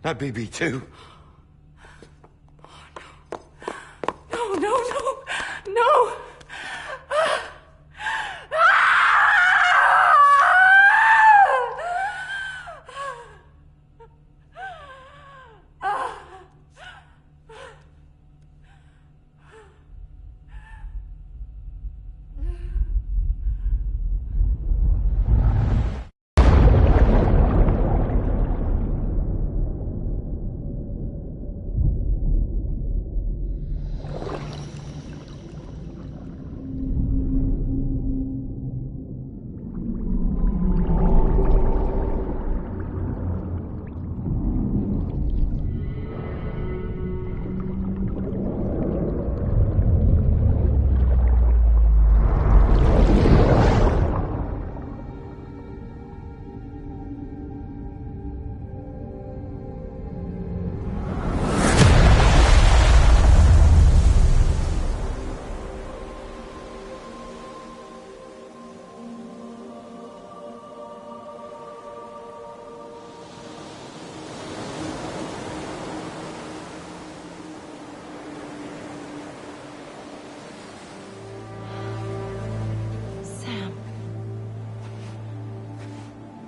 My baby, too. No, no, no, no!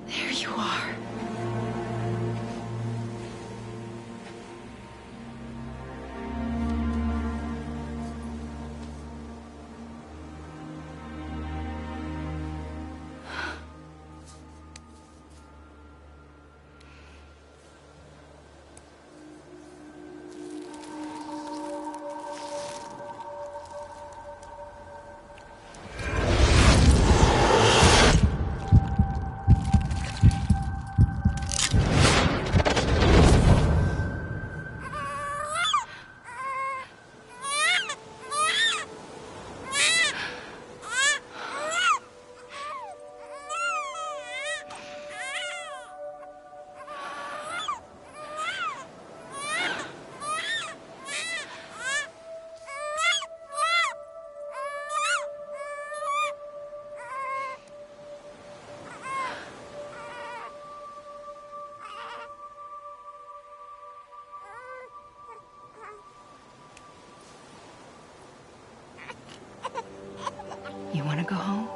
There you are. You want to go home?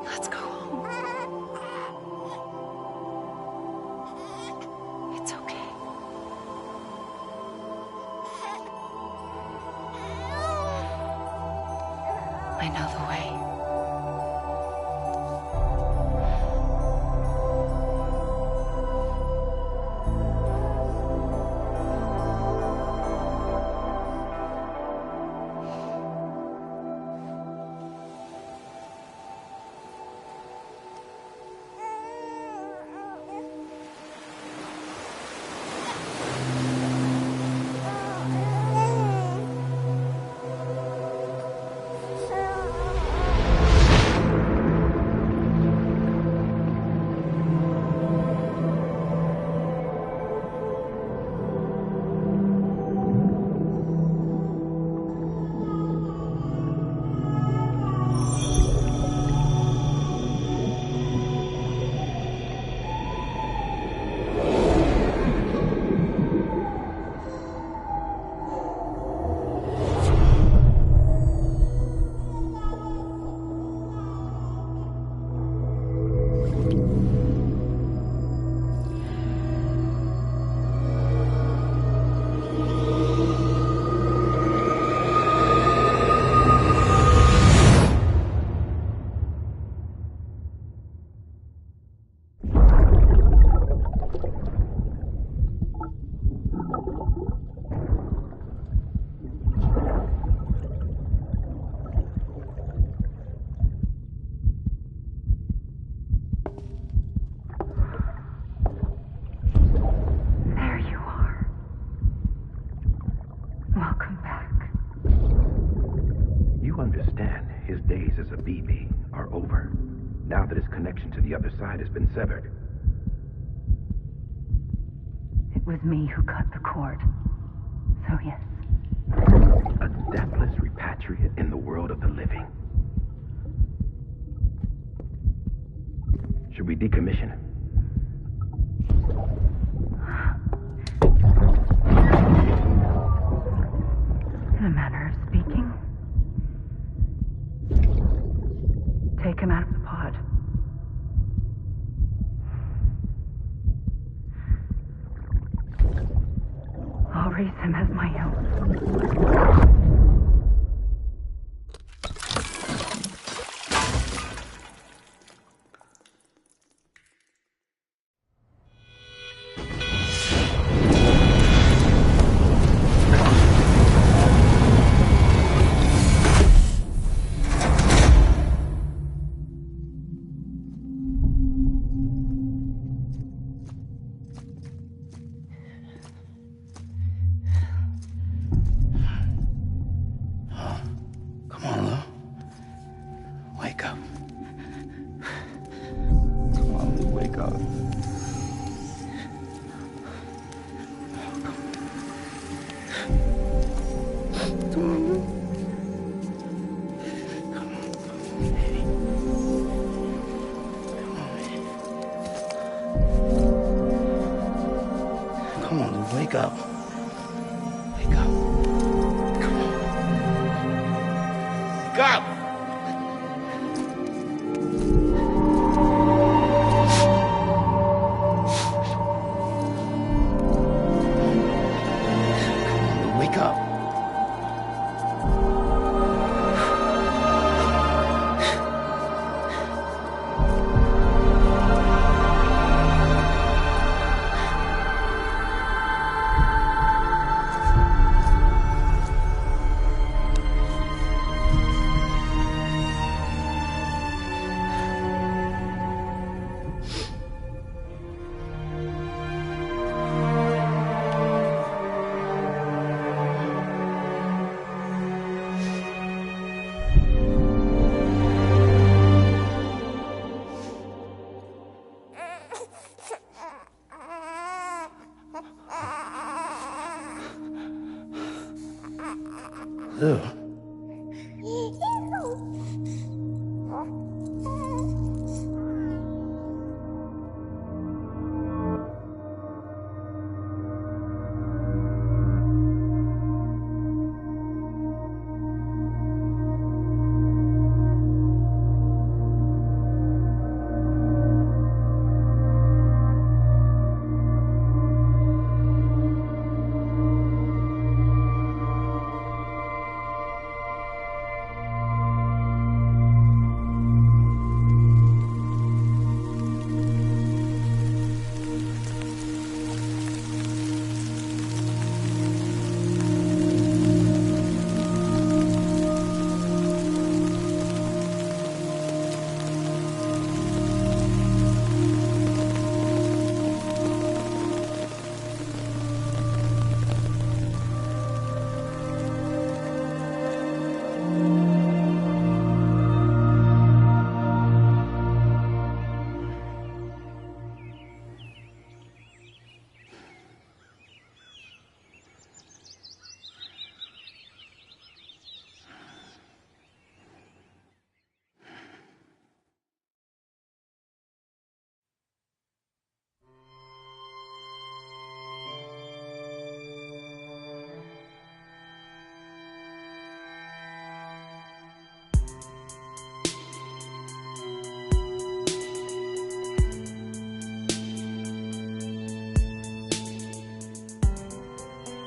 Let's go home. It's okay. I know the way. Welcome back. You understand his days as a BB are over, now that his connection to the other side has been severed. It was me who cut the cord. So yes. A deathless repatriate in the world of the living. Should we decommission him? take him out of the pod. I'll raise him as my own. Come on, Lou, wake up. Wake up. Come on. Wake up! Wake up. Lou.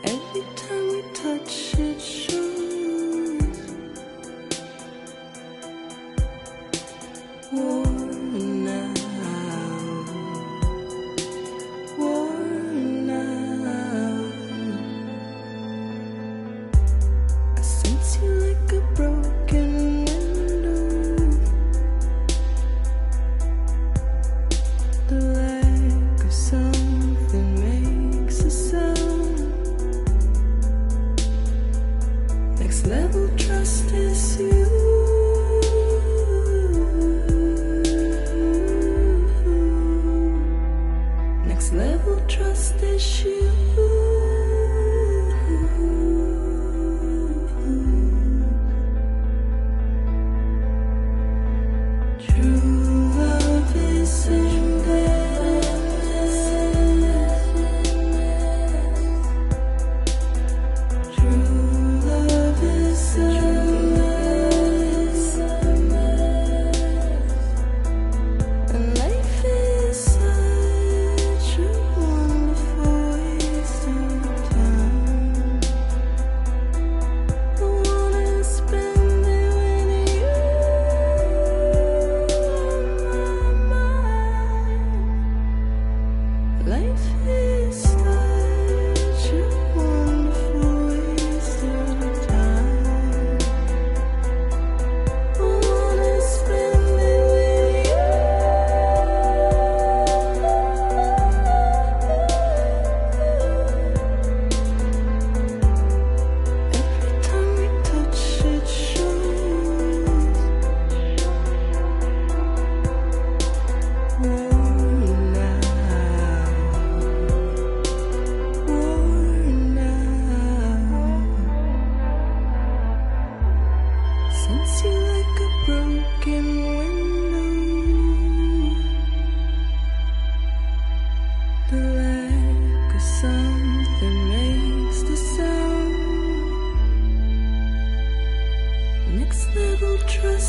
Every time we touch it shows worn out, worn out. I sense you like a broken window, the lack of something makes a sound. Next level trust is you. Next level trust is you. True love is in there. True love is a mess.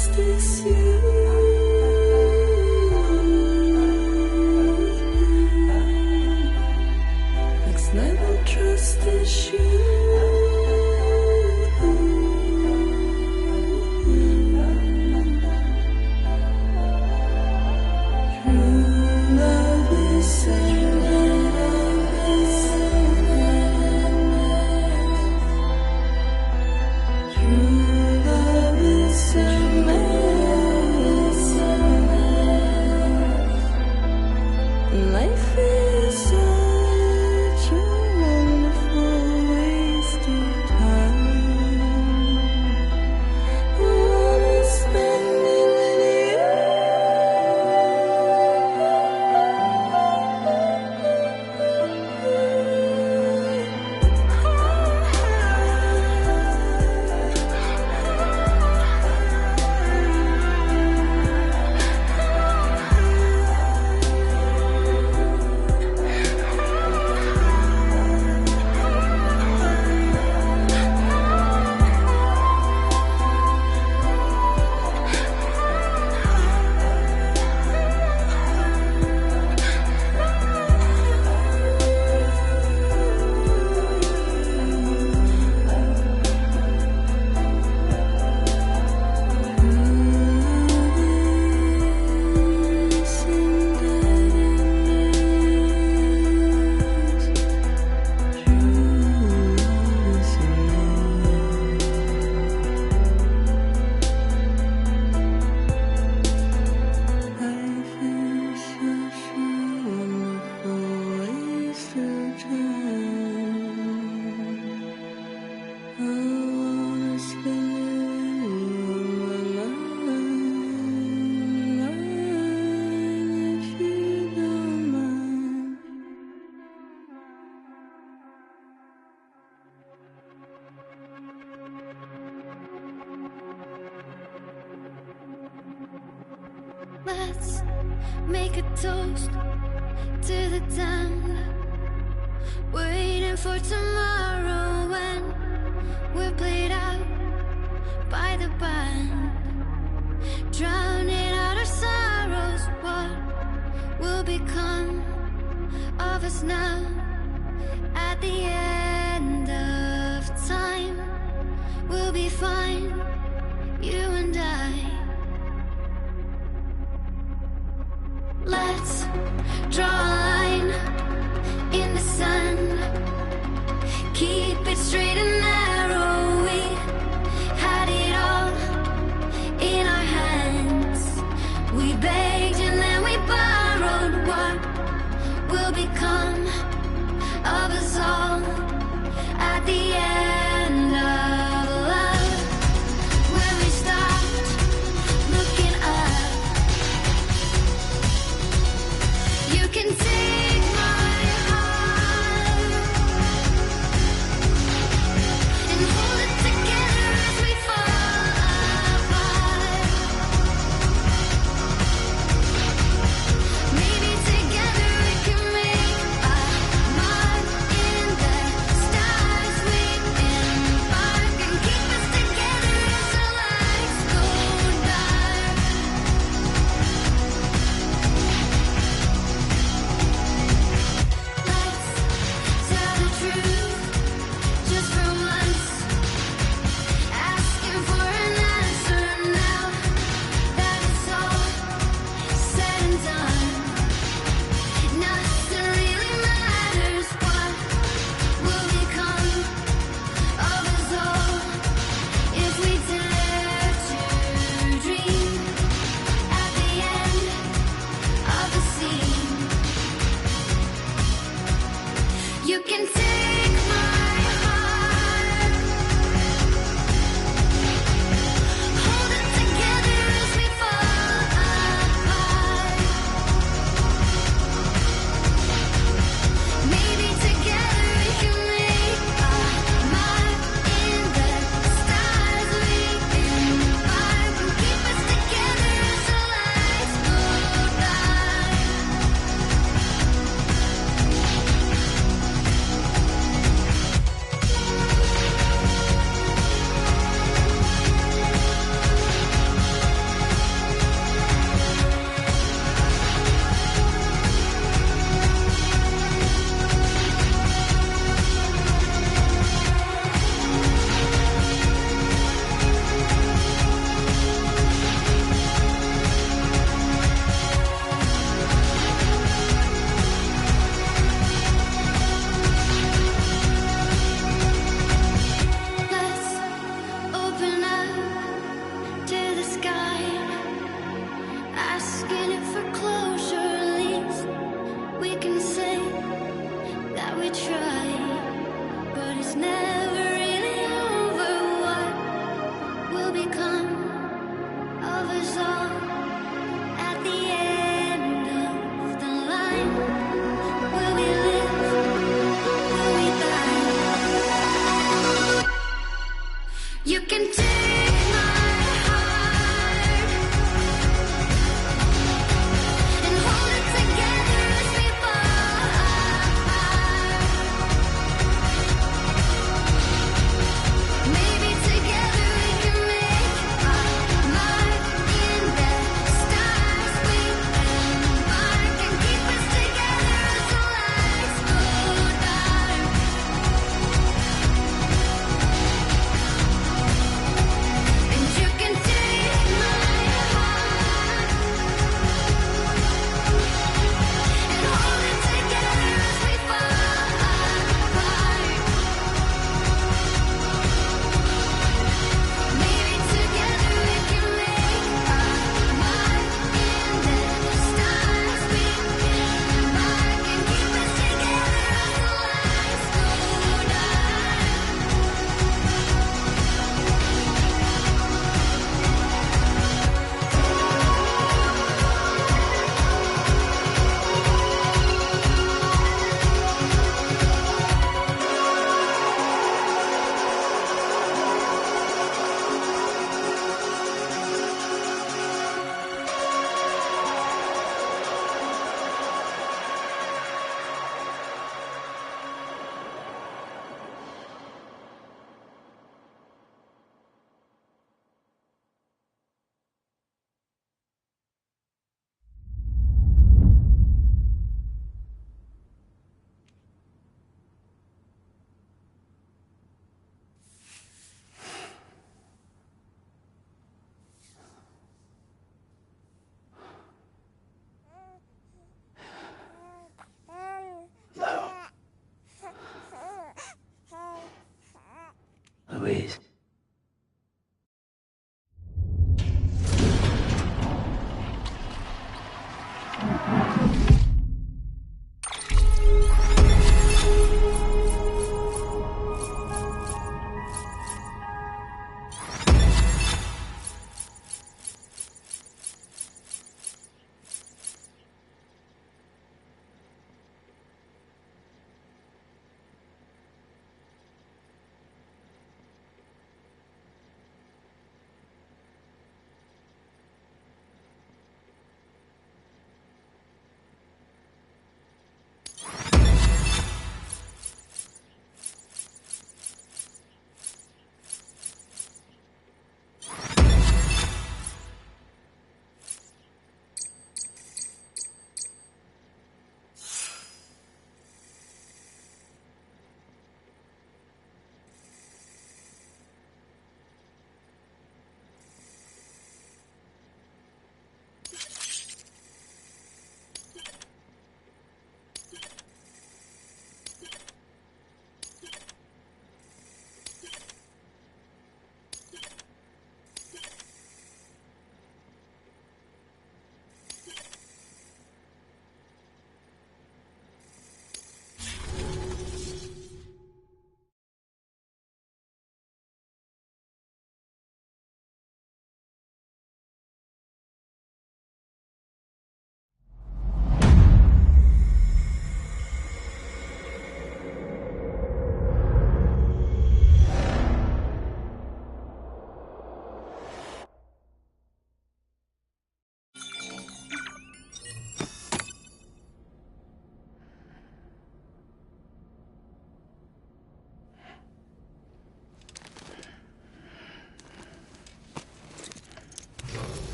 trust is you. Next level trust is you. Life is such a wonderful wasted time. I wanna spend it with Let's make a toast to the damned, waiting for tomorrow when we're played out by the band, drowning out our sorrows. What will become of us now at the end of time? We'll be fine, you and I. Let's draw a line in the sand, keep it straight and narrow. We had it all in our hands. We begged and then we borrowed. What will become of us all at the end of love?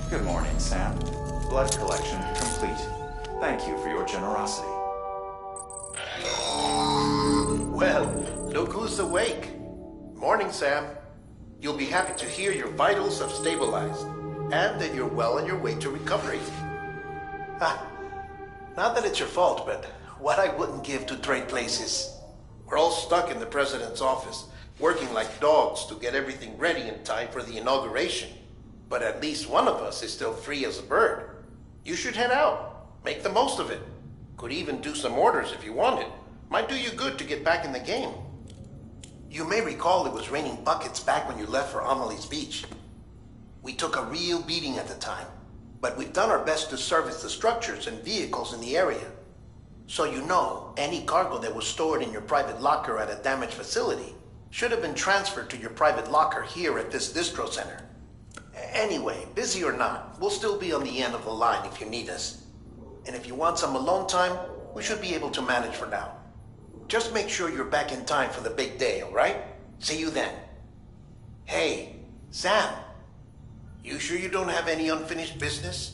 Good morning, Sam. Blood collection complete. Thank you for your generosity. Well, look who's awake. Morning, Sam. You'll be happy to hear your vitals have stabilized, and that you're well on your way to recovery. Not that it's your fault, but what I wouldn't give to trade places. We're all stuck in the president's office, working like dogs to get everything ready in time for the inauguration. But at least one of us is still free as a bird. You should head out. Make the most of it. Could even do some orders if you wanted. Might do you good to get back in the game. You may recall it was raining buckets back when you left for Amelie's Beach. We took a real beating at the time, but we've done our best to service the structures and vehicles in the area. So you know, any cargo that was stored in your private locker at a damaged facility should have been transferred to your private locker here at this distro center. Anyway, busy or not, we'll still be on the end of the line if you need us. And if you want some alone time, we should be able to manage for now. Just make sure you're back in time for the big day, all right? See you then. Hey, Sam, you sure you don't have any unfinished business?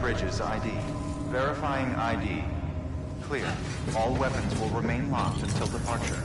Bridges ID. Verifying ID. Clear. All weapons will remain locked until departure.